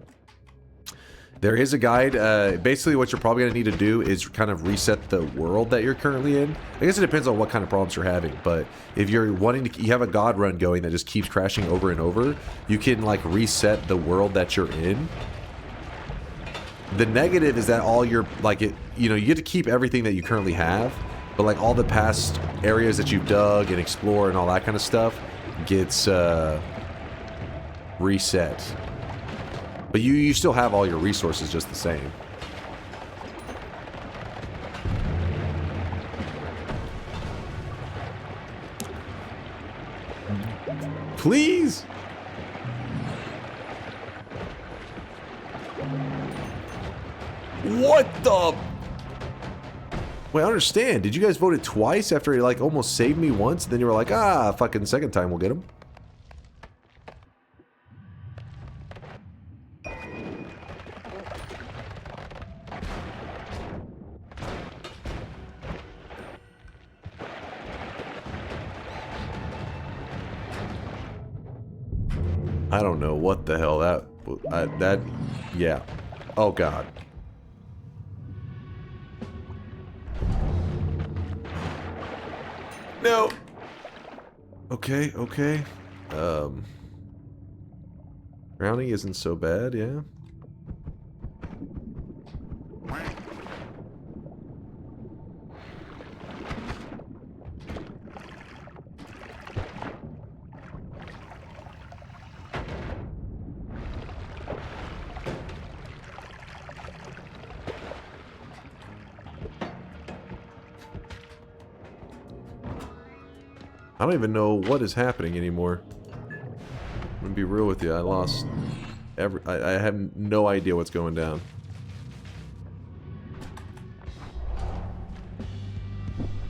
There is a guide. Basically what you're probably going to need to do is kind of reset the world that you're currently in. I guess it depends on what kind of problems you're having, but if you're wanting to, you have a god run going that just keeps crashing over and over, you can like reset the world that you're in. The negative is that all your, like it, you know, you get to keep everything that you currently have, but like all the past areas that you've dug and explored and all that kind of stuff gets reset. But you still have all your resources just the same. Please! What the... Wait, I understand. Did you guys vote it twice after it like almost saved me once? And then you were like, ah, fucking second time we'll get him. I don't know what the hell that, yeah. Oh God. No. Okay, okay. Drowning isn't so bad, yeah. I don't even know what is happening anymore. I'm gonna be real with you. I lost I have no idea what's going down.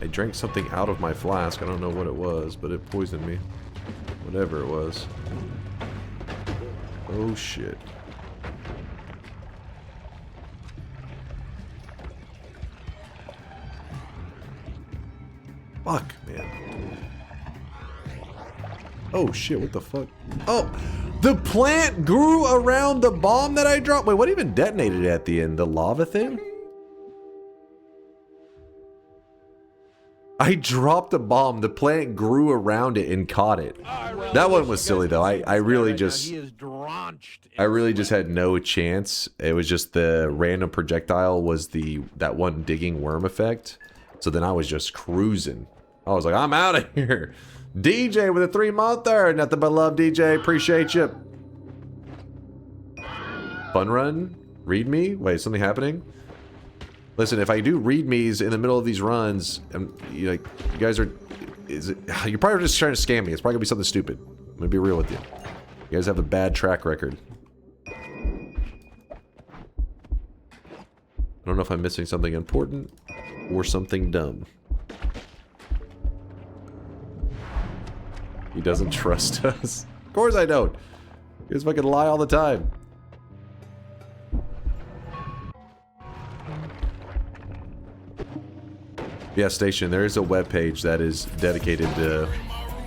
I drank something out of my flask. I don't know what it was, but it poisoned me. Whatever it was. Oh shit. Fuck, man. Oh shit, what the fuck? Oh! The plant grew around the bomb that I dropped? Wait, what even detonated at the end? The lava thing? I dropped a bomb, the plant grew around it and caught it. That one was silly though. I really just had no chance. It was just the random projectile was that one digging worm effect. So then I was just cruising. I was like, I'm out of here. DJ with a 3-monther. Nothing but love, DJ. Appreciate you. Fun run? Read me? Wait, something happening? Listen, if I do read me's in the middle of these runs, you guys are... you're probably just trying to scam me. It's probably going to be something stupid. I'm going to be real with you. You guys have a bad track record. I don't know if I'm missing something important or something dumb. He doesn't trust us. Of course I don't. You guys fucking lie all the time. Yeah, Station, there is a webpage that is dedicated to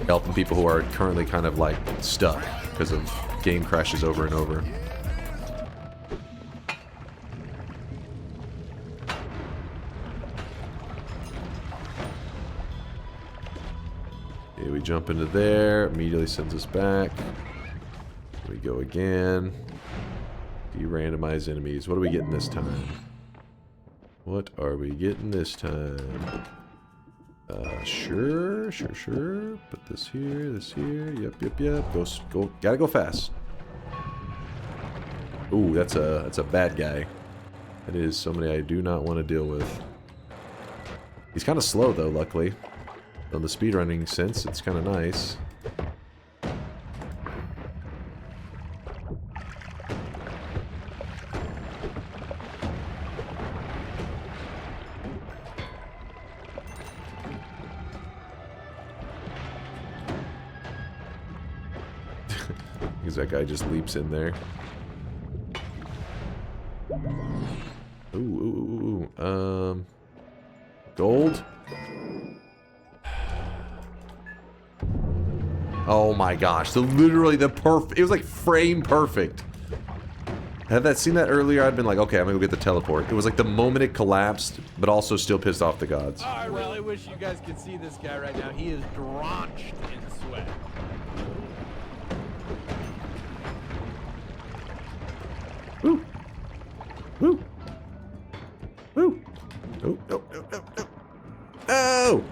helping people who are currently kind of like stuck because of game crashes over and over. Okay, we jump into there, immediately sends us back. We go again. De-randomize enemies. What are we getting this time? What are we getting this time? Sure. Put this here, this here. Yep. Go. Gotta go fast. Ooh, that's a bad guy. That is somebody I do not want to deal with. He's kind of slow though, luckily. On the speedrunning sense, it's kind of nice. Because that guy just leaps in there. Ooh. Gold? Oh my gosh, so literally the it was like frame perfect. Had that seen that earlier, I'd been like, okay, I'm gonna go get the teleport. It was like the moment it collapsed, but also still pissed off the gods. I really wish you guys could see this guy right now. He is drenched in sweat. Woo! Woo! Woo! No. Oh!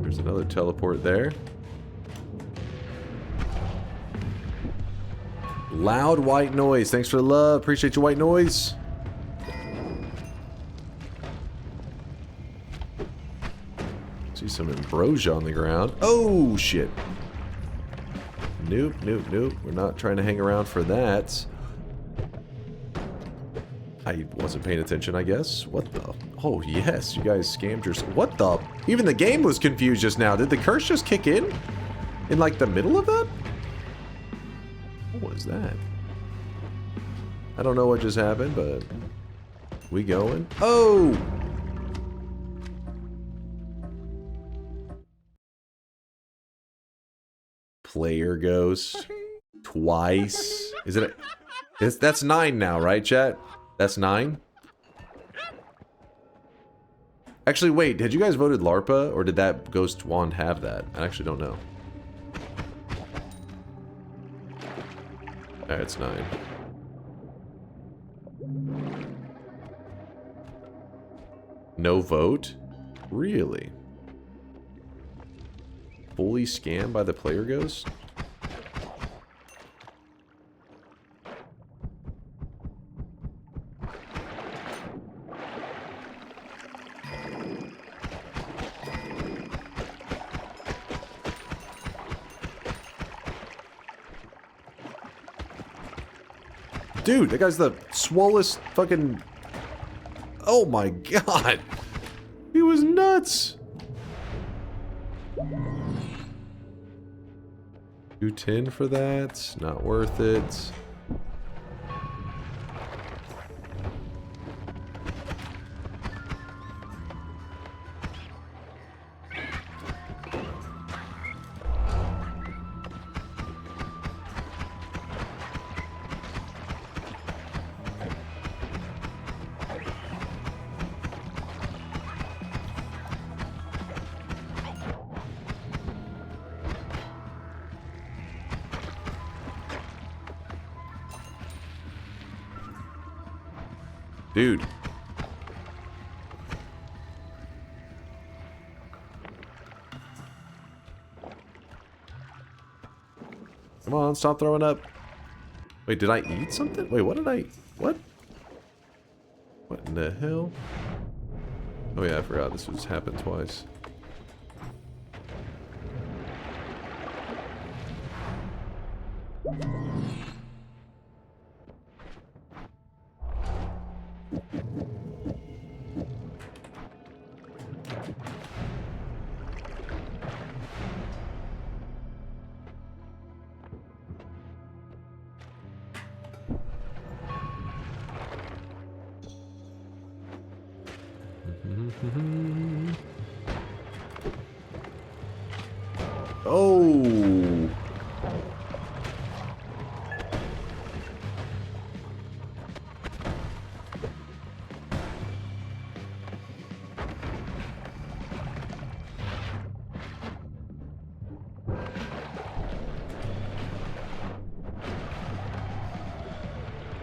There's another teleport there. Loud white noise. Thanks for the love. Appreciate your white noise. See some ambrosia on the ground. Oh, shit. Nope. We're not trying to hang around for that. I wasn't paying attention, I guess. What the? Oh, yes. You guys scammed yourself. What the? Even the game was confused just now. Did the curse just kick in? In, like, the middle of that? What was that? I don't know what just happened, but... we going? Oh! Player ghost. Twice. Is it a... that's 9 now, right, chat? That's 9? Actually, wait. Had you guys voted LARPA, or did that ghost wand have that? I actually don't know. Alright, it's 9. No vote? Really? Fully scammed by the player ghost? Dude, that guy's the swollest fucking... Oh my god! He was nuts! 210 for that. Not worth it. Dude. Come on, stop throwing up. Wait, did I eat something? Wait, what did I... What? What in the hell? Oh yeah, I forgot this was happened twice. Oh!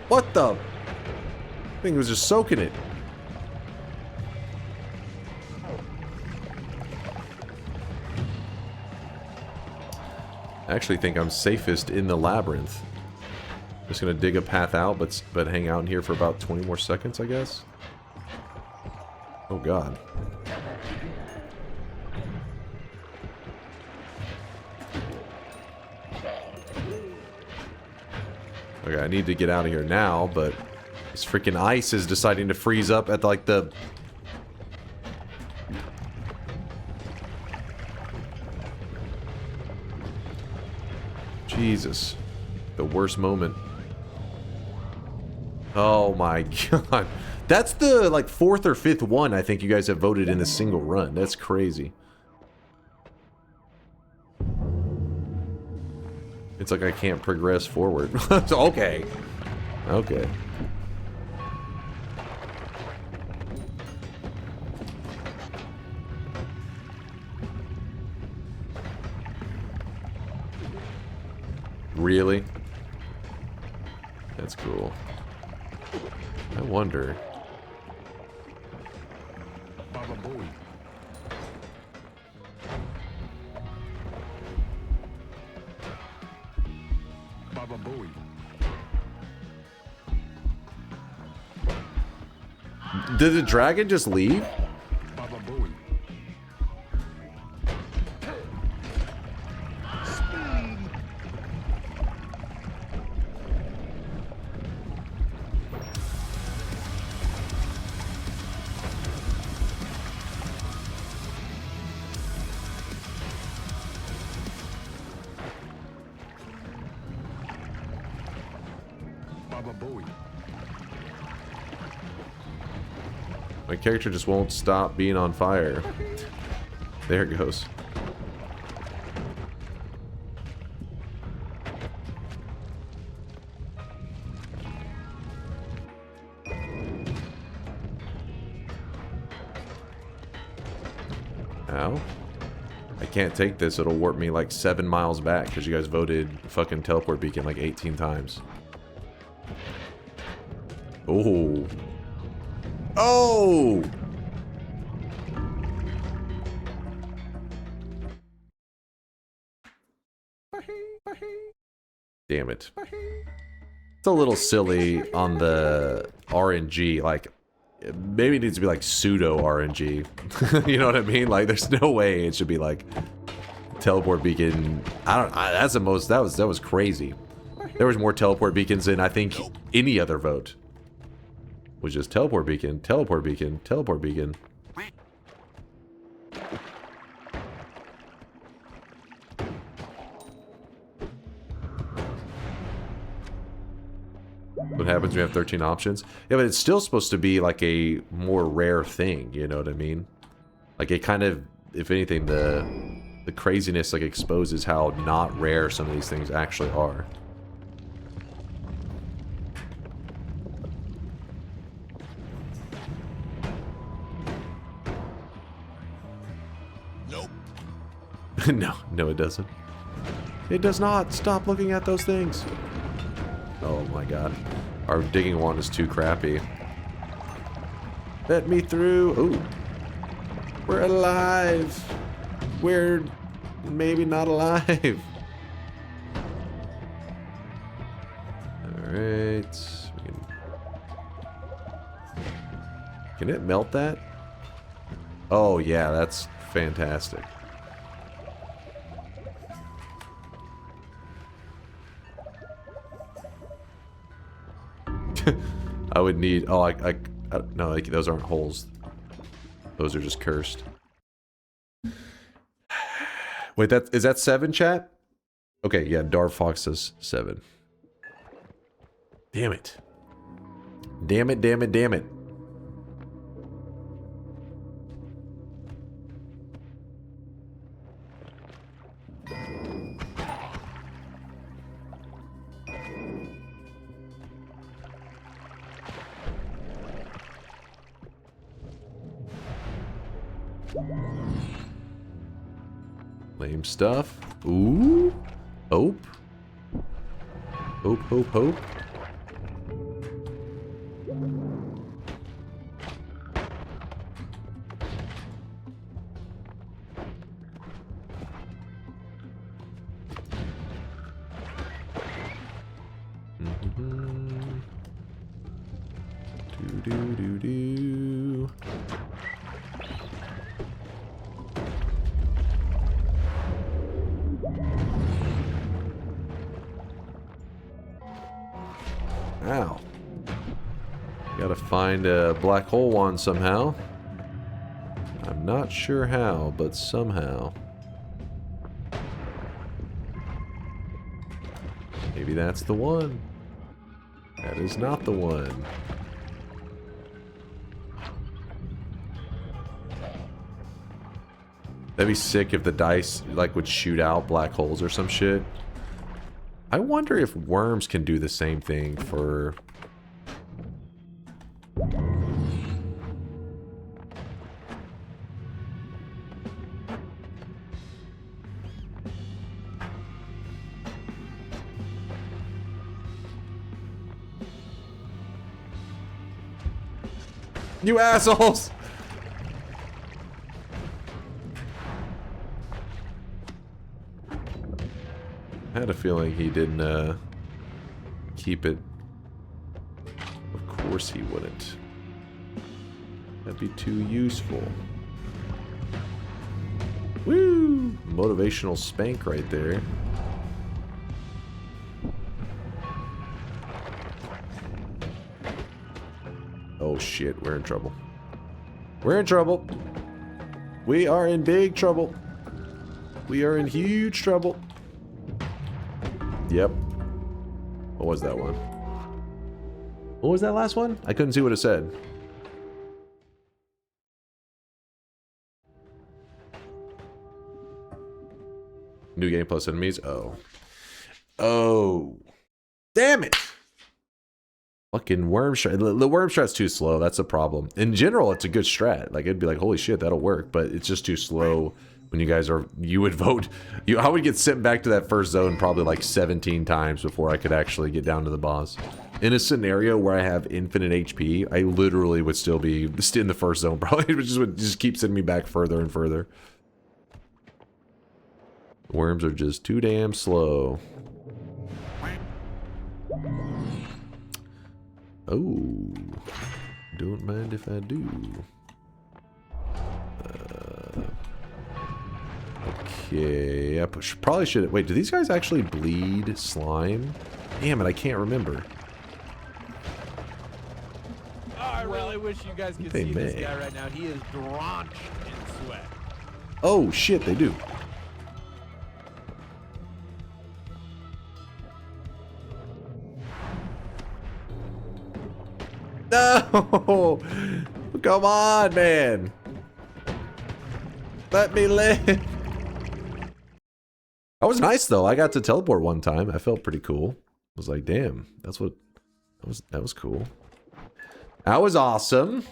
What the? Thing was just soaking it. I actually think I'm safest in the labyrinth. Just gonna dig a path out, but hang out in here for about 20 more seconds, I guess. Oh god. Okay, I need to get out of here now, but this freaking ice is deciding to freeze up at like the... Jesus. The worst moment. Oh my god. That's the like 4th or 5th one I think you guys have voted in a single run. That's crazy. It's like I can't progress forward. Okay. Okay. Really? That's cool. I wonder. Baba Booey. Baba Booey. Did the dragon just leave? Baba Booey. Baba Booey. My character just won't stop being on fire. There it goes. Ow. I can't take this. It'll warp me like 7 miles back because you guys voted fucking teleport beacon like 18 times. Oh. Oh! Damn it. It's a little silly on the RNG. Like, maybe it needs to be like pseudo RNG. You know what I mean? Like, there's no way it should be like teleport beacon. That's the most. That was crazy. There was more teleport beacons than I think any other vote. Was just teleport beacon, teleport beacon, teleport beacon. What happens when you have 13 options? Yeah, but it's still supposed to be like a more rare thing, you know what I mean? Like it kind of, if anything, the craziness like exposes how not rare some of these things actually are. Nope. No, it doesn't. It does not. Stop looking at those things. Oh my god. Our digging wand is too crappy. Let me through. Ooh. We're alive. We're maybe not alive. Alright. Can it melt that? Oh yeah, that's fantastic. I would need. Oh, I no, like, those aren't holes. Those are just cursed. Wait, is that 7, chat? Okay, yeah, Dark Fox says 7. Damn it. Damn it, damn it, damn it. Lame stuff. Ooh. Hope. Hope, hope, hope. Do. Ow. Gotta find a black hole wand somehow. I'm not sure how, but somehow. Maybe that's the one. That is not the one. That'd be sick if the dice like would shoot out black holes or some shit. I wonder if worms can do the same thing for... You assholes! I had a feeling he didn't keep it. Of course he wouldn't. That'd be too useful. Woo! Motivational spank right there. Oh shit, we're in trouble. We're in trouble. We are in big trouble. We are in huge trouble. Yep. What was that one? What was that last one? I couldn't see what it said. New game plus enemies. Oh. Oh. Damn it. Fucking worm strat. The worm strat's too slow. That's a problem. In general, it's a good strat. Like, it'd be like, holy shit, that'll work. But it's just too slow when you guys are... You would vote... I would get sent back to that first zone probably like 17 times before I could actually get down to the boss. In a scenario where I have infinite HP, I literally would still be in the first zone. Probably would just keep sending me back further and further. Worms are just too damn slow. Oh. don't mind if I do. Okay, I probably should. Wait, do these guys actually bleed slime? Damn it, I can't remember. Oh, I really wish you guys could They see this may. guy right now. He is drenched in sweat. Oh shit, they do. No! Come on, man! Let me live! That was nice though. I got to teleport one time. I felt pretty cool. I was like, damn, that was cool. That was awesome.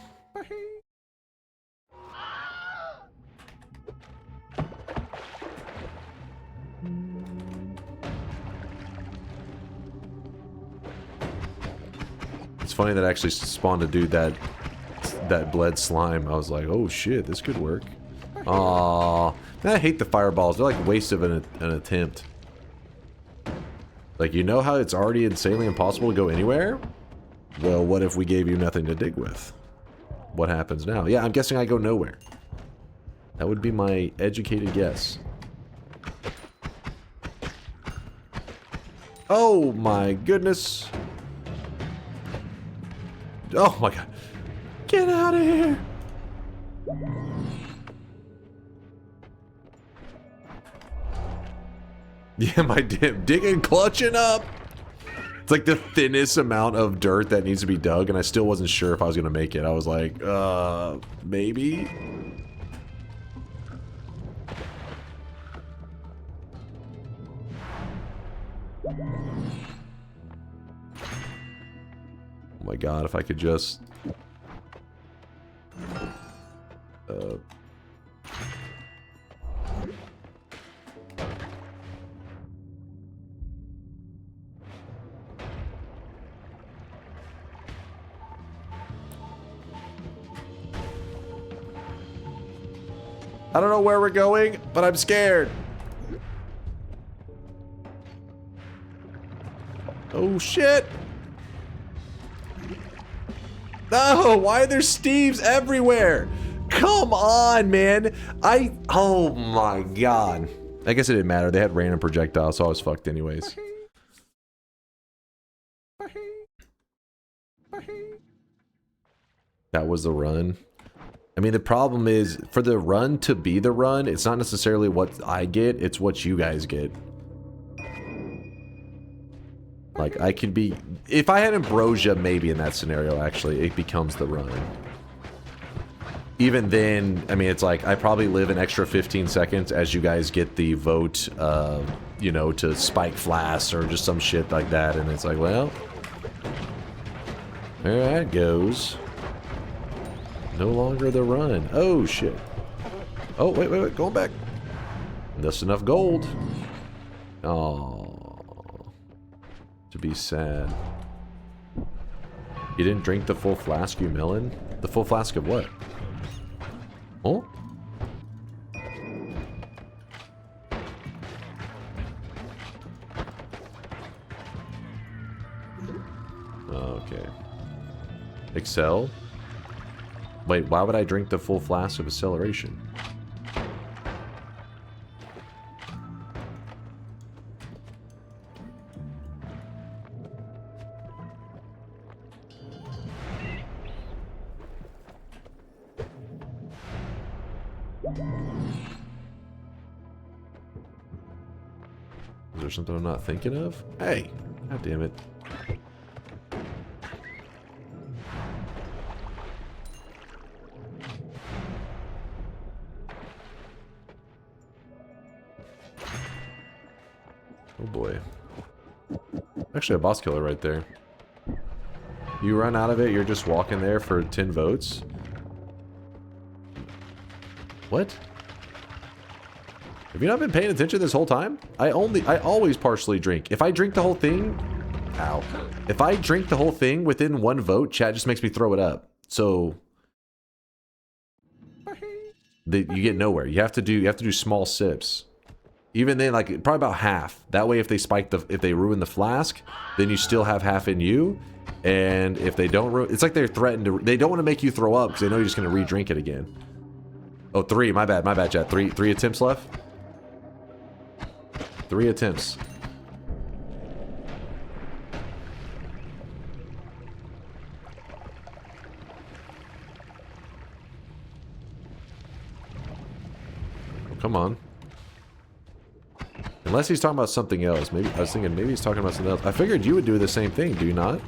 It's funny that actually spawned a dude that bled slime. I was like, oh shit, this could work. Aww. I hate the fireballs. They're like waste of an attempt. Like, you know how it's already insanely impossible to go anywhere? Well, what if we gave you nothing to dig with? What happens now? Yeah, I'm guessing I go nowhere. That would be my educated guess. Oh my goodness. Oh my god. Get out of here. Yeah, my digging clutching up. It's like the thinnest amount of dirt that needs to be dug, and I still wasn't sure if I was gonna make it. I was like, maybe. Oh my god, if I could just... I don't know where we're going, but I'm scared. Oh shit! No, why are there Steves everywhere? Come on, man. Oh my god. I guess it didn't matter. They had random projectiles, so I was fucked anyways. That was the run. I mean, the problem is, for the run to be the run, it's not necessarily what I get, it's what you guys get. Like, I could be... If I had Ambrosia, maybe in that scenario, actually, it becomes the run. Even then, I mean, it's like, I probably live an extra 15 seconds as you guys get the vote, you know, to spike flasks or just some shit like that, and it's like, well... There that goes. No longer the run. Oh, shit. Oh, wait, going back. Just enough gold. Oh, to be sad. You didn't drink the full flask, you melon? The full flask of what? Oh? Okay. Excel? Wait, why would I drink the full flask of acceleration? Is there something I'm not thinking of? Hey! God damn it. Oh boy. Actually a boss killer right there. You run out of it, you're just walking there for 10 votes? What? Have you not been paying attention this whole time? I always partially drink. If I drink the whole thing... Ow. If I drink the whole thing within one vote, chat just makes me throw it up. So... you get nowhere. You have to do small sips. Even then, like, probably about half. That way, if they ruin the flask, then you still have half in you. And if they don't, it's like they're threatened to. They don't want to make you throw up because they know you're just going to re-drink it again. Oh, 3. My bad, chat. Three attempts left. 3 attempts. Come on. Unless he's talking about something else. Maybe I was thinking maybe he's talking about something else. I figured you would do the same thing, do you not?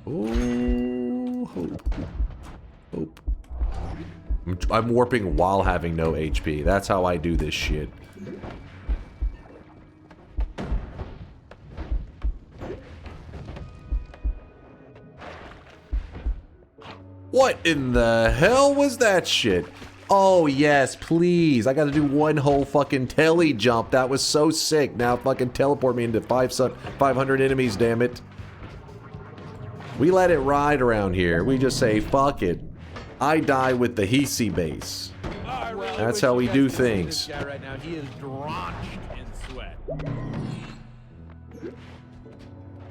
Oh, hope. Hope. I'm warping while having no HP. That's how I do this shit. What in the hell was that shit? Oh, yes, please. I gotta do one whole fucking tele jump. That was so sick. Now fucking teleport me into 500 enemies, damn it. We let it ride around here. We just say, fuck it. I die with the hiisi base. That's how we do things. This guy right now, he is drenched in sweat.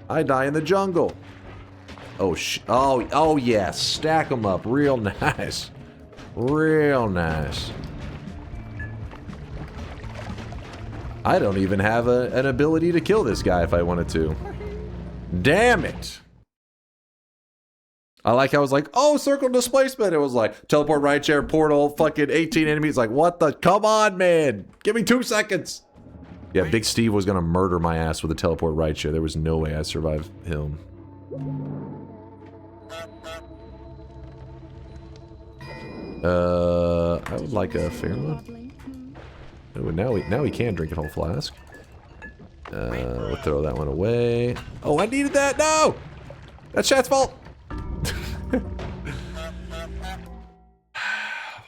I die in the jungle. Oh, oh yeah, stack them up. Real nice. Real nice. I don't even have an ability to kill this guy if I wanted to. Damn it. I like how I was like, oh, circle displacement. It was like, teleport right chair, portal, fucking 18 enemies. Like, what the? Come on, man. Give me 2 seconds. Yeah, Big Steve was going to murder my ass with a teleport right chair. There was no way I'd survive him. I would like a fair one. Oh, now we can drink a whole flask. We'll throw that one away. Oh, I needed that. No, that's chat's fault.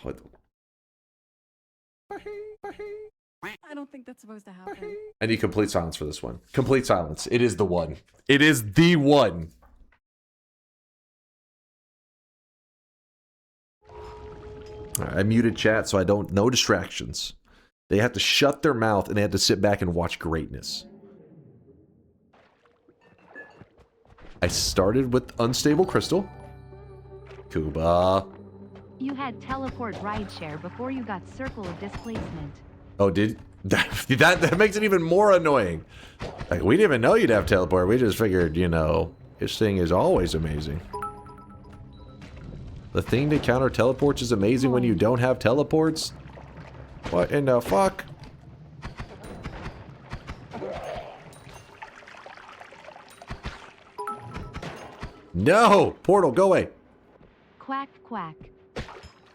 What? I don't think that's supposed to happen. I need complete silence for this one. Complete silence. It is the one. It is the one. Right, I muted chat so I don't. No distractions. They have to shut their mouth and they have to sit back and watch greatness. I started with unstable crystal. Kuba. You had teleport rideshare before you got circle of displacement. Oh, did that makes it even more annoying. Like, we didn't even know you'd have teleport. We just figured, you know, this thing is always amazing. The thing to counter teleports is amazing when you don't have teleports. What in the fuck? No! Portal, go away! Quack, quack.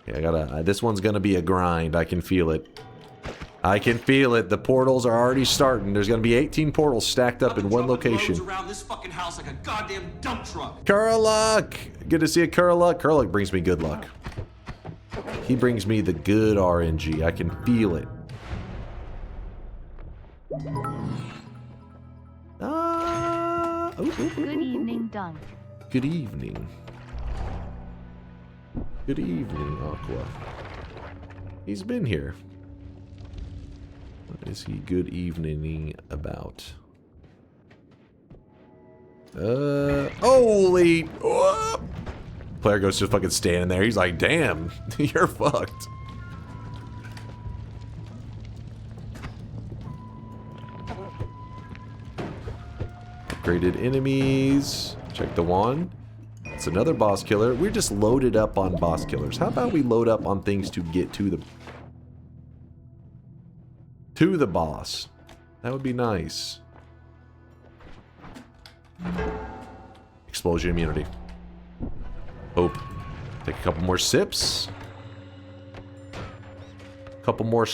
Yeah, I gotta... this one's gonna be a grind. I can feel it. I can feel it. The portals are already starting. There's gonna be 18 portals stacked up in one location. Around this fucking house like a goddamn dump truck. Kurluck! Good to see you, Kurluck. Kurluck brings me good luck. He brings me the good RNG. I can feel it. Good evening, Dunk. Good evening. Good evening, Aqua. He's been here. What is he good evening about? Holy... Whoa. Player Ghost just fucking standing there. He's like, damn, you're fucked. Upgraded enemies. Check the wand. It's another boss killer. We're just loaded up on boss killers. How about we load up on things to get to the boss? That would be nice. Explosion immunity. Hope. Take a couple more sips. Couple more.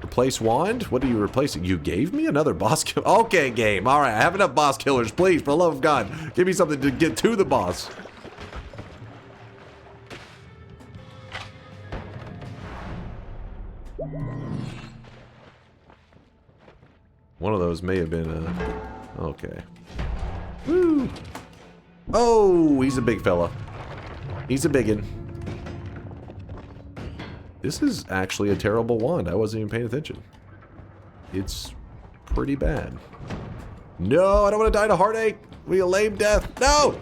Replace wand? What are you replacing? You gave me another boss kill. Okay, game. All right, I have enough boss killers. Please, for the love of God, give me something to get to the boss. One of those may have been okay. Woo! Oh, he's a big fella. He's a biggin. This is actually a terrible wand. I wasn't even paying attention. It's pretty bad. No, I don't want to die to heartache. We a lame death. No!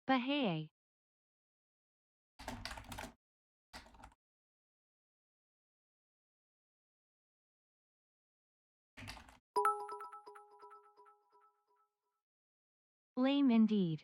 But hey. Lame indeed.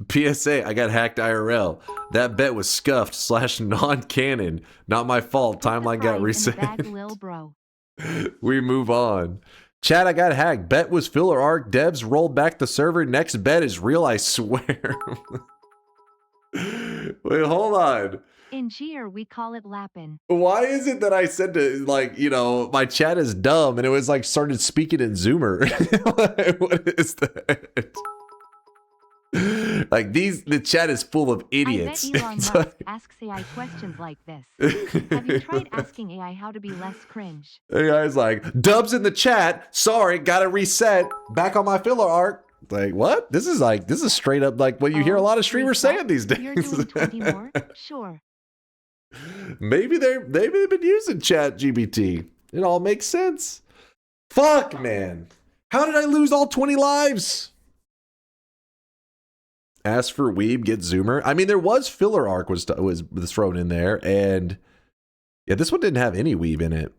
PSA, I got hacked IRL. That bet was scuffed / non-canon. Not my fault. Timeline got reset. Bag, lil bro. We move on. Chat, I got hacked. Bet was filler arc. Devs rolled back the server. Next bet is real, I swear. Wait, hold on. In Cheer, we call it lappin'. Why is it that I said to, like, you know, my chat is dumb and it was like started speaking in Zoomer? What is that? Like the chat is full of idiots. I bet Elon Musk asks AI questions like this. Have you tried asking AI how to be less cringe? The guy's like, dubs in the chat. Sorry, gotta reset. Back on my filler arc. Like, what? This is straight up like what you hear a lot of streamers saying these days. You're doing 20 more? Sure. Maybe they've been using Chat GPT. It all makes sense. Fuck, man. How did I lose all 20 lives? Ask for weeb, get zoomer. I mean, there was filler arc was thrown in there, and yeah, this one didn't have any weeb in it.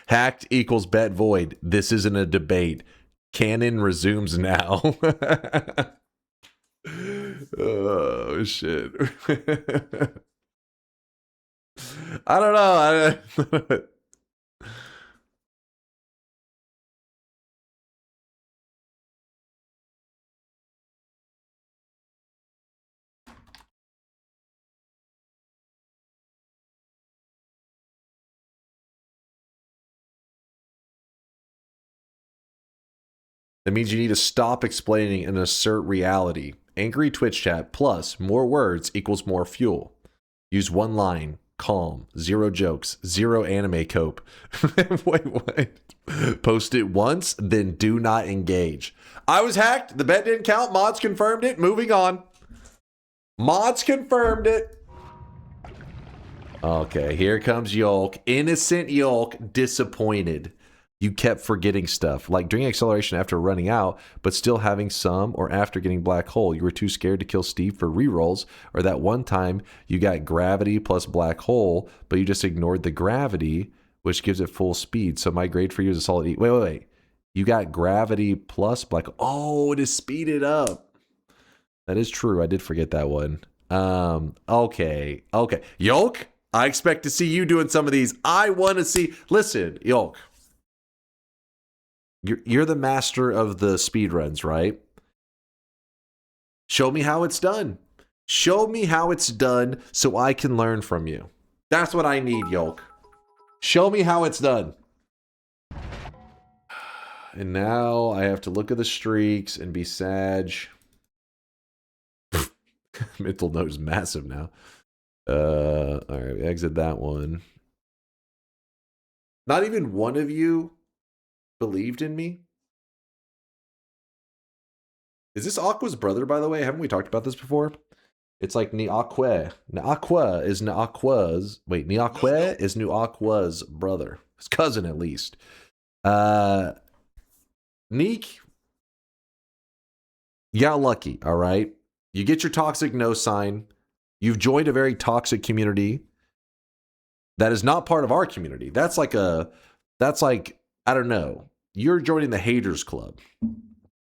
Hacked equals bet void. This isn't a debate. Canon resumes now. Oh shit. I don't know. That means you need to stop explaining and assert reality. Angry Twitch chat plus more words equals more fuel. Use one line. Calm. 0 jokes. 0 anime cope. Wait, what? Post it once, then do not engage. I was hacked. The bet didn't count. Mods confirmed it. Moving on. Mods confirmed it. Okay, here comes Yolk. Innocent Yolk. Disappointed. You kept forgetting stuff, like during acceleration after running out, but still having some, or after getting black hole. You were too scared to kill Steve for rerolls, or that one time you got gravity plus black hole, but you just ignored the gravity, which gives it full speed. So my grade for you is a solid E. Wait. You got gravity plus black. Oh, to speed it up. That is true. I did forget that one. Okay. Yolk, I expect to see you doing some of these. I want to see. Listen, Yolk. You're the master of the speedruns, right? Show me how it's done. Show me how it's done so I can learn from you. That's what I need, Yolk. Show me how it's done. And now I have to look at the streaks and be Sag. Mental note is massive now. All right, exit that one. Not even one of you believed in me? Is this Aqua's brother, by the way? Haven't we talked about this before? It's like Niakwe. Niakwe is Niakwa's. Wait, Niakwe is Niakwa's brother. His cousin, at least. Neek, you got lucky, all right? You get your toxic no sign. You've joined a very toxic community that is not part of our community. That's like, I don't know. You're joining the haters club.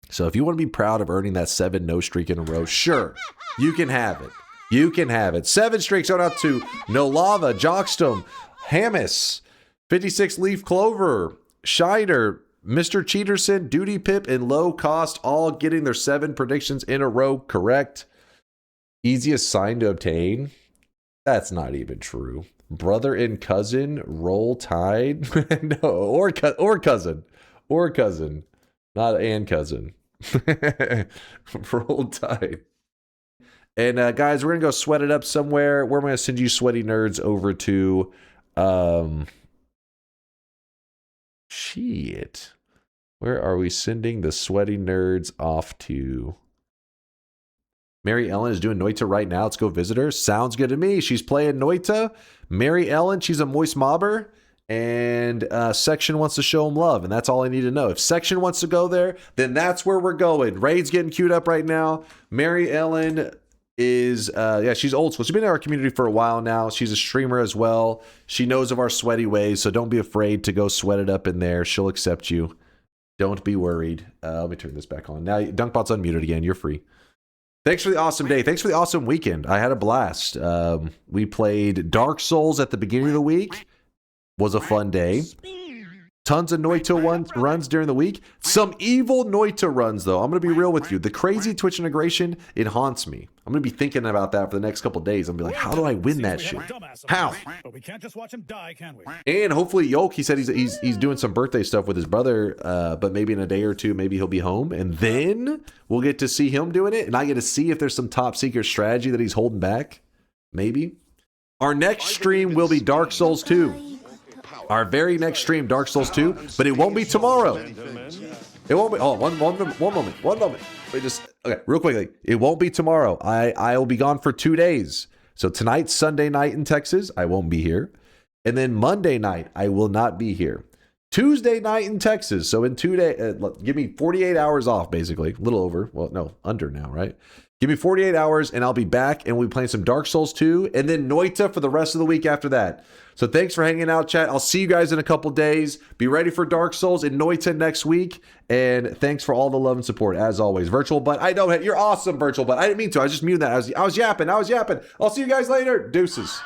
So if you want to be proud of earning that 7 no streak in a row, sure, you can have it. You can have it. 7 streaks out to No Lava, Jockstum, Hammis, 56 Leaf Clover, Shider, Mr. Cheaterson, Duty Pip, and Low Cost, all getting their 7 predictions in a row correct. Easiest sign to obtain? That's not even true. Brother and cousin, roll tide? No, or cousin. Or cousin. Not and cousin. Roll tide. And guys, we're going to go sweat it up somewhere. We're going to send you sweaty nerds over to... Shit. Where are we sending the sweaty nerds off to? Mary Ellen is doing Noita right now. Let's go visit her. Sounds good to me. She's playing Noita. Mary Ellen, she's a moist mobber. And Section wants to show him love. And that's all I need to know. If Section wants to go there, then that's where we're going. Raid's getting queued up right now. Mary Ellen is, she's old school. She's been in our community for a while now. She's a streamer as well. She knows of our sweaty ways. So don't be afraid to go sweat it up in there. She'll accept you. Don't be worried. Let me turn this back on. Now, DunkBot's unmuted again. You're free. Thanks for the awesome day. Thanks for the awesome weekend. I had a blast. We played Dark Souls at the beginning of the week. Was a fun day. Tons of Noita runs during the week. Some evil Noita runs, though. I'm going to be real with you. The crazy Twitch integration, it haunts me. I'm going to be thinking about that for the next couple days. I'm going to be like, how do I win that shit? How? But we can't just watch him die, can we? And hopefully Yolk, he said he's doing some birthday stuff with his brother, but maybe in a day or two, maybe he'll be home. And then we'll get to see him doing it. And I get to see if there's some top secret strategy that he's holding back. Maybe. Our next stream will be Dark Souls 2. Our very next stream, Dark Souls 2, but it won't be tomorrow. It won't be. Oh, one moment. Wait, just okay, real quickly. It won't be tomorrow. I will be gone for 2 days. So tonight, Sunday night in Texas, I won't be here, and then Monday night, I will not be here. Tuesday night in Texas. So in 2 days, give me 48 hours off, basically, a little over. Well, no, under now, right? Give me 48 hours, and I'll be back, and we'll be playing some Dark Souls 2, and then Noita for the rest of the week after that. So thanks for hanging out, chat. I'll see you guys in a couple days. Be ready for Dark Souls and Noita next week, and thanks for all the love and support, as always. Virtual Butt, I know, you're awesome, Virtual Butt. I didn't mean to. I just muted that. I was yapping. I'll see you guys later. Deuces.